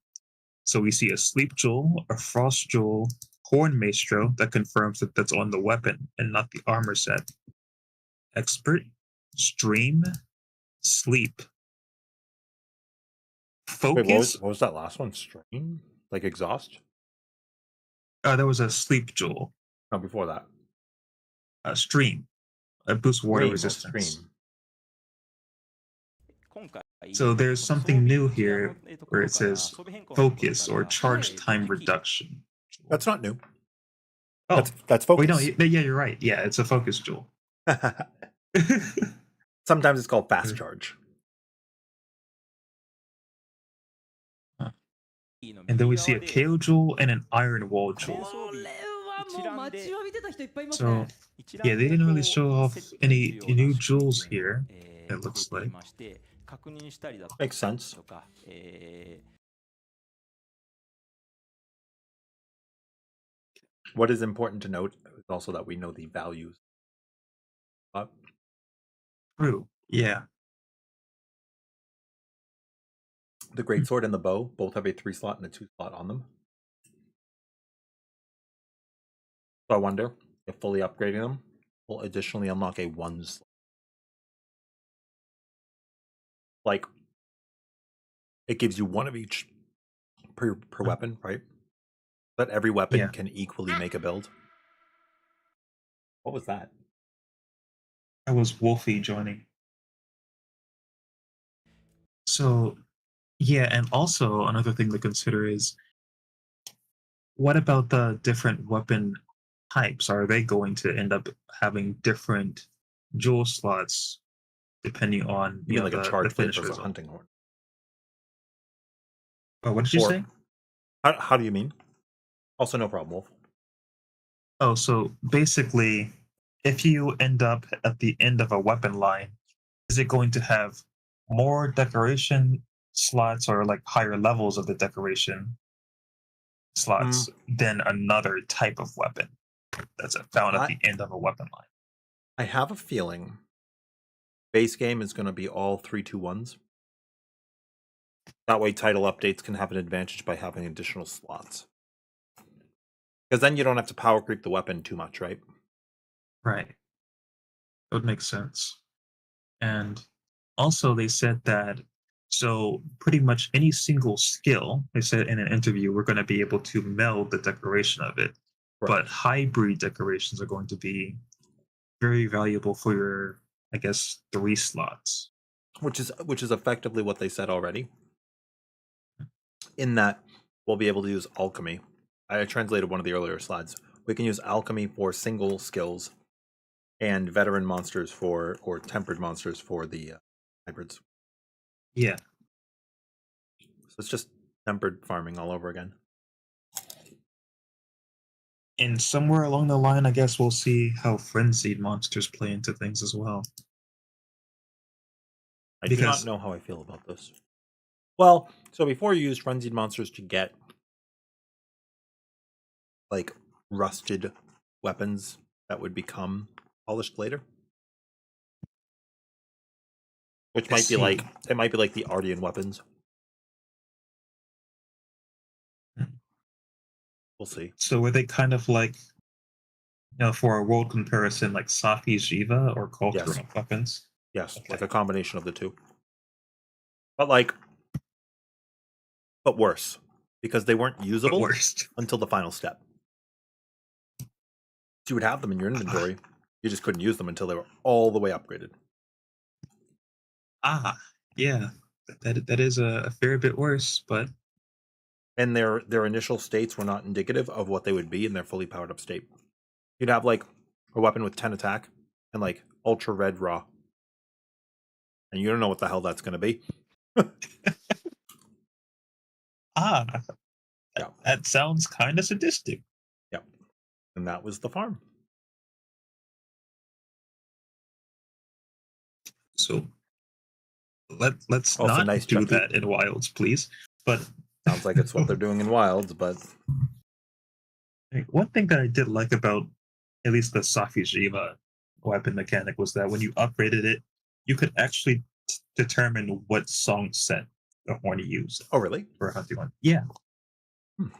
So we see a sleep jewel, a frost jewel, horn maestro that confirms that that's on the weapon and not the armor set. Expert, stream, sleep, Wait, focus. what was that last one? Strain? Like exhaust? There was a sleep jewel. No, before that. Stream, boost water Stream, resistance. stream. So there's something new here where it says focus or charge time reduction. That's not new. Oh, That's focus. wait, no, yeah, you're right. Yeah, it's a focus jewel. Sometimes it's called fast charge. And then we see a KO jewel and an iron wall jewel. これはもう待ちわびてた人いっぱいいます So ね。 yeah, they didn't really show off any new jewels here. It looks like. Makes sense. What is important to note is also that we know the values. True. Yeah. The greatsword and the bow both have a 3-slot and a 2-slot on them. So I wonder if fully upgrading them will additionally unlock a 1-slot. Like, it gives you one of each per weapon, right? But every weapon can equally make a build. What was that? That was Wolfie joining. So, yeah, and also another thing to consider is, what about the different weapon types? Are they going to end up having different jewel slots depending on You mean like the, a charge the blade finish versus a result? hunting horn? Oh, what did you say? How do you mean? Also, no problem, Wolf. Oh, so basically, if you end up at the end of a weapon line, is it going to have more decoration slots or like higher levels of the decoration slots than another type of weapon that's found at the end of a weapon line? I have a feeling base game is going to be all 3-2-1s. That way title updates can have an advantage by having additional slots. Because then you don't have to power creep the weapon too much, right? Right. That would make sense. And also they said that, so pretty much any single skill, they said in an interview, we're going to be able to meld the decoration of it. Right. But hybrid decorations are going to be very valuable for your, I guess, 3 slots. Which is effectively what they said already. In that we'll be able to use alchemy. I translated one of the earlier slides. We can use alchemy for single skills and veteran monsters or tempered monsters for the hybrids. Yeah. So it's just tempered farming all over again. And somewhere along the line, I guess we'll see how frenzied monsters play into things as well. I do not know how I feel about this. Well, so before you use frenzied monsters to get like rusted weapons that would become polished later. Which might be like, it might be like the Ardean weapons. We'll see. So were they kind of like, for a world comparison, like Safi Jiva or cultural weapons? Yes, like a combination of the two. But worse, because they weren't usable until the final step. So you would have them in your inventory, you just couldn't use them until they were all the way upgraded. Yeah, that is a fair bit worse, but and their initial states were not indicative of what they would be in their fully powered up state. You'd have like a weapon with 10 attack and like ultra red raw, and you don't know what the hell that's going to be. Yeah, that sounds kind of sadistic. Yeah, and that was the farm. So let's Also, not nice do chunky. that in Wilds, please. But sounds like it's what they're doing in Wilds. But one thing that I did like about at least the Safi Jiva weapon mechanic was that when you upgraded it, you could actually determine what song set the horn you use. Oh, really? For a hunting one. Yeah.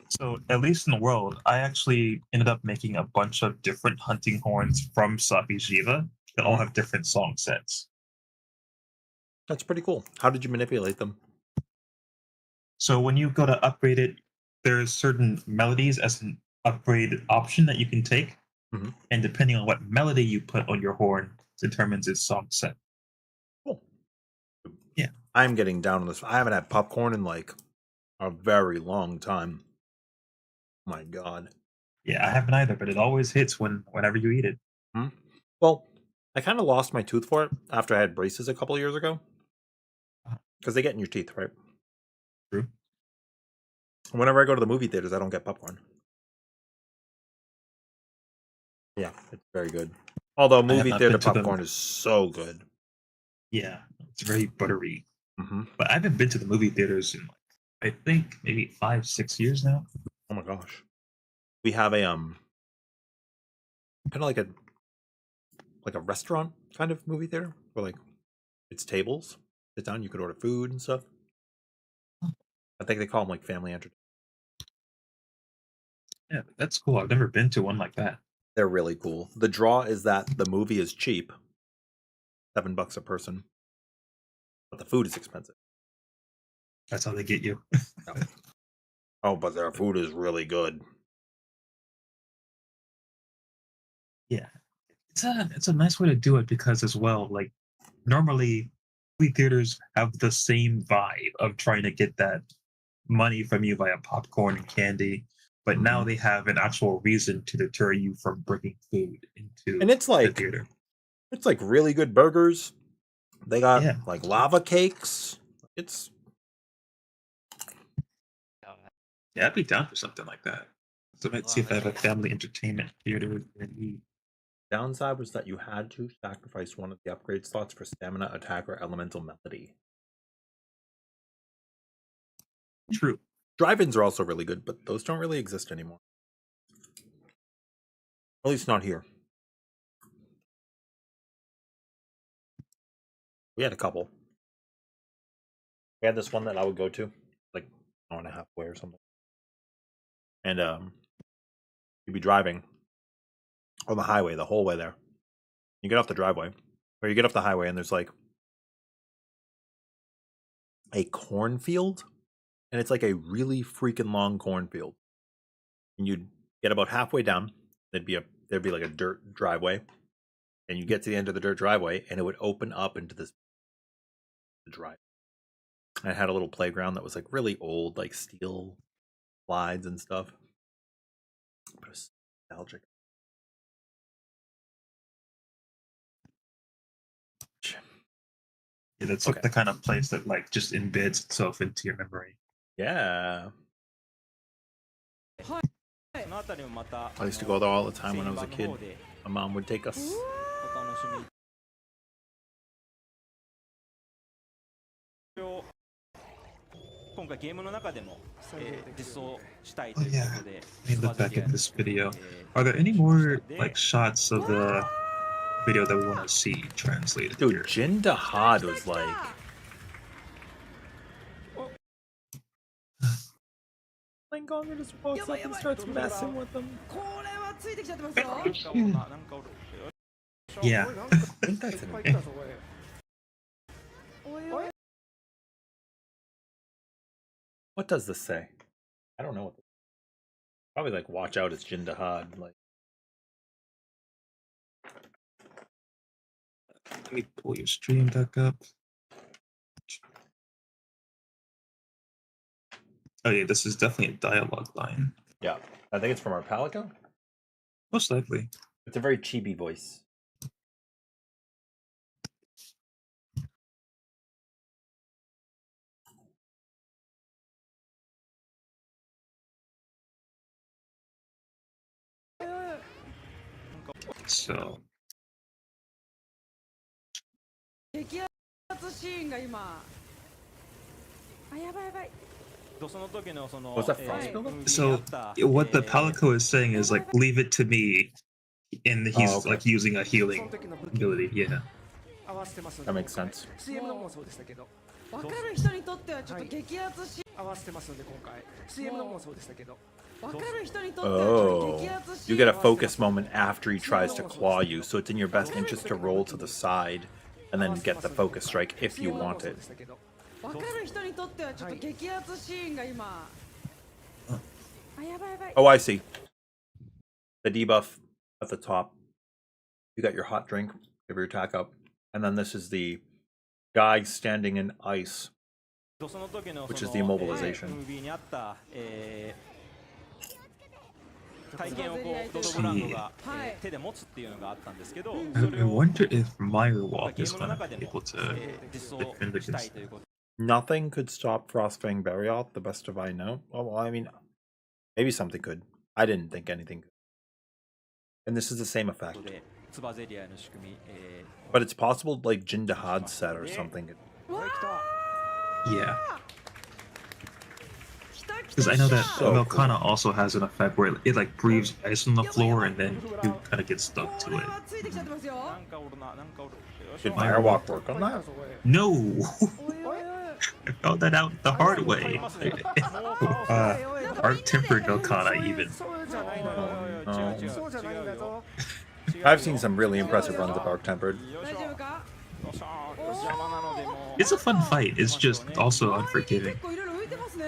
So at least in the world, I actually ended up making a bunch of different hunting horns from Safi Jiva that all have different song sets. That's pretty cool. How did you manipulate them? So when you go to upgrade it, there's certain melodies as an upgrade option that you can take. And depending on what melody you put on your horn determines its song set. Cool. Yeah. I'm getting down on this. I haven't had popcorn in like a very long time. My God. Yeah, I haven't either, but it always hits whenever you eat it. Well, I kind of lost my tooth for it after I had braces a couple of years ago. Because they get in your teeth, right? True. Whenever I go to the movie theaters, I don't get popcorn. Yeah, it's very good. Although movie theater popcorn is so good. Yeah, it's very buttery. But I haven't been to the movie theaters in, I think, maybe 5-6 years now. Oh my gosh. We have a kind of like a restaurant kind of movie theater where like it's tables. Sit down, you could order food and stuff. I think they call them like family entertainment. Yeah, that's cool. I've never been to one like that. They're really cool. The draw is that the movie is cheap, $7 a person, but the food is expensive. That's how they get you. No. Oh, but their food is really good. Yeah, it's a nice way to do it because as well, like normally movie theaters have the same vibe of trying to get that money from you via popcorn and candy, but now they have an actual reason to deter you from bringing food into and it's like the theater. It's like really good burgers. They got like lava cakes. It's I'd be down for something like that. So let's see if I have a family entertainment theater. Downside was that you had to sacrifice one of the upgrade slots for stamina, attack, or elemental melody. True. Drive-ins are also really good, but those don't really exist anymore. At least not here. We had a couple. We had this one that I would go to, like an hour and a half away or something. And you'd be driving on the highway the whole way there. You get off the driveway, or you get off the highway, and there's like a cornfield, and it's like a really freaking long cornfield. And you'd get about halfway down, there'd be like a dirt driveway, and you get to the end of the dirt driveway, and it would open up into this drive. And it had a little playground that was like really old, like steel slides and stuff. But it was nostalgic. Yeah, that's like the kind of place that like just embeds itself into your memory. Yeah. I used to go there all the time when I was a kid. My mom would take us. 今回ゲームの中でも、実装したい Oh という yeah. ことで、 Let me look back at this video. Are there any more like shots of the video that we want to see translated Dude, here? Jin Dahad was like. Gonger just walks up and starts messing with them. これはついてきちゃってますよ。 Yeah. おいなんかいっぱい来たぞおいおいおい What does this say? I don't know what. Probably like watch out, it's Jin Dahad. Like. Let me pull your stream back up. Oh yeah, this is definitely a dialogue line. Yeah, I think it's from our Palico. Most likely. It's a very chibi voice. So 激アツシーンが今。あ、やばいやばい。 その時のその Was that Frost Builder? so what the Palico is saying is like leave it to me, and he's Oh, okay. like using a そ healing の時の武器 ability. Yeah. 合わせてますんで That makes sense. CM のもそうでしたけどわかる人にとってはちょっと激アツシーン。合わせてますんで今回 CM のもそうでしたけどわかる人にとってはちょっと Oh, 激アツシー you ン。 get a focus moment after he tries to claw you, so it's in your best interest to roll to the side and then get the focus strike if you want it. わかる人にとってはちょっと激アツシーンが今。あ、やばいやばい。 Oh, I see. The debuff at the top. You got your hot drink, give your attack up, and then this is the guy standing in ice. その時の Which そ is the の immobilization. ムービーにあった体験をこうドドブランドが手で持つっていうのがあったんですけど、 I それ I を wonder if ゲ Mirewalk ー is ムの gonna 中で be も able to 実装 defend した against いということ Nothing could stop Frostfang Barriot, the best of I know. Well, I mean, maybe something could. I didn't think anything could. And this is the same effect. でツバゼリアの仕組み、But it's possible, like, Jin Dahad set or something. Yeah. Because I know that So cool. Velkana also has an effect where it like breathes ice on the floor and then you kind of get stuck こ to れ it. はついてきちゃってますよ。なんかおるな、なんかおる。 Did Firewalk work on that? No! おいおいおい。 I found that out the hard way. Arc tempered Velkana even. そうじゃないのよ Oh, 違う違うそうじゃないんだぞ I've seen some really impressive runs of Arc Tempered. 大丈夫か？ 邪魔なのでもう It's a fun fight, it's just also 周りに unforgiving. 結構いろいろ浮いてますね。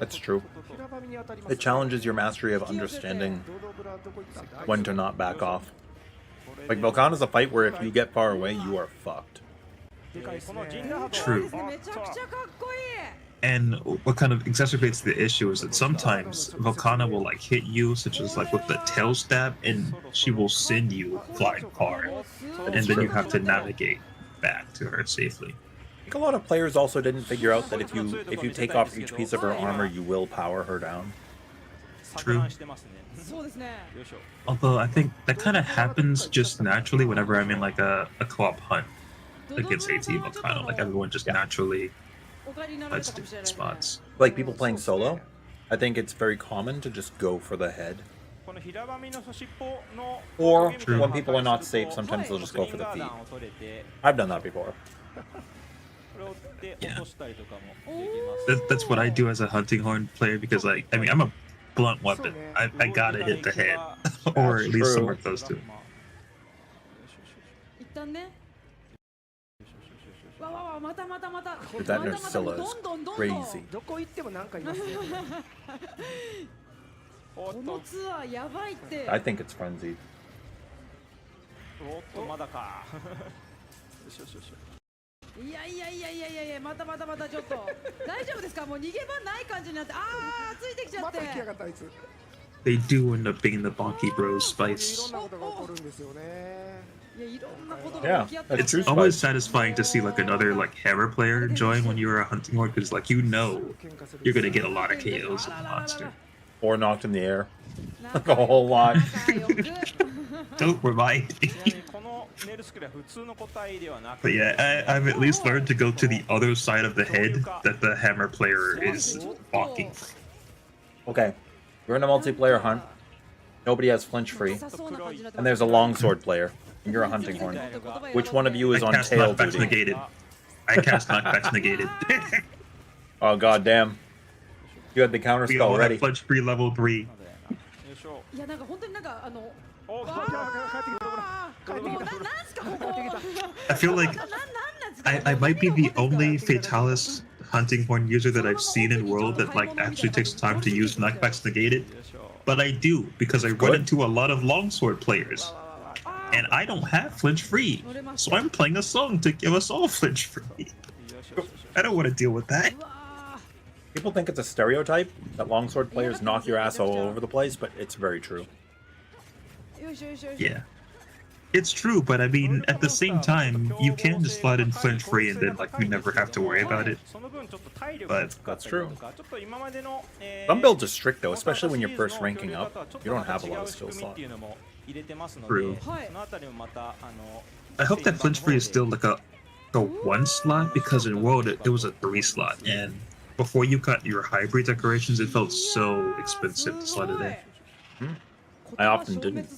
That's true. 平場に当たります It challenges your mastery of understanding ドドブラどこ行ったんだ when to not back off. Like, Velkana's a fight where if you get far away, you are fucked. でかいですこのジンねダハド True. ですね。めちゃくちゃかっこいい。 And what kind of exacerbates the issue is that sometimes Velkana will like hit you, such as like with the tail stab, and she will send you flying far, and then you have to navigate back to her safely. I think a lot of players also didn't figure out that if you take off each piece of her armor, you will power her down. 錯乱してますね。そうですね。よいしょ。 Although I think that kind of happens just naturally whenever I'm in like a co-op hunt against AT Velkana. Like everyone just naturally お帰りになられ fights たかもしれない different ですね。 spots. Like people playing solo, I think it's very common to just go for the head. この平場の尻尾の Or True. when people are not safe, sometimes they'll just go for the feet. I've done that before. これを追って落としたりとかもできます。 That's what I do as a hunting horn player because like I mean I'm a blunt weapon. I gotta hit the head or at least somewhere close to it. 一旦ね。わわわまたまたまた。 Dude, that またまたもう Nursilla ど is んどんどんどん。 crazy. どこ行ってもなんかいますねこのツアーやばいって。 I think it's frenzied. おっとまだか。よしよしよし。いやいやいやいやいやいやまたまたまたちょっと大丈夫ですか？もう逃げ場ない感じになってああついてきちゃって。また来やがったあいつ They do end up being the Bonky Bros いろ fights. んなことが起こるんですよねいやいろんなことが起き合って Yeah, It's True always fight. satisfying to see like another like hammer player join when you're a hunting horn because like you know 喧嘩する you're gonna get a lot of KOs of the monster. Or knocked in the air. Like a whole lot. 仲良く Don't remind ちなみ me. にこの But yeah, I've at least learned to go to the other side of the head that the hammer player is walking from. Okay, you're in a multiplayer hunt. Nobody has flinch free, and there's a longsword player, and you're a hunting horn. Which one of you is on cast tail knockbacks duty? negated. I cast knockbacks negated. Oh goddamn! You had the counter We spell all ready. have flinch free level 3. いやなんか本当になんかあの。おわーもうなんすかここ。 I feel like I might be the only Fatalis hunting horn user that I've seen in World that like actually takes time to use knockbacks negated. But I do because I run into a lot of longsword players. And I don't have flinch free. So I'm playing a song to give us all flinch free. I don't want to deal with that. People think it's a stereotype that longsword players knock your ass all over the place, but it's very true. Yeah. It's true, but I mean, at the same time, you can just slide in flinch free and then like you never have to worry about it. But that's true. Some builds are strict though, especially when you're first ranking up. You don't have a lot of skill slot. True. I hope that flinch free is still like a 1 slot, because in World it was a 3 slot, and before you got your hybrid decorations, it felt so expensive to slot it in. I often didn't.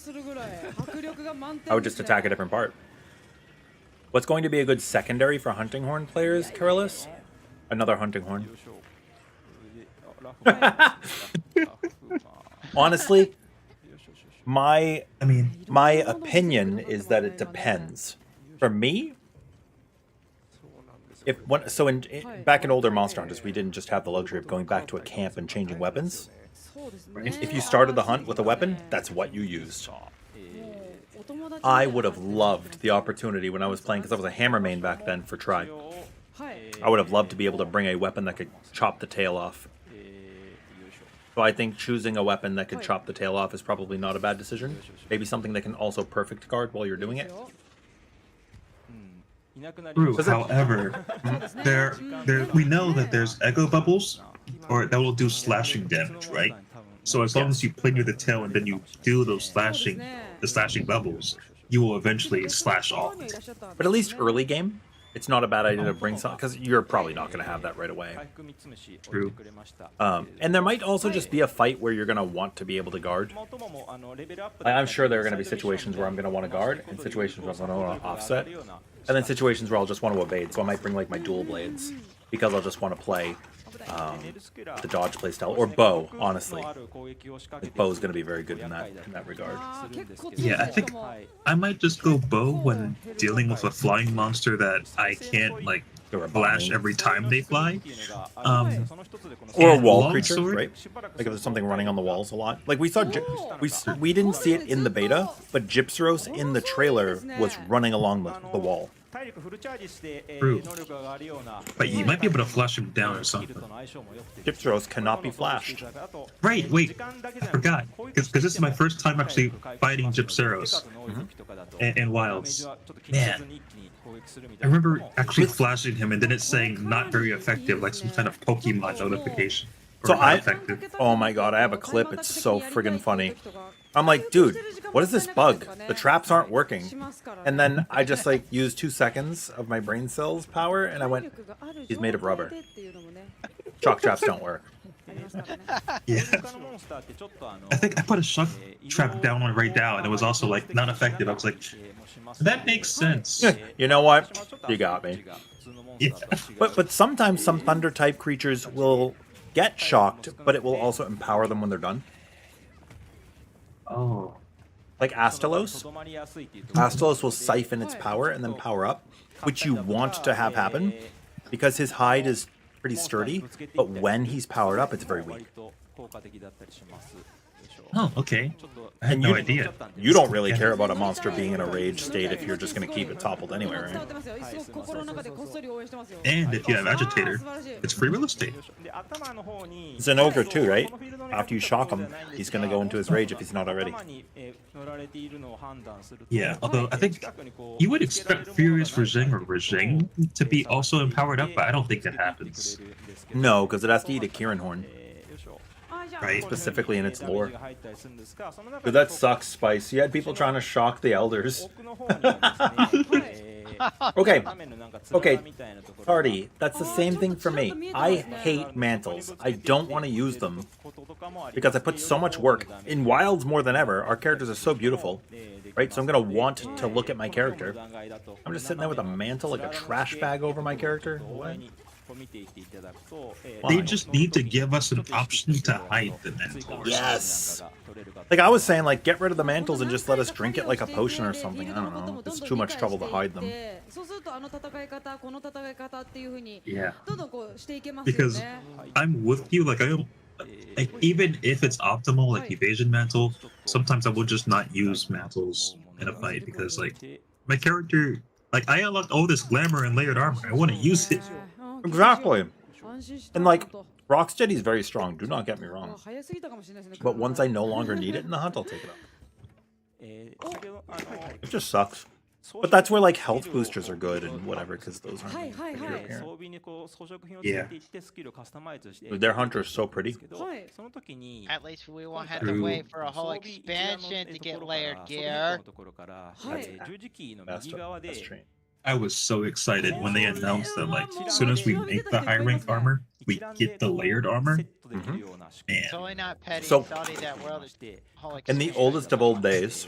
I would just attack a different part. What's going to be a good secondary for hunting horn players, Carolus? Another hunting horn. Honestly, my opinion is that it depends. For me, back in older Monster Hunters, we didn't just have the luxury of going back to a camp and changing weapons. If you started the hunt with a weapon, that's what you used. I would have loved the opportunity when I was playing, because I was a hammer main back then for Tribe. I would have loved to be able to bring a weapon that could chop the tail off. So I think choosing a weapon that could chop the tail off is probably not a bad decision. Maybe something that can also perfect guard while you're doing it. True. However, we know that there's echo bubbles, or that will do slashing damage, right? So as long as you play near the tail and then you do those slashing bubbles, you will eventually slash off. But at least early game, it's not a bad idea to bring something, because you're probably not going to have that right away. True. And there might also just be a fight where you're going to want to be able to guard. I'm sure there are going to be situations where I'm going to want to guard, and situations where I'm going to want to offset, and then situations where I'll just want to evade. So I might bring like my dual blades, because I'll just want to play the dodge playstyle, or bow, honestly. Like, bow is going to be very good in that regard. Yeah, I think I might just go bow when dealing with a flying monster that I can't like flash every time they fly. Or a wall creature, right? Like if there's something running on the walls a lot. Like we saw, we didn't see it in the beta, but Gypceros in the trailer was running along the wall. True. But you might be able to flash him down or something. Gypceros cannot be flashed. Right, wait, I forgot. Because this is my first time actually fighting Gypceros in Wilds. Man, I remember actually flashing him and then it's saying not very effective, like some kind of Pokemon notification. So oh my god, I have a clip, it's so friggin' funny. I'm like, dude, what is this bug? The traps aren't working. And then I just like used 2 seconds of my brain cells power and I went, he's made of rubber. Shock traps don't work. Yeah. I think I put a shock trap down on Rey Dau and it was also like not effective. I was like, that makes sense. You know what? You got me. Yeah. But sometimes some thunder type creatures will get shocked, but it will also empower them when they're done. Oh. Like Astalos. Astalos will siphon its power and then power up, which you want to have happen, because his hide is pretty sturdy, but when he's powered up, it's very weak. Oh, okay. I had no idea. You don't really care about a monster being in a rage state if you're just going to keep it toppled anyway, right? And if you have Agitator, it's free real estate. It's an ogre too, right? After you shock him, he's going to go into his rage if he's not already. Yeah, although I think you would expect Furious Rajang or Rajang to be also empowered up, but I don't think that happens. No, because it has to eat a Kirin horn. right? Specifically in its lore. Dude, that sucks, Spice. You had people trying to shock the elders. Okay. Okay. Party. That's the same thing for me. I hate mantles. I don't want to use them because I put so much work. In Wilds more than ever, our characters are so beautiful, right? So I'm going to want to look at my character. I'm just sitting there with a mantle, like a trash bag over my character. What? They just need to give us an option to hide the mantle. Yes. Like I was saying, like get rid of the mantles and just let us drink it like a potion or something. I don't know. It's too much trouble to hide them. Yeah. Because I'm with you. Like like even if it's optimal, like evasion mantle, sometimes I will just not use mantles in a fight because like my character, like I unlocked all this glamour and layered armor. I want to use it. Exactly. And like Rocksteady's very strong, do not get me wrong. But once I no longer need it in the hunt, I'll take it up. It just sucks. But that's where like health boosters are good and whatever, because those aren't Yeah. But their hunter is so pretty. At least we won't have to wait for a whole expansion to get layered gear. That's true. I was so excited when they announced that, like, as soon as we make the high rank armor, we get the layered armor. Mm-hmm. Totally not petty. So, Salty that world is whole in the oldest of old days,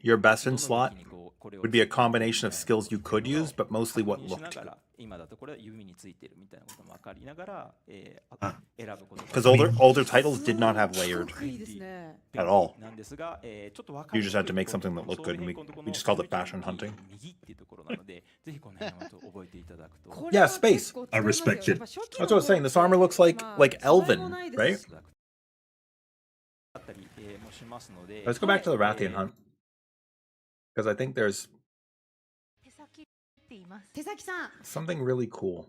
your best in slot would be a combination of skills you could use, but mostly what looked good. Because older titles did not have layered at all. You just had to make something that looked good, and we just called it fashion hunting. Yeah, space. I respect it. That's what I was saying. This armor looks like elven, right? Let's go back to the Rathian hunt. Because I think there's something really cool.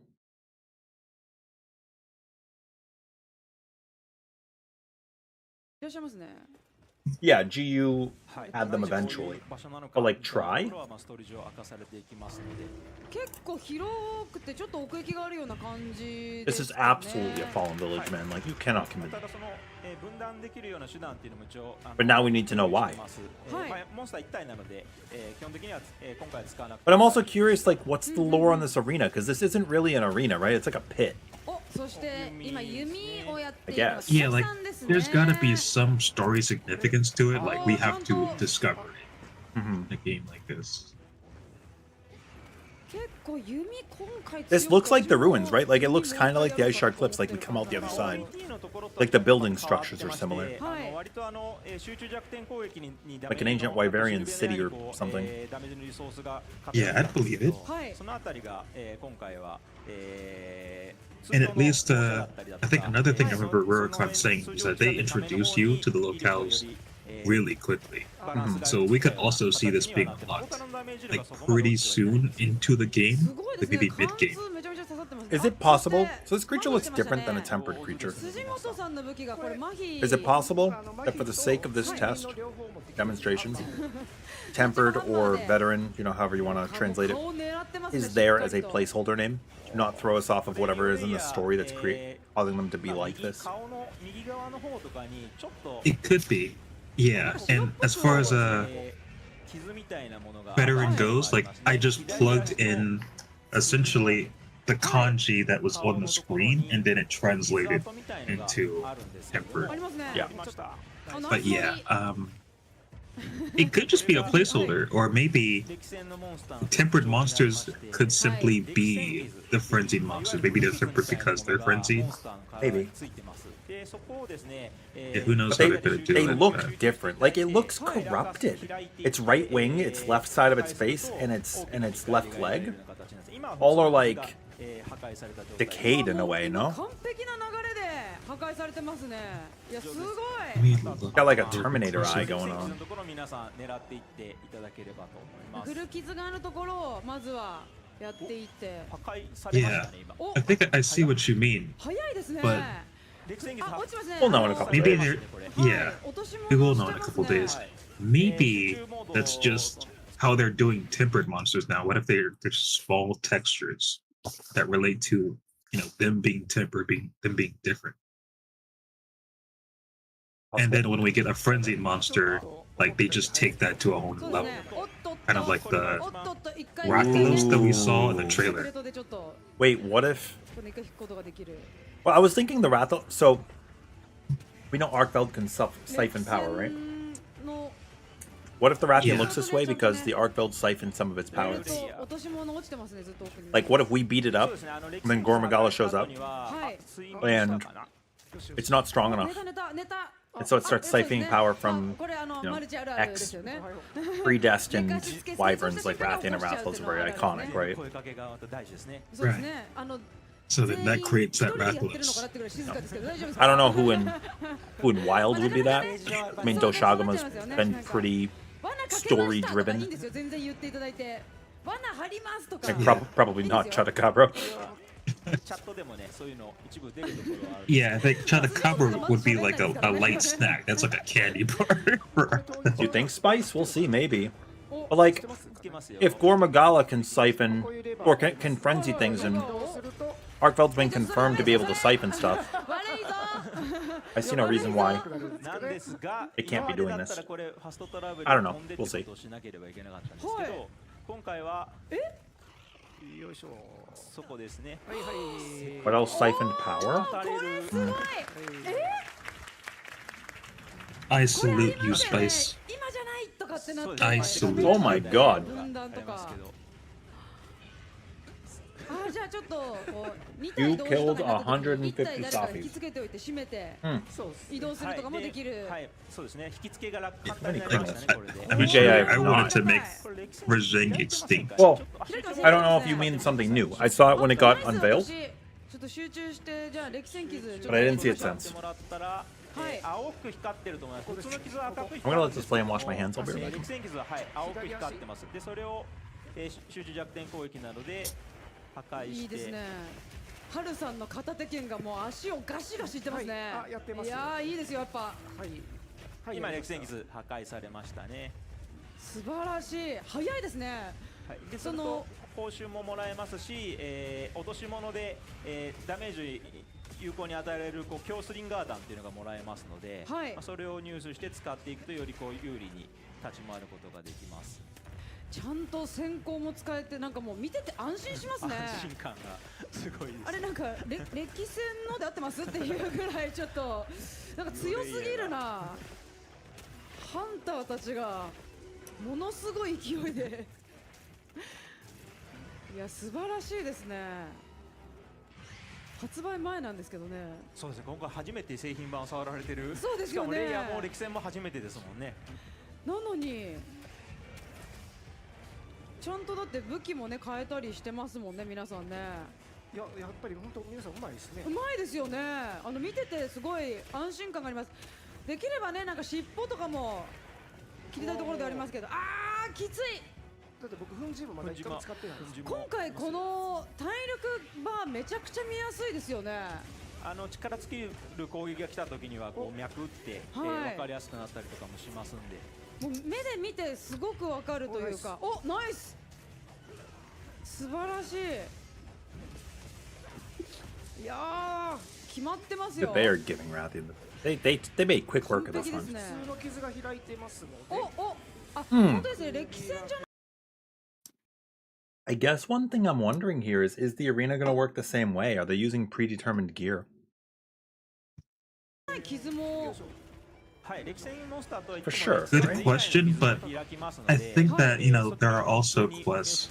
Yeah, GU had them eventually. But like try? This is absolutely a fallen village, man. Like you cannot commit. But now we need to know why. But I'm also curious, like, what's the lore on this arena? Because this isn't really an arena, right? It's like a pit. I guess. Yeah, like there's gotta be some story significance to it. Like we have to discover it in a game like this. This looks like the ruins, right? Like it looks kind of like the Ice Shard Cliffs, like we come out the other side. Like the building structures are similar. Like an ancient Wyverian city or something. Yeah, I'd believe it. And at least, I think another thing I remember Rurikon saying was that they introduce you to the locales really quickly. So we could also see this being unlocked like pretty soon into the game, like maybe mid-game. Is it possible? So this creature looks different than a tempered creature. Is it possible that for the sake of this test, demonstration, tempered or veteran, you know, however you want to translate it, is there as a placeholder name? Not throw us off of whatever is in the story that's causing them to be like this? It could be. Yeah, and as far as veteran goes, like I just plugged in essentially the kanji that was on the screen and then it translated into tempered. Yeah. But yeah, it could just be a placeholder, or maybe tempered monsters could simply be the frenzied monsters. Maybe they're tempered because they're frenzied. Maybe. Yeah, who knows how they're gonna do it. They look different. Like it looks corrupted. Its right wing, its left side of its face, and its left leg, all are like decayed in a way, no? Got like a Terminator eye going on. Yeah, I think I see what you mean. But we'll know in a couple maybe days. Yeah, we will know in a couple days. Maybe that's just how they're doing tempered monsters now. What if they're small textures that relate to, you know, them being tempered, them being different? And then when we get a frenzied monster, like they just take that to a whole new level. Kind of like the Rathalos that we saw in the trailer. Wait, what if? Well, I was thinking the Rathal. So we know Arkveld can siphon power, right? What if the Rathian Yeah. looks this way because the Arkveld siphoned some of its power? Like, what if we beat it up, and then Gormagala shows up, and it's not strong enough, and so it starts siphoning power from, X predestined wyverns like Rathian and Rathalos are very iconic, right? Right. So then that creates that Rathalos. I don't know who in Wild would be that. I mean, Doshagama's been pretty story driven. Like, probably not Chotacabra. Yeah, I think Chotacabra would be like a light snack. That's like a candy bar. Do you think Spice? We'll see, maybe. But like, if Gormagala can siphon or can frenzy things, and Arkveld's been confirmed to be able to siphon stuff, I see no reason why it can't be doing this. I don't know. We'll see. What else siphoned power? I salute you, Spice. I salute. Oh my god. You killed 150 Sophies. I wanted to make Rajang extinct. Well, I don't know if you mean something new. I saw it when it got unveiled, but I didn't see it since. I'm gonna let this play and wash my hands. I'll be right back. いいですね。ハルさんの片手剣がもう足をガシガシいってますね。やってます。いやーいいですよやっぱ。今レクセンギス破壊されましたね。素晴らしい。早いですね。でその報酬ももらえますし、落とし物で、ダメージ有効に与えられる強スリンガー弾っていうのがもらえますので、それを入手して使っていくとより有利に立ち回ることができます。ちゃんと先行も使えてなんかもう見てて安心しますね。安心感がすごいです。あれなんか歴戦ので合ってますっていうぐらいちょっとなんか強すぎるな。ハンターたちがものすごい勢いでいや素晴らしいですね。発売前なんですけどね。そうですね。今回初めて製品版を触られてる。そうですよね。しかもレイヤーも歴戦も初めてですもんね。なのに。ちゃんとだって武器もね変えたりしてますもんね皆さんね。やっぱり本当皆さんうまいですね。うまいですよね。見ててすごい安心感があります。できればねなんか尻尾とかも切りたいところでありますけど、きつい。だって僕粉塵もまだ一回も使ってないです。今回この体力バーめちゃくちゃ見やすいですよね。力尽きる攻撃が来た時にはこう脈打って、分かりやすくなったりとかもしますんで。もう目で見てすごくわかるというか、ナイス。素晴らしい。いやー決まってますよ。They are giving Rathian. They made quick work of this one. 普通の傷が開いてますので。本当ですね。歴戦じゃない。I guess one thing I'm wondering here is the arena going to work the same way? Are they using predetermined gear? For sure. Good question, but I think that, there are also quests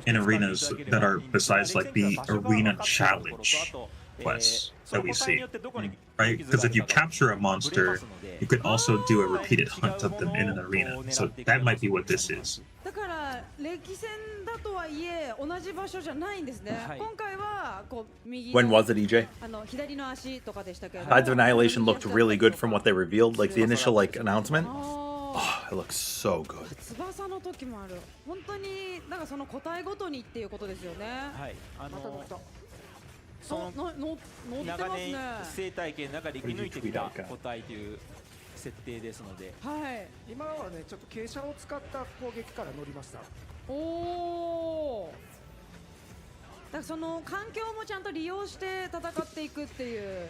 in arenas that are besides like the arena challenge quests that we see, right? Because if you capture a monster, you could also do a repeated hunt of them in an arena. So that might be what this is. だから歴戦だとはいえ同じ場所じゃないんですね。今回はこう右 When was it, EJ? 左の足とかでしたけど。Tides of Annihilation looked really good from what they revealed, like the initial announcement. Oh, it looks so good. 翼の時もある。本当になんかその個体ごとにっていうことですよね。はい。乗ってますね。長年生態系の中で生き抜いてきた個体という設定ですので、今はねちょっと傾斜を使った攻撃から乗りました。おお。だからその環境もちゃんと利用して戦っていくっていう。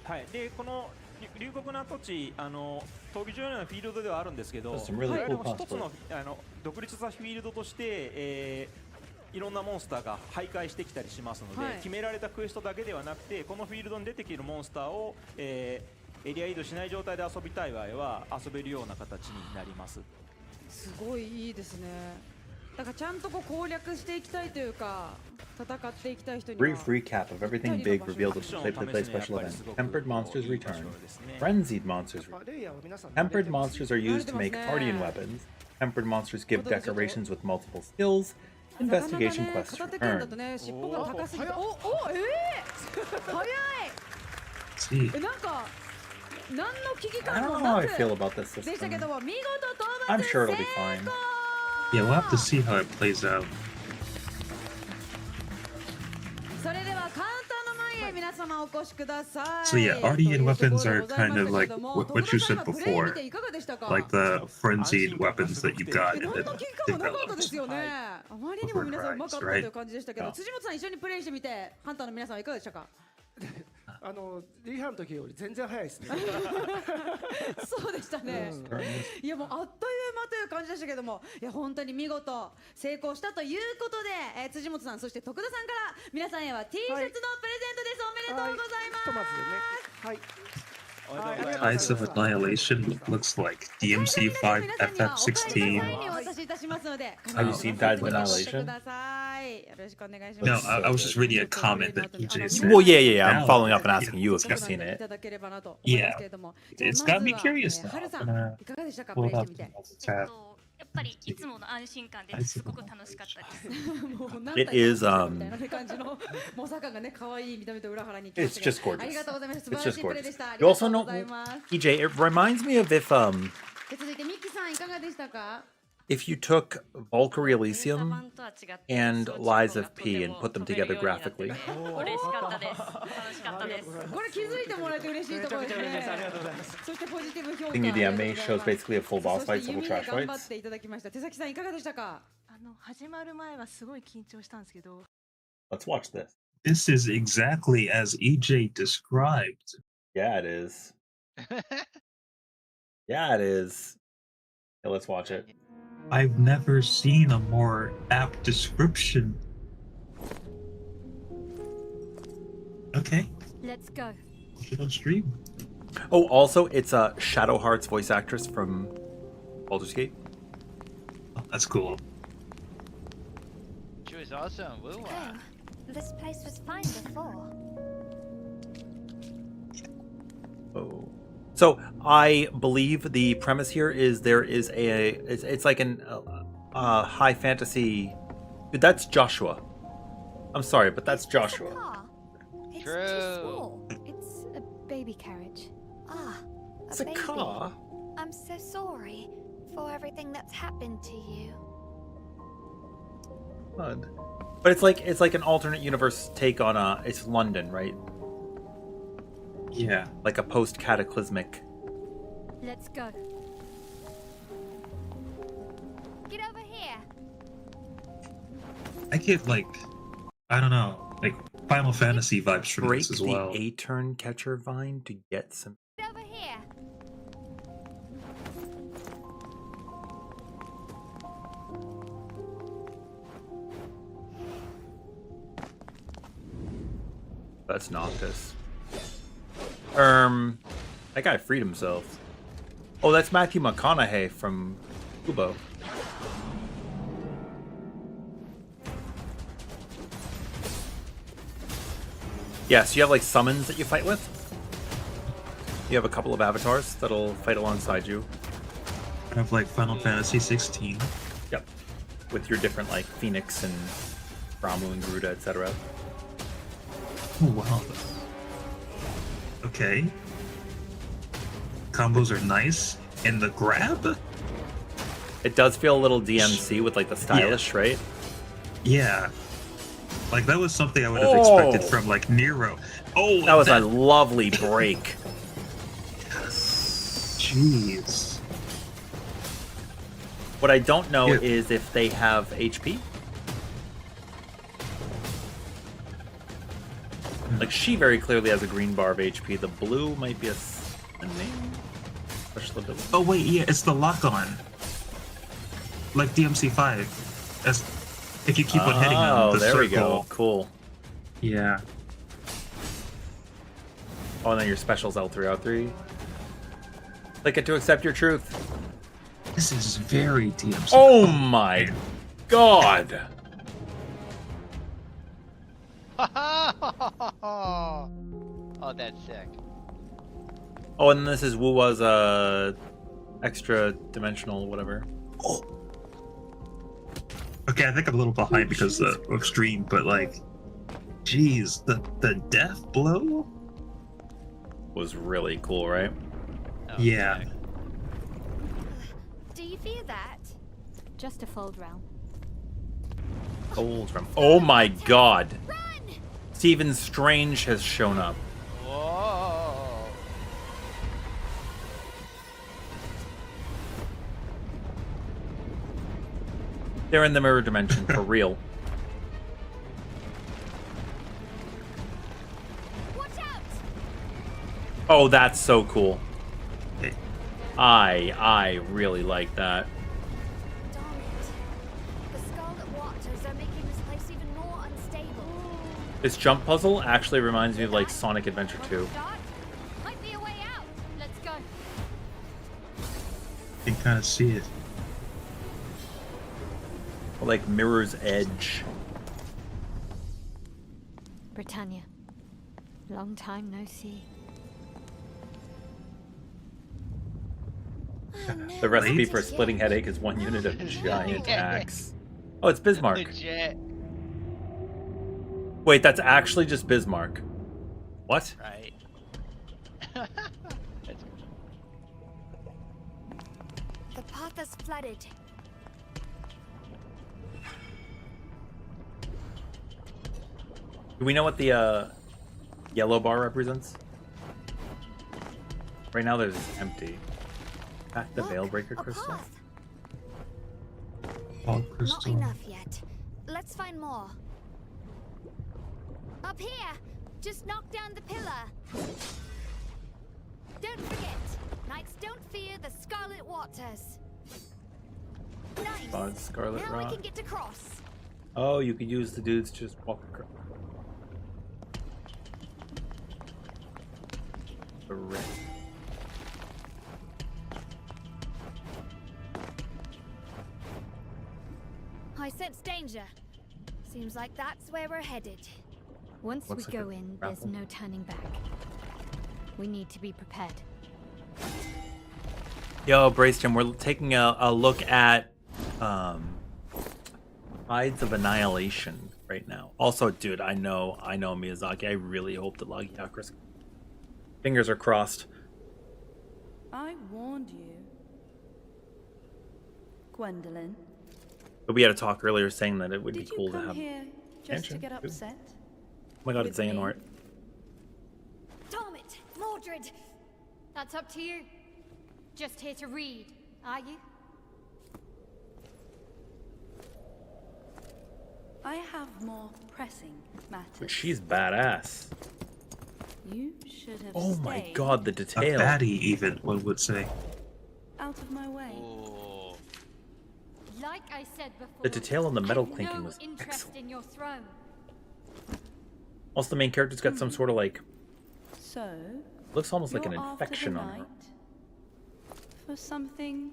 はい。でこの龍谷の跡地、闘技場のようなフィールドではあるんですけど、 There's some really cool 一つの独立したフィールドとして、いろんなモンスターが徘徊してきたりしますので、決められたクエストだけではなくて、このフィールドに出てきているモンスターを、エリア移動しない状態で遊びたい場合は遊べるような形になります。すごいいいですね。だからちゃんとこう攻略していきたいというか、戦っていきたい人には。 Brief recap of everything big revealed at the play-by-play special event. Tempered monsters return. Frenzied monsters return. レイヤーは皆さん Tempered monsters are used to make Guardian weapons. Tempered monsters give decorations with multiple skills. Investigation quests 片手剣だ return. とね、尻尾が高すぎて、早See, い。なんか何の危機 I 感 don't も know how な I く feel about this でしたけ system. ども、見事討 I'm 伐 sure 成 it'll be fine. 功。 yeah, we'll have to see how it plays out. それではカウンターの前へ皆様お越しください。 So yeah, Guardian weapons are kind of like というところでございましたけれども、 what you said 徳田さん今プレイ before, 見ていかがでしたか？ like the frenzied weapons that you got 何 and の then 危機感もなかったです developed. よね。あまりにも皆さんうまかったという感じでしたけど、辻本さん一緒にプレイしてみて、ハンターの皆さんはいかがでしたか？リハの時より全然早いですね。そうでしたね。いやもうあっという間という感じでしたけども、いや本当に見事成功したということで、辻本さんそして徳田さんから皆さんへは T シャツのプレゼントです。おめでとうございます。ひとまずね、はい。 Eyes of Annihilation looks like DMC5 FF16. Have you seen Tides of Annihilation? No, I was just reading a comment that EJ said. Well, yeah. I'm Now, following up and yeah, asking you if you've seen it. Yeah, it's got me curious now. I'm gonna pull it up and chat. やっぱりいつもの安心感ですごく楽しかったです。 It is It's just gorgeous. ありがとうございます。素晴 It's ら just しいプレーで gorgeous. した。あり You がと also う know, ございます。 EJ, it reminds me of if 続いてミキさんいかがでしたか？ if you took Valkyrie Elysium and Lies of P and put them together graphically. 嬉しかったです。楽しかったです。これ気づいてもらえて嬉しいところですね。そしてポジティブ評価。 Thing you DM shows basically a full boss fight, そして several 弓で trash 頑張っ fights. ていただきました。手崎さんいかがでしたか？始まる前はすごい緊張したんですけど。 Let's watch this. This is exactly as EJ described. Yeah, it is. Yeah, it is. Okay, let's watch it. I've never seen a more apt description. Okay, Let's go. watch it on stream. Oh, also, it's a Shadow Heart's voice actress from Baldur's Gate. Oh, that's cool. She was awesome. Woo Oh, this place was fine before. Oh. So I believe the premise here is there is it's like an high fantasy. Dude, that's Joshua. I'm sorry, but that's Joshua. It's True. too small. It's a baby carriage. Ah, It's a car. I'm so sorry for everything that's happened to you. Fun. But it's like an alternate universe take on it's London, right? Yeah. Like a post cataclysmic. Let's go. Get over here. I get like, I don't know, like Final Fantasy vibes from Break this as the well. A-turn catcher vine to get some. Get over here. That's Noctis. That guy freed himself. Oh, that's Matthew McConaughey from Kubo. Yeah, so you have like summons that you fight with. You have a couple of avatars that'll fight alongside you. Kind of like Final Fantasy 16. Yep. With your different like Phoenix and Ramu and Garuda, etc. Oh wow. Okay. Combos are nice. And the grab? It does feel a little DMC with like the stylish, right? Yeah. Like that was something I would have expected from like Nero. Oh, that was a lovely break. Jeez. What I don't know is if they have HP. Like she very clearly has a green bar of HP. The blue might be a Special ability. Oh wait, yeah, it's the lock-on. Like DMC5. As if you keep on hitting them, the there circle. we go. Cool. Yeah. Oh, and then your specials L3, R3. Click it to accept your truth. This is very DMC. Oh my god! Oh, that's sick. Oh, and this is Wuwa's extra dimensional whatever. Oh. Okay, I think I'm a little behind because of stream, but like, geez, the death blow was really cool, right? Oh, yeah. sick. Do you fear that? Just a fold round. Old from. Oh my god! Run! Stephen Strange has shown up. Whoa. They're in the mirror dimension for real. Watch out! Oh, that's so cool. I really like that. Darn it. The Scarlet Waters are making this place even more unstable. This jump puzzle actually reminds me of like Sonic Adventure 2. Start? Might be a way out. Let's go. You can kind of see it. Like Mirror's Edge. Britannia. Long time no see. The recipe for a splitting headache is 1 unit of giant axe. Oh, it's Bismarck. Legit. Wait, that's actually just Bismarck. What? Right. That's The path is flooded. Do we know what the yellow bar represents? Right now there's empty. Back the Veil Breaker A crystal. path. All Not crystal. enough yet. Let's find more. Up here! Just knock down the pillar. Don't forget, knights don't fear the Scarlet Waters. Nice. Spot Scarlet Now we Rock. can get across. Oh, you could use the dudes to just walk across. The red. I sense danger. Seems like that's where we're headed. Once Looks we like go a in, grapple. there's no turning back. We need to be prepared. Yo, Braced, we're taking a look at Tides of Annihilation right now. Also, dude, I know Miyazaki. I really hope that Lagiakris. Fingers are crossed. I warned you. Gwendolyn. But we had a talk earlier saying that it would be Did cool you to come have. here just to tension, get too. upset? Oh my god, it's with Xehanort. me? Damn it, Mordred! That's up to you. Just here to read, are you? I have more pressing matters. But she's badass. You should have Oh my stayed god, the A detail. baddie, even one would say. out of my way. Ooh. Like I said before, The detail on the metal I've clinking no was interest excellent. in your throne. Also, the main character's got some sort of like, So, looks almost like an you're after infection the on her. night for something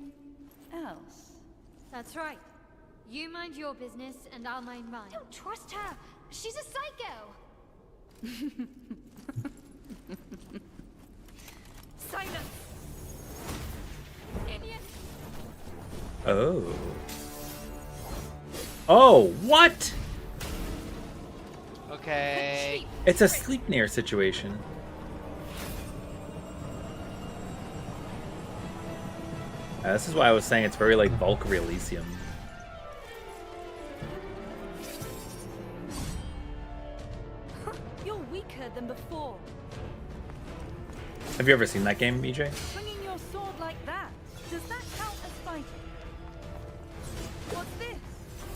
else. That's right. You mind your business and I'll mind mine. Don't trust her. She's a psycho. Silence. Idiot. Oh. Oh, what? Okay. It's a Sleipnir situation. This is why I was saying it's very like Valkyrie Elysium. You're weaker than before. Have you ever seen that game, BJ? Swinging your sword like that, does that count as fighting? What's this?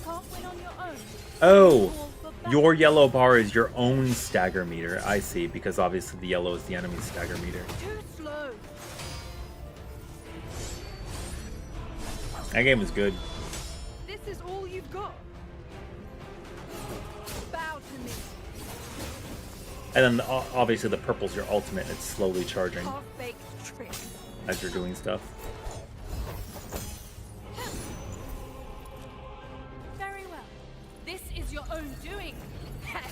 Can't win on your own. Oh, Call for battle. your yellow bar is your own stagger meter. I see, because obviously the yellow is the enemy's stagger meter. Too slow. That game was good. This is all you've got. Bow to me. And then obviously the purple's your ultimate. It's slowly charging Half-baked trick. as you're doing stuff. Very well. This is your own doing. Yes.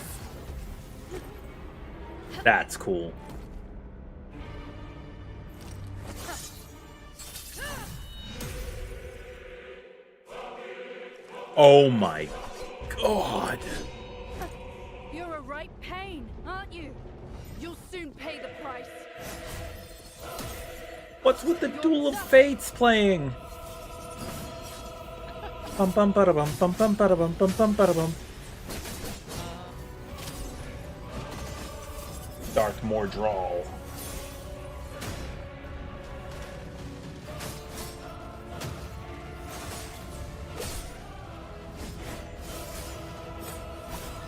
That's cool. Oh my god. You're a right pain, aren't you? You'll soon pay the price. What's with the Duel of Fates playing? Bum bum bada bum bum bum bada bum bum bum bada bum. Darkmoor Drawl.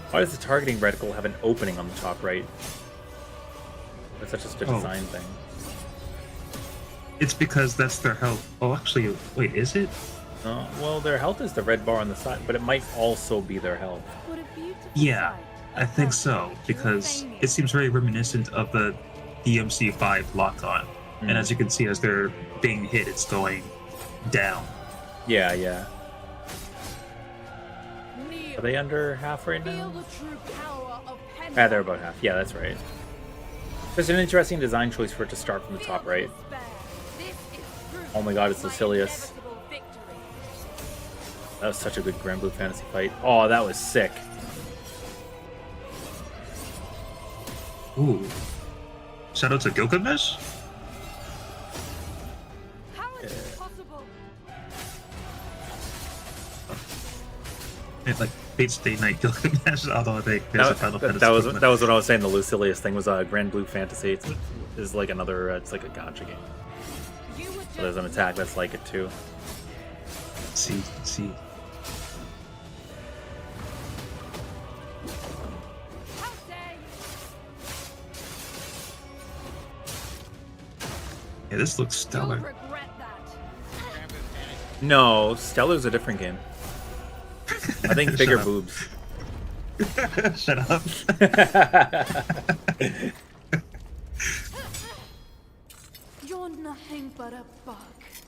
Why does the targeting reticle have an opening on the top right? That's such a design thing. It's because that's their health. Oh, actually, wait, is it? Well, their health is the red bar on the side, but it might also be their health. What a beautiful Yeah, sight. I think so, because it seems very reminiscent of the DMC5 lock-on. And as you can see, as they're being hit, it's going down. Yeah, yeah. Are they under half right Feel now? the true power of Ah, they're about half. Yeah, that's right. There's an interesting design choice for it to start from the top right. Oh my god, it's Lucilius. That was such a good Grand Blue Fantasy fight. Oh, that was sick. Ooh. Shout out to Gilgamesh? How is this possible? It like Fate's Day Night Gilgamesh, although I think there's a Final Fantasy. That was what I was saying. The Lucilius thing was a Grand Blue Fantasy. It's like another. It's like a gacha game. So there's an attack that's like it too. See. Yeah, this looks stellar. No, Stellar's a different game. I think bigger boobs. Shut up. You're nothing but a bug.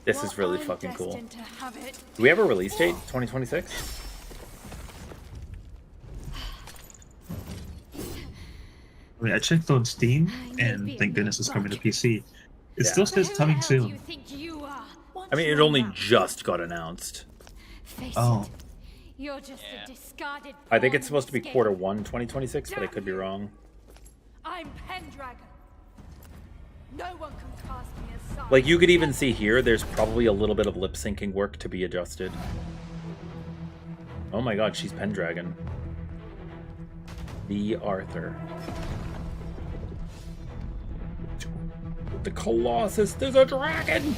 This is really I'm fucking cool. destined to have it. Do we have a release date? 2026? I mean, I checked on Steam, and thank goodness it's coming to PC. It still says coming soon. I mean, it only just got announced. Oh. You're just a discarded. I think it's supposed to be Q1 2026, but I could be wrong. I'm Pendragon. No one can cast me aside. Like, you could even see here, there's probably a little bit of lip syncing work to be adjusted. Oh my god, she's Pendragon. The Arthur. The Colossus, there's a dragon!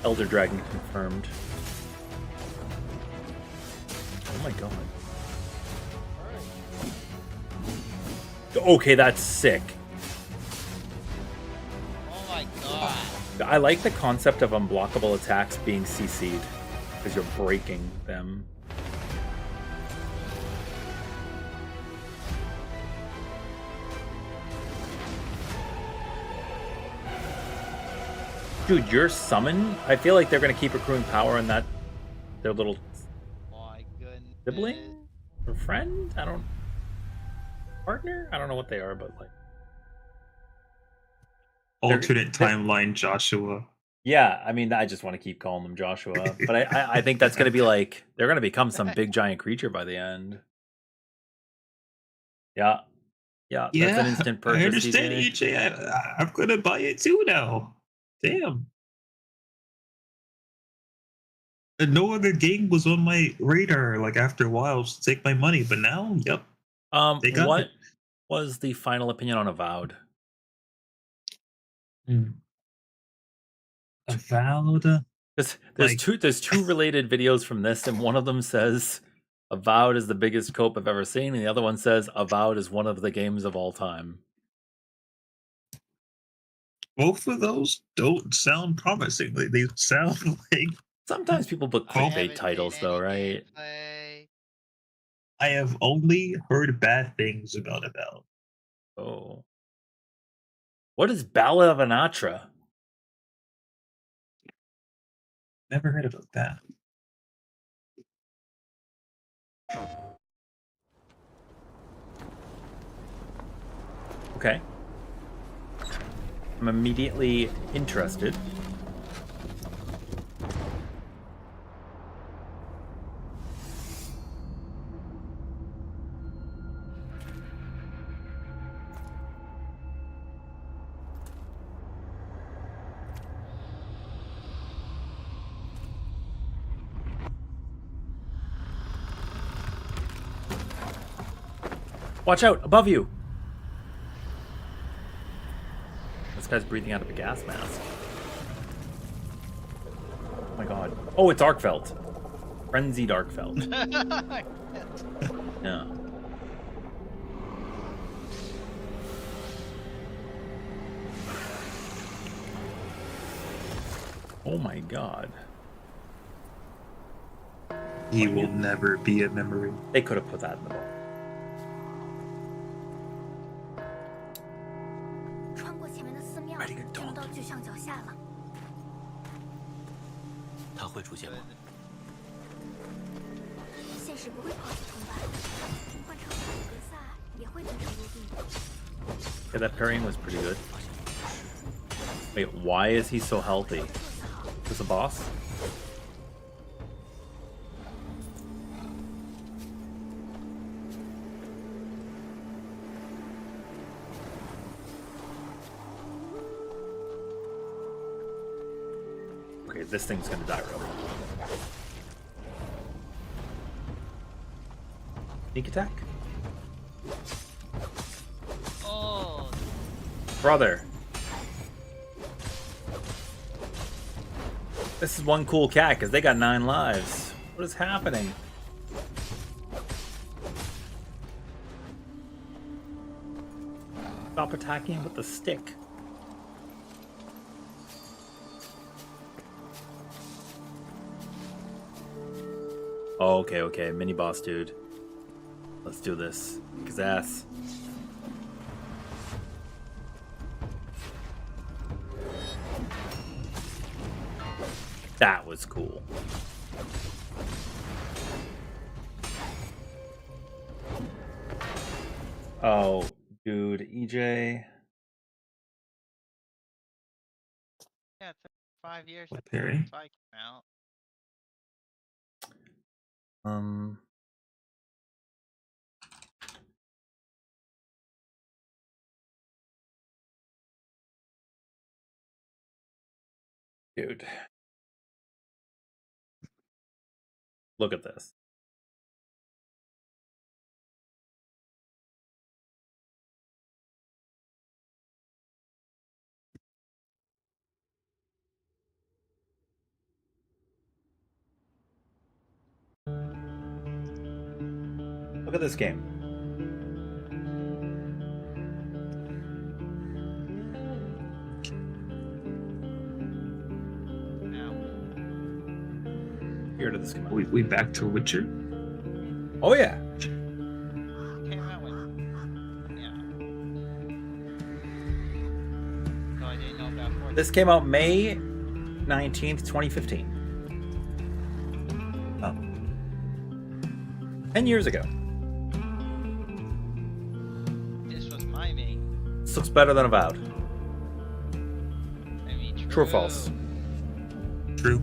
Elder Dragon confirmed. Oh my god. Okay, that's sick. Oh my god. I like the concept of unblockable attacks being CC'd, because you're breaking them. Dude, your summon? I feel like they're going to keep accruing power on that. Their little sibling? Or friend? I don't... Partner? I don't know what they are, but like... Alternate timeline Joshua. Yeah, I mean, I just want to keep calling them Joshua. But I think that's going to be like... They're going to become some big giant creature by the end. Yeah. Yeah, that's an instant purchase. I understand, DJ. EJ. I'm going to buy it too now. Damn. And no other game was on my radar, like, after a while, to take my money, but now, yep. They got What it. was the final opinion on Avowed? Avowed? There's two related videos from this, and one of them says Avowed is the biggest cope I've ever seen, and the other one says Avowed is one of the games of all time. Both of those don't sound promising. They sound like Sometimes people put clickbait titles, though, right? I have only heard bad things about Abel. Oh. What is Ballad of Anatra? Never heard about that. Okay. I'm immediately interested. Watch out! Above you! This guy's breathing out of a gas mask. Oh my god. Oh, it's Arkveld. Frenzied Arkveld. Yeah. Oh my god. He will never be a memory. They could have put that in the book. 穿过前面的寺庙，就能到巨象脚下了。他会出现吗？现实不会抛弃同伴，换成格萨也会得手入定。 Yeah, that parrying was pretty good. Wait, why is he so healthy? Is this a boss? Okay, this thing's gonna die real quick. Sneak attack? Oh. Brother. This is one cool cat because they got 9 lives. What is happening? Stop attacking with the stick. Oh, okay. Mini boss dude. Let's do this. Kick his ass. That was cool. Oh, dude, EJ. Yeah, it took 5 years What, to Perry? Spike out. Dude. Look at this. Look at this game. Here to this come out. We back to Witcher? Oh yeah. Came out when, yeah. So I didn't know about 4. This came out May 19th, 2015. Oh. 10 years ago. This was my main. This looks better than Avowed. I mean, True or false? True.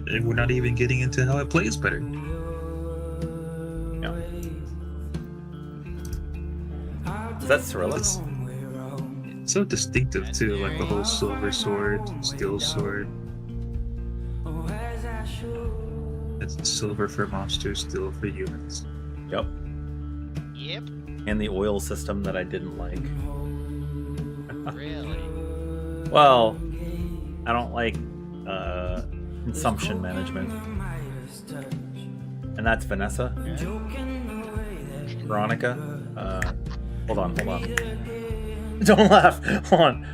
And we're not even getting into how it plays better. Yeah. Is that Cyrillic? It's so distinctive too, like the whole silver sword, steel sword. It's silver for monsters, steel for humans. Yep. Yep. And the oil system that I didn't like. Really? Well, I don't like consumption management. And that's Vanessa. Veronica. Hold on. Don't laugh. Hold on.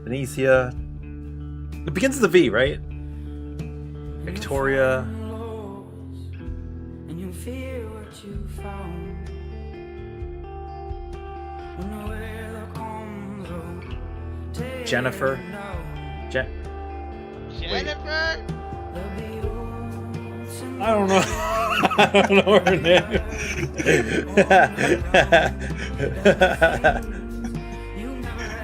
Venetia. It begins with a V, right? Victoria. Jennifer. Jennifer? I don't know. I don't know her name.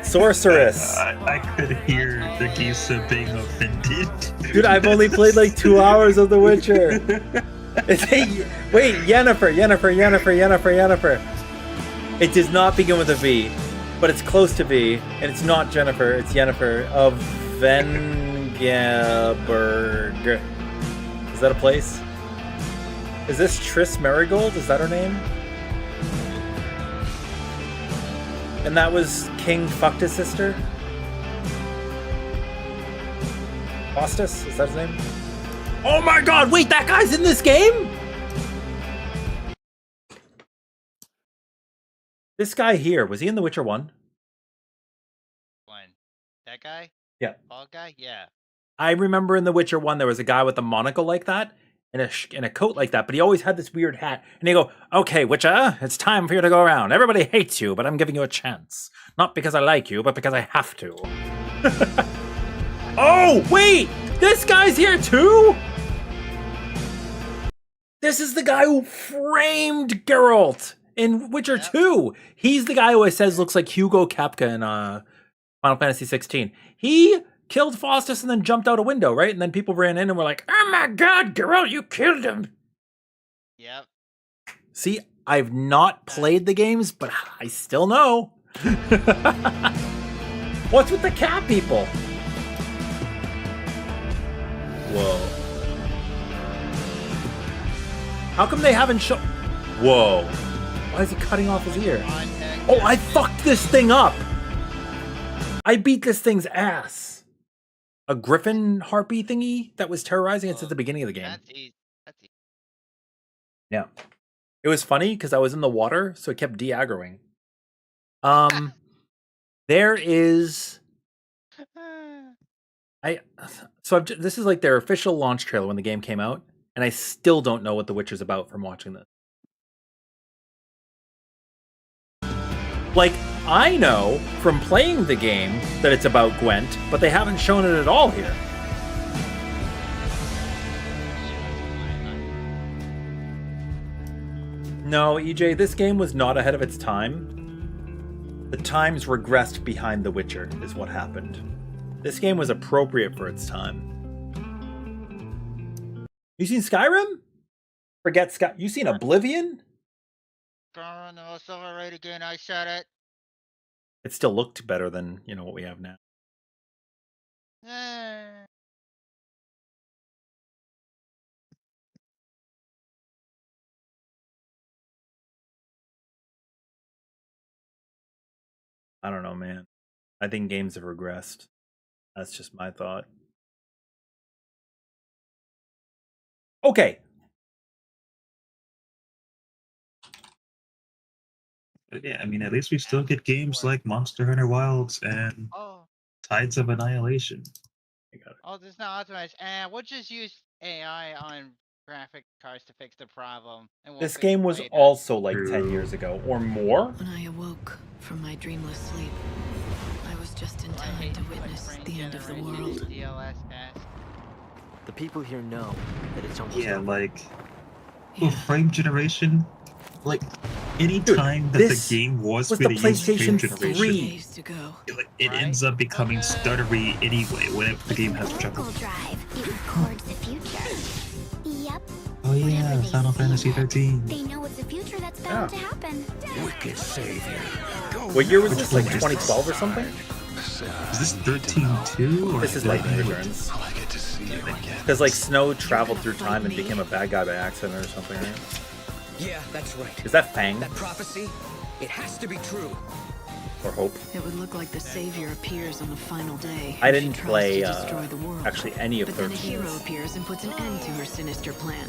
Sorceress. I could hear the Gisa being offended. Dude, I've only played like 2 hours of The Witcher. Wait, Yennefer. It does not begin with a V, but it's close to V, and it's not Jennifer. It's Yennefer of Vengerberg. Is that a place? Is this Triss Merigold? Is that her name? And that was King fucked his sister? Faustus? Is that his name? Oh my god, wait, that guy's in this game? This guy here, was he in The Witcher 1? That guy? Yeah. Bald guy? Yeah. I remember in The Witcher 1 there was a guy with a monocle like that and a coat like that, but he always had this weird hat. And he go, okay, Witcher, it's time for you to go around. Everybody hates you, but I'm giving you a chance. Not because I like you, but because I have to. Oh, wait! This guy's here too? This is the guy who framed Geralt in Witcher 2. He's the guy who always says looks like Hugo Kepka in Final Fantasy 16. He killed Faustus and then jumped out a window, right? And then people ran in and were like, oh my god, Geralt, you killed him. Yep. See, I've not played the games, but I still know. What's with the cat people? Whoa. How come they haven't shown... Whoa. Why is he cutting off his ear? Oh, I fucked this thing up. I beat this thing's ass. A griffin harpy thingy that was terrorizing it since the beginning of the game. That's easy. Yeah. It was funny because I was in the water, so it kept de-aggroing. There is... this is like their official launch trailer when the game came out, and I still don't know what The Witcher's about from watching this. Like, I know from playing the game that it's about Gwent, but they haven't shown it at all here. No, EJ, this game was not ahead of its time. The times regressed behind The Witcher, is what happened. This game was appropriate for its time. You seen Skyrim? Forget Sky. You seen Oblivion? No, it's overrated again. I said it. It still looked better than, what we have now. I don't know, man. I think games have regressed. That's just my thought. Okay. But yeah, I mean, at least we still get games like Monster Hunter Wilds and Tides of Annihilation. Oh, there's no optimized. And we'll just use AI on graphic cards to fix the problem. And This game was also like 10 years ago or more. When I awoke from my dreamless sleep, I was just in time to witness the end of the world. The people here know that it's almost Yeah, over. like frame generation. Like any time that the game was the really used frame PlayStation 3. generation, it ends up becoming stuttery anyway when the game has trouble. Drive. It records the future. Yep. Oh yeah, Final Fantasy 13. They know it's the future that's bound to happen. Wicked savior. What year was this? Like 2012 or something? Is this 13-2? This is Lightning Returns. Because like Snow traveled through time and became a bad guy by accident or something, right? Yeah, that's right. Is that Fang? That prophecy, it has to be true. Or Hope? It would look like the savior appears on the final day. I and she didn't tries play to destroy the world. actually any of But then a 13. hero appears and puts an end to her sinister plan.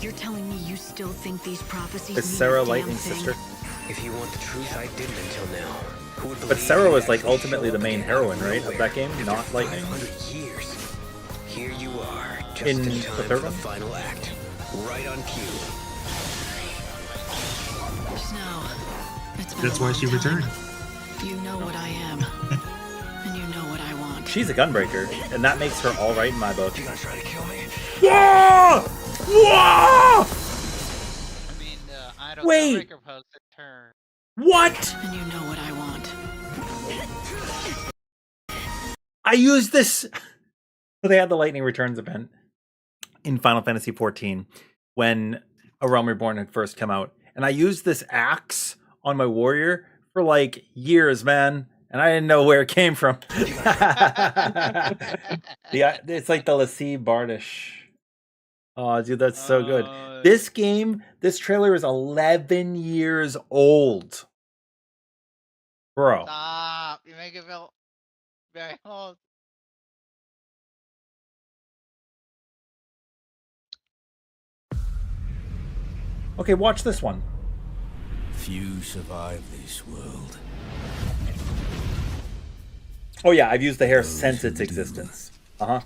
You're telling me you still think these prophecies Is mean Sarah a damn Lightning's thing? sister? If you want the truth, I didn't until now. Who would But believe Sarah you'd was like actually ultimately show the up main again out heroine, of right, of nowhere? that game, After not Lightning. 500 years. Here you are, just In in the time third for the one? final act. Right on cue. Snow, it's been That's a why long she time. returned. You know what I am, and you know what I want. She's a gunbreaker, and that makes her all right in my book. You gonna try to kill me? Whoa! Whoa! I mean, idle Wait! gunbreaker pose to turn. What? And you know what I want. I used this. So they had the Lightning Returns event in Final Fantasy XIV when A Realm Reborn had first come out, and I used this axe on my warrior for like years, man, and I didn't know where it came from. Yeah, it's like the Lassie Bardish. Oh, dude, that's so good. This game, this trailer is 11 years old, bro. Stop! You make it feel very old. Okay, watch this one. Few survive this world. Oh yeah, I've used the hair since its existence. Uh-huh.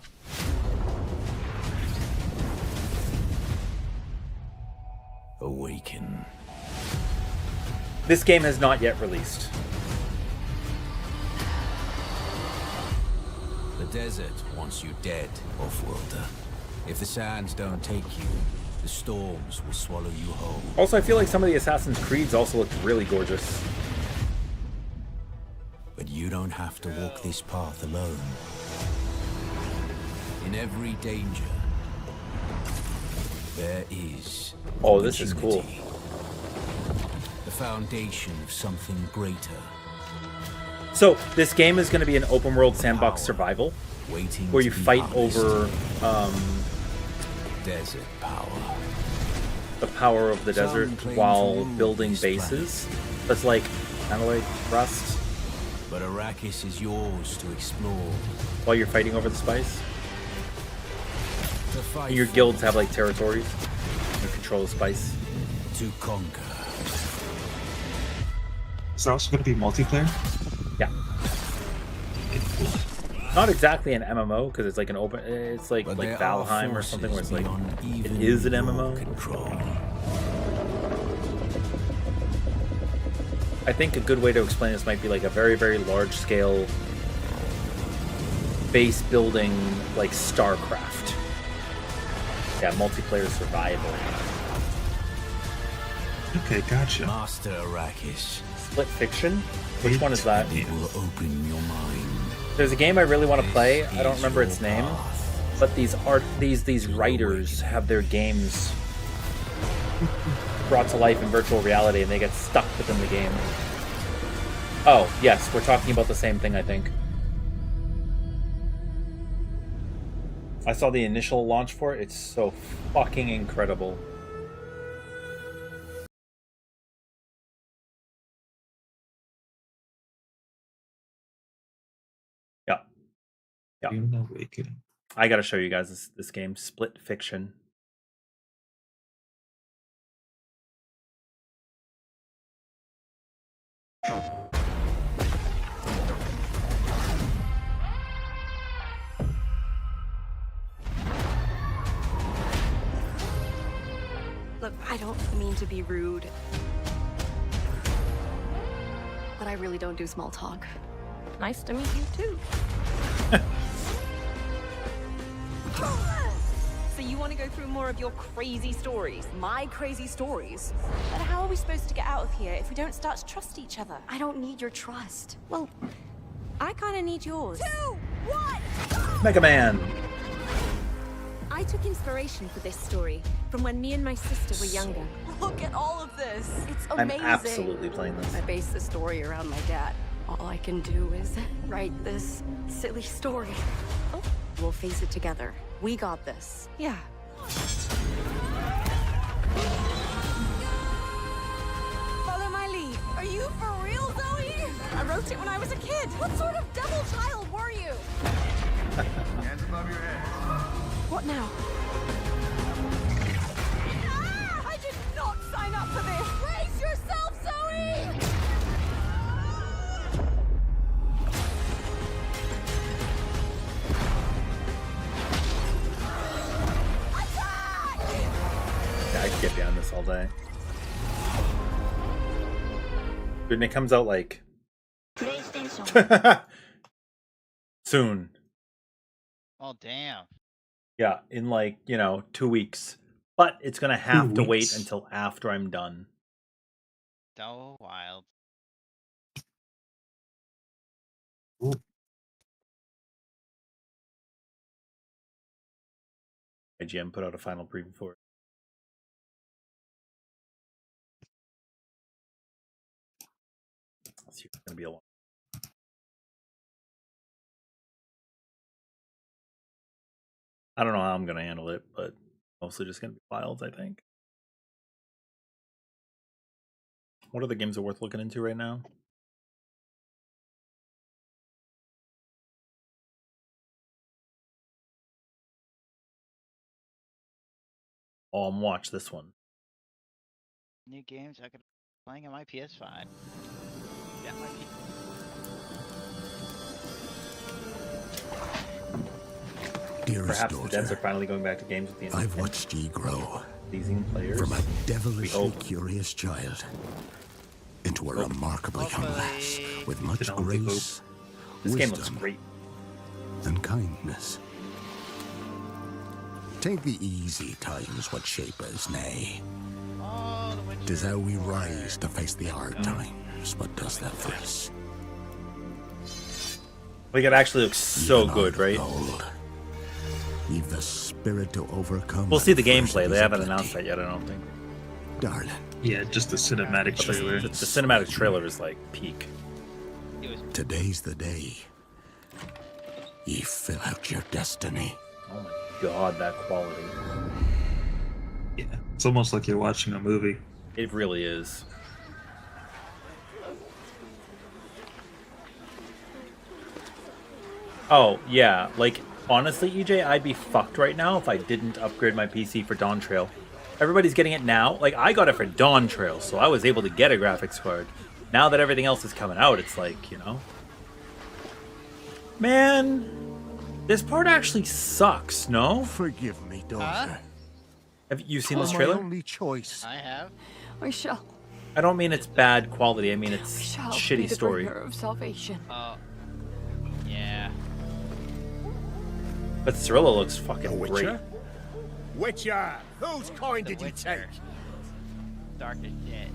Awaken. This game has not yet released. The desert wants you dead, Offworlder. If the sands don't take you, the storms will swallow you whole. Also, I feel like some of the Assassin's Creeds also look really gorgeous. But you don't have to walk this path alone. In every danger, there is Oh, this is cool. opportunity. The foundation of something greater. So, this game is going to be an open world sandbox survival where you fight over desert power. The power of the Some desert claim while to rule building this bases. That's like kind of like Rust But Arrakis is yours to explore. while you're fighting over the spice. To fight And your for, guilds have like territories. You control the spice. to conquer. Is there also going to be multiplayer? Yeah. Not exactly an MMO because it's like an open. It's like But there Valheim are or something where it's forces like beyond it even is an your MMO. Control. I think a good way to explain this might be like a very, very large scale base building like StarCraft. Yeah, multiplayer survival. Okay, gotcha. Master Arrakis. Split Fiction? Which one is that? It will open your mind. There's a game I really want to play. I don't remember its name, but these writers have their games brought to life in virtual reality, and they get stuck within the game. Oh yes, we're talking about the same thing, I think. I saw the initial launch for it. It's so fucking incredible. Yeah. Yeah. Awakening. I gotta show you guys this game, Split Fiction. Look, I don't mean to be rude, but I really don't do small talk. Nice to meet you too. So you want to go through more of your crazy stories? My crazy stories? But how are we supposed to get out of here if we don't start to trust each other? I don't need your trust. Well, I kind of need yours. 2, 1! Mega Man. I took inspiration for this story from when me and my sister were younger. Look at all of this. It's I'm amazing. absolutely playing this. I base the story around my dad. All I can do is write this silly story. Oh, we'll face it together. We got this. Yeah. Follow my lead. Are you for real, Zoe? I wrote it when I was a kid. What sort of devil child were you? Hands above your head. What now? Ah, I did not sign up for this. Brace yourself, Zoe! this all day. Dude, and it comes out like soon. Oh damn. Yeah, in like, 2 weeks. But it's gonna have to wait until after I'm done. So wild. IGN put out a final preview for it. It's gonna be a long. I don't know how I'm gonna handle it, but mostly just gonna be wild, I think. What are the games that are worth looking into right now? Oh, I'm watch this one. New games I could playing on my PS5. Yeah, my Dearest Perhaps daughter, the devs are finally going back to games with the I've watched ye grow pleasing players from a devilishly curious child into a remarkably young lass with much grace, This game looks wisdom, great. and kindness. Take the easy times what shape us, nay. Tis how we rise to face the hard times what does that for us. Like, it actually looks so good, right? We've the spirit to overcome. We'll see the gameplay. They haven't announced that yet, I don't think. Darling. Yeah, just the cinematic But trailer. The cinematic trailer is like peak. Today's the day. Ye fill out your destiny. Oh my god, that quality. Yeah, it's almost like you're watching a movie. It really is. Oh, yeah. Like, honestly, EJ, I'd be fucked right now if I didn't upgrade my PC for Dawn Trail. Everybody's getting it now. Like, I got it for Dawn Trail, so I was able to get a graphics card. Now that everything else is coming out, it's like, Man, this part actually sucks, no? Forgive me, daughter. Have you seen this My trailer? only choice. I have. We shall. I don't mean it's bad quality, I mean it's Shall be shitty the story. bringer of salvation. Oh. Yeah. But Cirilla looks fucking great. Witcher? Witcher, whose coin did you take? Dark as shit.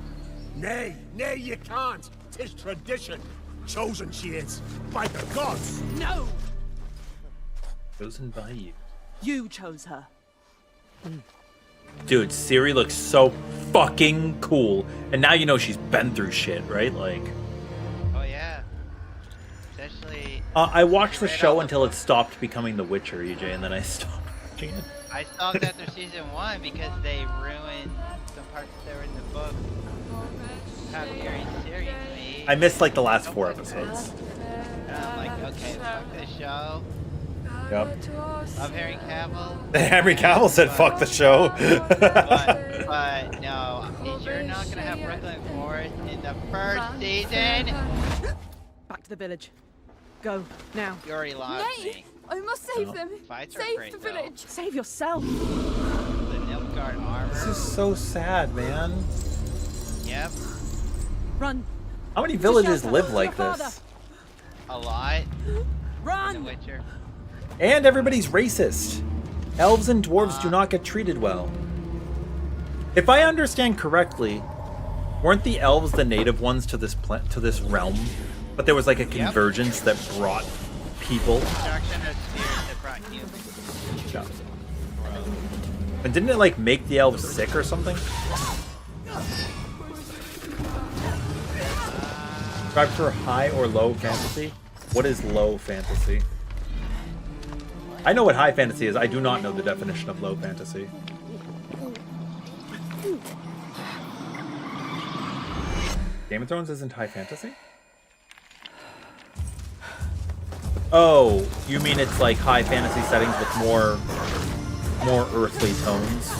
Nay, you can't. 'Tis tradition. Chosen she is, by the gods. No! Chosen by you. You chose her. Dude, Ciri looks so fucking cool. And now you know she's been through shit, right? Like, Oh yeah. Especially. I watched the show until it stopped becoming The Witcher, EJ, and then I stopped watching it. I stopped after season 1 because they ruined some parts that were in the book. How Gary and Siri made. I missed like the last 4 episodes. And I'm like, okay, fuck this show. Yep. Love Henry Cavill. Henry Cavill said fuck the show. but no, you're not gonna have Brooklyn Forest in the first season. Back to the village. Go, now. You already lost me. I must save them. Fights are Save great, the though. village. Save yourself. The Nilfgaard armor. This is so sad, man. Yep. Run. How many villages live like this? A lot. Run. The Witcher. And everybody's racist. Elves and dwarves do not get treated well. If I understand correctly, weren't the elves the native ones to this realm? But there was like a convergence that brought people. Destruction of spirits that brought humans. Yeah. And didn't it like make the elves sick or something? Subscribe for high or low fantasy? What is low fantasy? I know what high fantasy is. I do not know the definition of low fantasy. Game of Thrones isn't high fantasy? Oh, you mean it's like high fantasy settings with more earthly tones?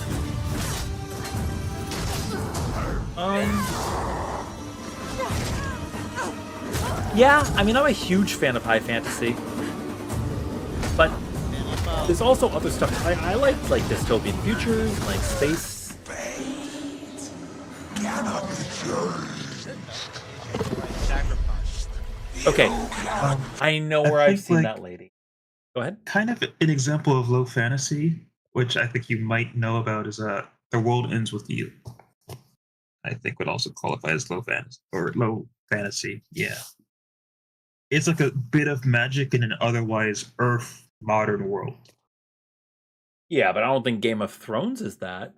Yeah, I mean, I'm a huge fan of high fantasy. But there's also other stuff. I like dystopian futures, like space. Okay, I know where I've think, seen like, that lady. Go ahead. Kind of an example of low fantasy, which I think you might know about, is The World Ends With You. I think would also qualify as low fantasy or low fantasy. Yeah. It's like a bit of magic in an otherwise Earth modern world. Yeah, but I don't think Game of Thrones is that.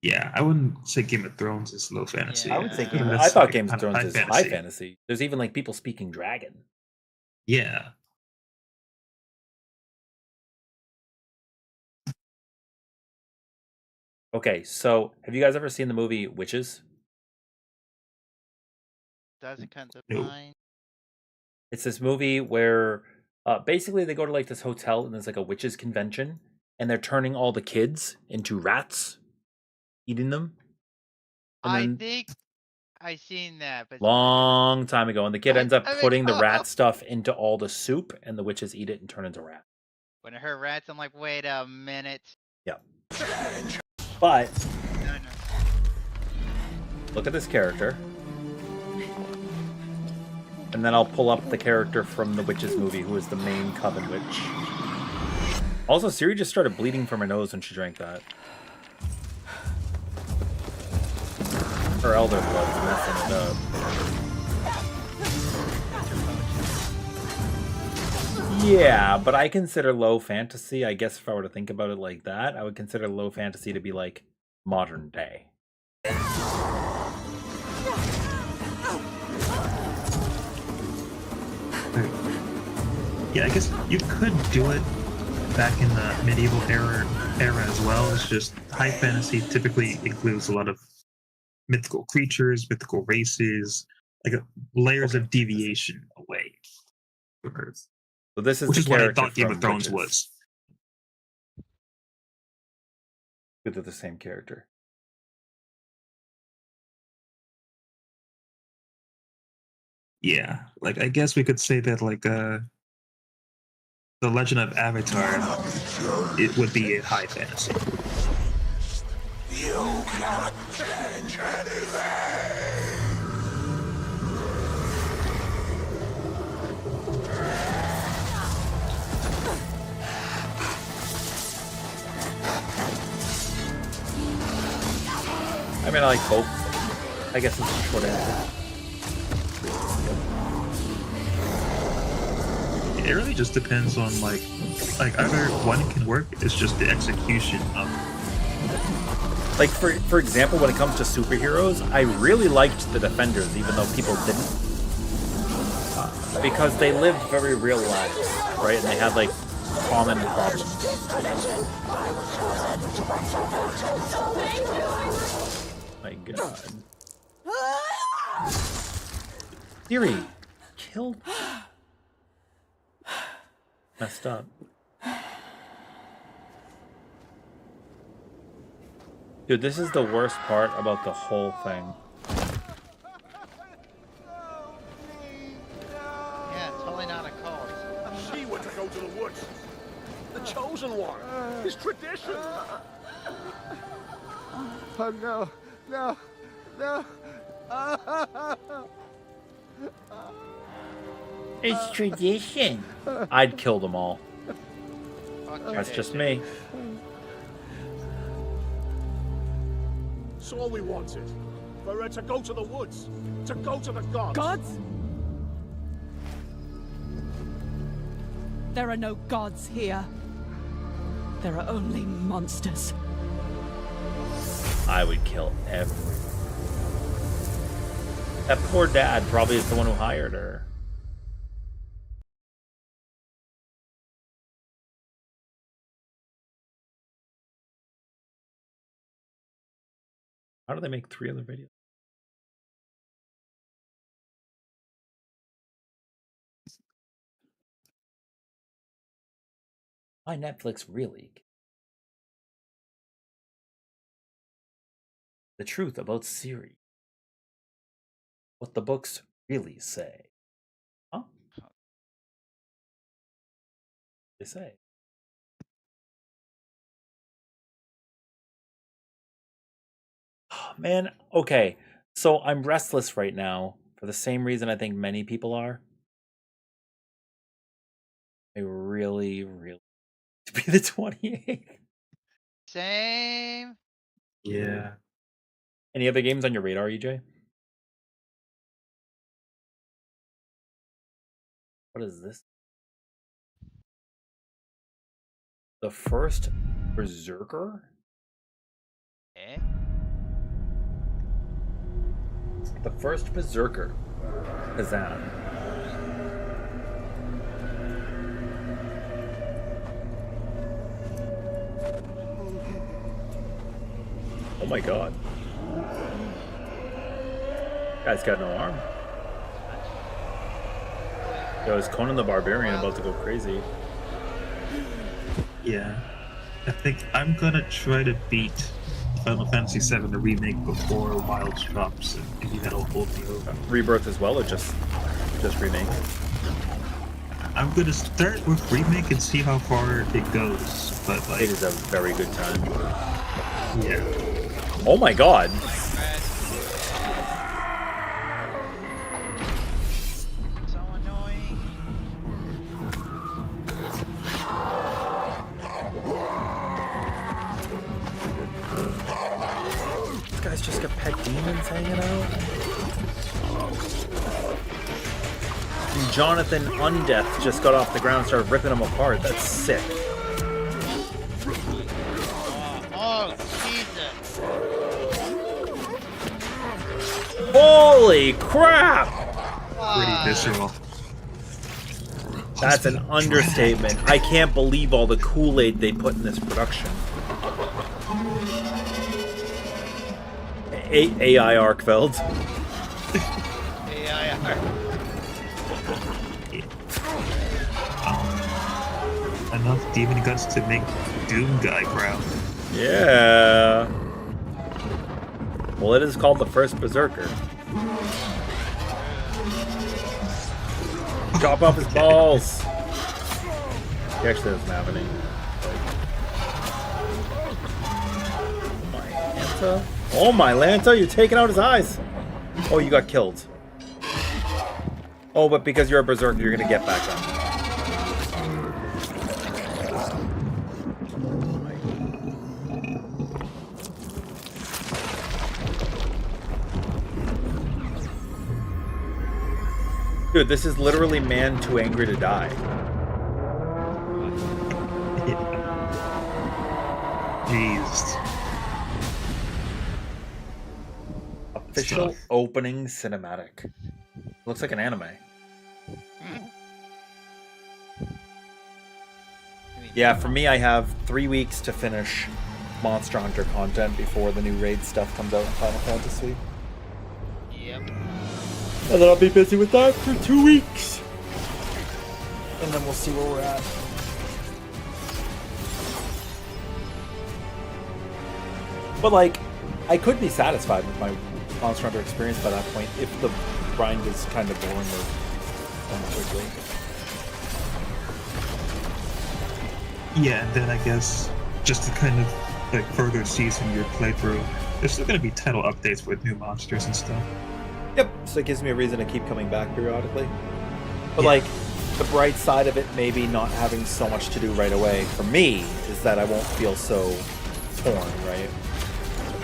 Yeah, I wouldn't say Game of Thrones is low fantasy. I would say Game. That's I thought like Game of kind Thrones is high fantasy. There's even like people speaking dragon. Yeah. Okay, so have you guys ever seen the movie Witches? Doesn't come to No. mind. It's this movie where basically they go to like this hotel and there's like a witches convention and they're turning all the kids into rats, eating them. And I then think I seen that, but long time ago, and the kid ends up I mean, putting the rat stuff into all the soup, and the witches eat it and turn into rats. when I heard rats, I'm like, wait a minute. Yeah. But No. look at this character. And then I'll pull up the character from the Witches movie, who is the main Coven Witch. Also, Siri just started bleeding from her nose when she drank that. Her elder blood's messing it up. Yeah, but I consider low fantasy, I guess if I were to think about it like that, I would consider low fantasy to be like modern day. Yeah, I guess you could do it back in the medieval era as well. It's just high fantasy typically includes a lot of mythical creatures, mythical races, like layers of deviation away from Earth. So this is Which the is what I character thought Game from of Thrones Witches. was. They're the same character. Yeah, like I guess we could say that like The Legend of Avatar, it would be a high fantasy. You cannot change anything. I mean, I like both. I guess it's a short answer. It really just depends on like either one can work. It's just the execution of. Like for example, when it comes to superheroes, I really liked the Defenders, even though people didn't, because they lived very real lives, right? And they had like common problems. My God. Siri, killed. Messed up. Dude, this is the worst part about the whole thing. Yeah, totally not a cult. She were to go to the woods. The chosen one. His tradition. Oh no, no, no. It's tradition. I'd kill them all. That's just me. It's all we wanted. For her to go to the woods. To go to the gods. Gods? There are no gods here. There are only monsters. I would kill everyone. That poor dad probably is the one who hired her. How do they make 3 other videos? Why Netflix really? The truth about Siri. What the books really say. Huh? They say. Man, okay. So I'm restless right now for the same reason I think many people are. I really, really to be the 28th. Same. Yeah. Any other games on your radar, EJ? What is this? The first Berserker? Eh? The first Berserker. Kazan. Oh my god. Guy's got no arm. Yo, is Conan the Barbarian about to go crazy? Yeah. I think I'm gonna try to beat Final Fantasy VII the remake before Wilds drops, and maybe that'll hold me over. Rebirth as well, or just remake? I'm gonna start with remake and see how far it goes, but like it is a very good time. Yeah. Oh my god. So annoying. These guys just got pet demons hanging out. And Jonathan Undeath just got off the ground and started ripping them apart. That's sick. Oh, Jesus. Holy crap! Pretty visceral. That's an understatement. I can't believe all the Kool-Aid they put in this production. AI Arkveld. AI Enough demon guts to make Doom Guy proud. Yeah. Well, it is called the first Berserker. Chop off his balls. He actually doesn't have any. Oh my Lanta, you're taking out his eyes. Oh, you got killed. Oh, but because you're a Berserker, you're gonna get back up. Dude, this is literally man too angry to die. Jeez. Official opening cinematic. Looks like an anime. Yeah, for me, I have 3 weeks to finish Monster Hunter content before the new raid stuff comes out in Final Fantasy. Yep. And then I'll be busy with that for 2 weeks. And then we'll see where we're at. But like, I could be satisfied with my Monster Hunter experience by that point if the grind is kind of boring or done quickly. Yeah, and then I guess just to kind of like further season your playthrough, there's still gonna be title updates with new monsters and stuff. Yep, so it gives me a reason to keep coming back periodically. But like, the bright side of it maybe not having so much to do right away for me is that I won't feel so torn, right?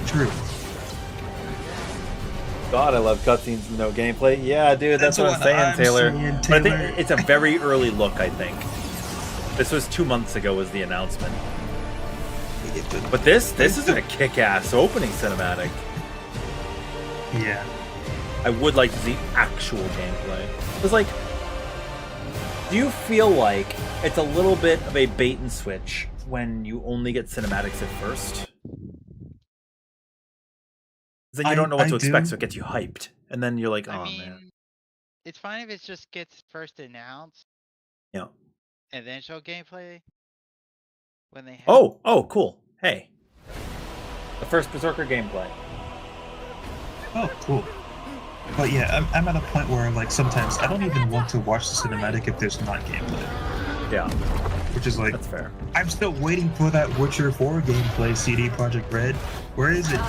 True. God, I love cutscenes and no gameplay. Yeah, dude, that's what I'm saying, Taylor. But I think it's a very early look, I think. This was 2 months ago was the announcement. But this is a kick-ass opening cinematic. Yeah. I would like to see actual gameplay. It's like, do you feel like it's a little bit of a bait and switch when you only get cinematics at first? Then you don't know what to expect, so it gets you hyped. And then you're like, oh, man. It's fine if it just gets first announced. Yeah. And then show gameplay. When they have Oh, cool. Hey. The first Berserker gameplay. Oh, cool. But yeah, I'm at a point where like sometimes I don't even want to watch the cinematic if there's not gameplay. Yeah. Which is like, that's fair. I'm still waiting for that Witcher 4 gameplay, CD Projekt Red. Where is it?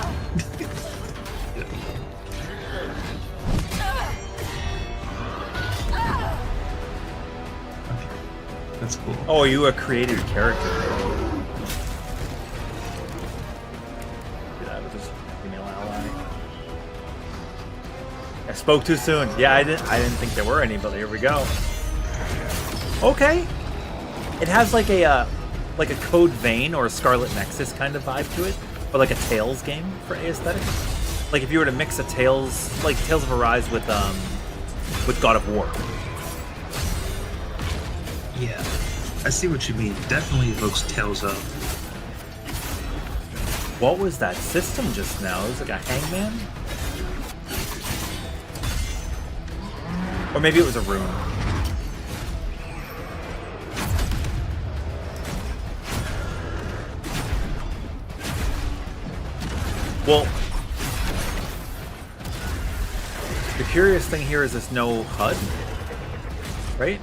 That's cool. Oh, you a created character. Get out of this female ally. I spoke too soon. Yeah, I didn't think there were any, but here we go. Okay. It has like a Code Vein or a Scarlet Nexus kind of vibe to it, but like a Tales game for aesthetic. Like if you were to mix a Tales, like Tales of Arise with God of War. Yeah, I see what you mean. Definitely evokes Tales of. What was that system just now? It was like a hangman? Or maybe it was a rune. Well, the curious thing here is there's no HUD, right?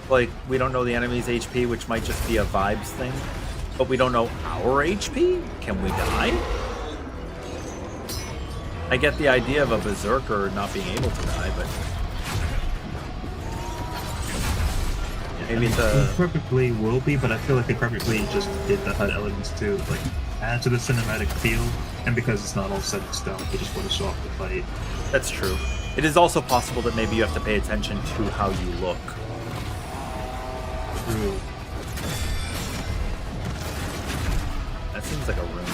Like, we don't know the enemy's HP, which might just be a vibes thing, but we don't know our HP? Can we die? I get the idea of a berserker not being able to die, but maybe it's a... It perfectly will be, but I feel like they perfectly just did the HUD elements too, like add to the cinematic feel, and because it's not all set in stone, they just want to show off the fight. That's true. It is also possible that maybe you have to pay attention to how you look. True. That seems like a room.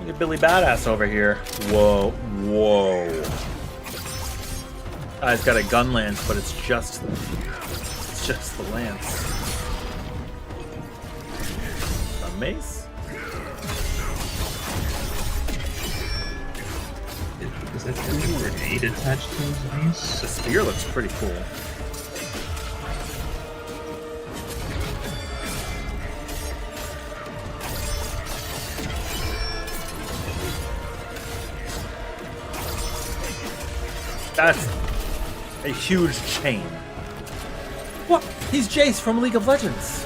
Look at Billy Badass over here. Whoa, whoa. Guy's got a gun lance, but it's just the lance. A mace? Is that a grenade attached to his mace? The spear looks pretty cool. That's a huge chain. What? He's Jace from League of Legends.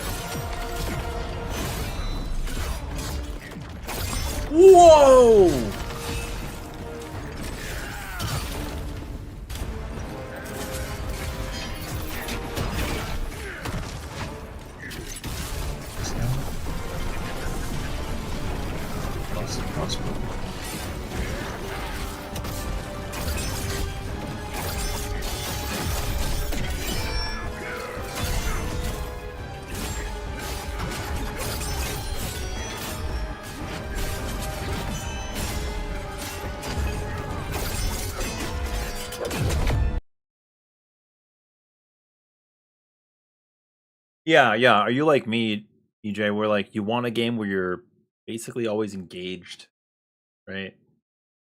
Whoa! Yeah, yeah. Are you like me, EJ, where like you want a game where you're basically always engaged, right?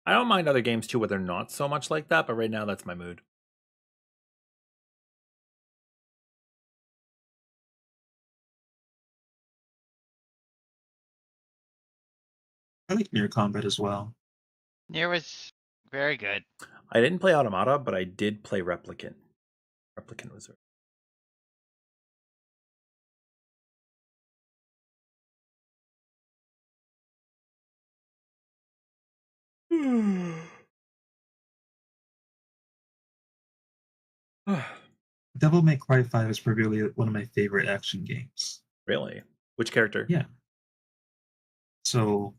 I don't mind other games too where they're not so much like that, but right now that's my mood. I like near combat as well. Nier was very good. I didn't play Automata, but I did play Replicant. Replicant was Devil May Cry 5 is probably one of my favorite action games. Really? Which character? Yeah. So,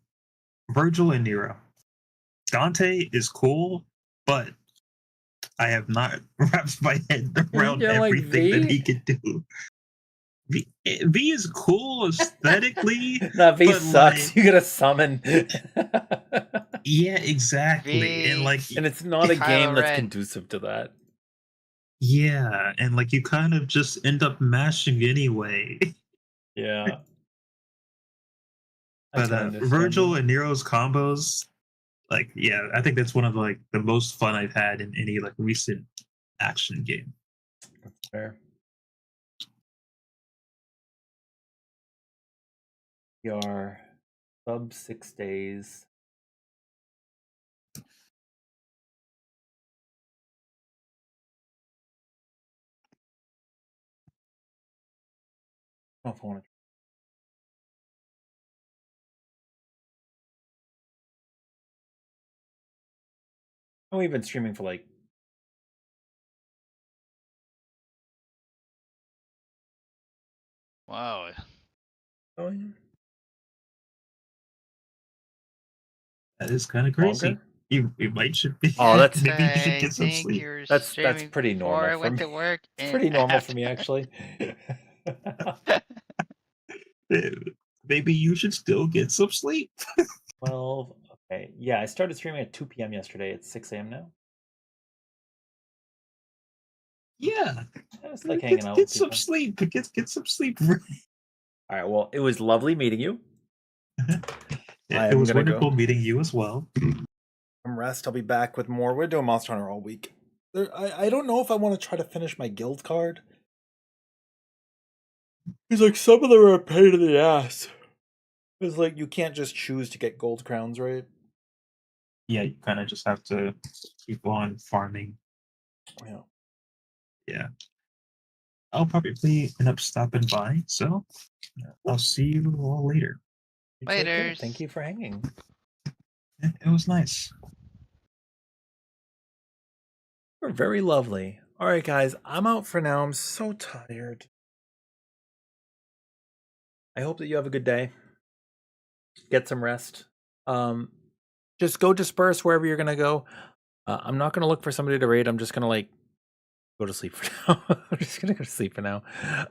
Virgil and Nero. Dante is cool, but I have not wrapped my head around everything that he can do. V is cool aesthetically. Nah, V but sucks. like, You gotta summon. yeah, exactly. And it's not a game that's Ren. conducive to that. Yeah, and like you kind of just end up mashing anyway. Yeah. But Virgil and Nero's combos, like, yeah, I think that's one of like the most fun I've had in any like recent action game. That's fair. We are sub 6 days. I don't know if I want to And we've been streaming for like Wow. oh yeah. That is kind of crazy. Longer? You might should be. Oh, that's maybe you should I get some think sleep. you were that's streaming pretty before I normal for went me. to work It's and pretty normal for after. me actually. Maybe you should still get some sleep. 12. Okay. Yeah, I started streaming at 2 p.m. yesterday. It's 6 a.m. now. Yeah. I just like hanging out with Get some people. sleep. Get some sleep. All right. Well, it was lovely meeting you. It was wonderful meeting you as well. Some rest. I'll be back with more. We're doing Monster Hunter all week. I don't know if I want to try to finish my guild card. Because like some of them are a pain in the ass. Because like you can't just choose to get gold crowns, right? Yeah, you kind of just have to keep on farming. Yeah. Yeah. I'll probably end up stopping by, so I'll see you all later. You take care. Later. Thank you for hanging. It was nice. You're very lovely. All right, guys, I'm out for now. I'm so tired. I hope that you have a good day. Get some rest. Just go disperse wherever you're gonna go. I'm not gonna look for somebody to raid. I'm just gonna like go to sleep for now. I'm just gonna go to sleep for now.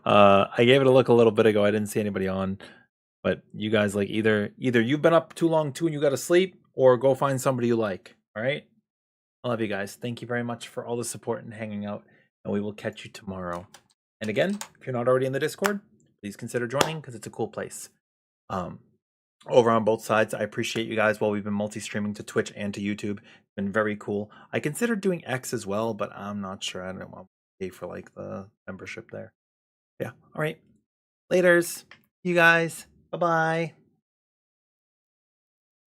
I gave it a look a little bit ago. I didn't see anybody on, but you guys like either you've been up too long too and you got to sleep, or go find somebody you like. All right. I love you guys. Thank you very much for all the support and hanging out, and we will catch you tomorrow. And again, if you're not already in the Discord, please consider joining because it's a cool place. Over on both sides, I appreciate you guys while we've been multi-streaming to Twitch and to YouTube. It's been very cool. I considered doing X as well, but I'm not sure. I don't want to pay for like the membership there. Yeah. All right. Laters. You guys. Bye-bye.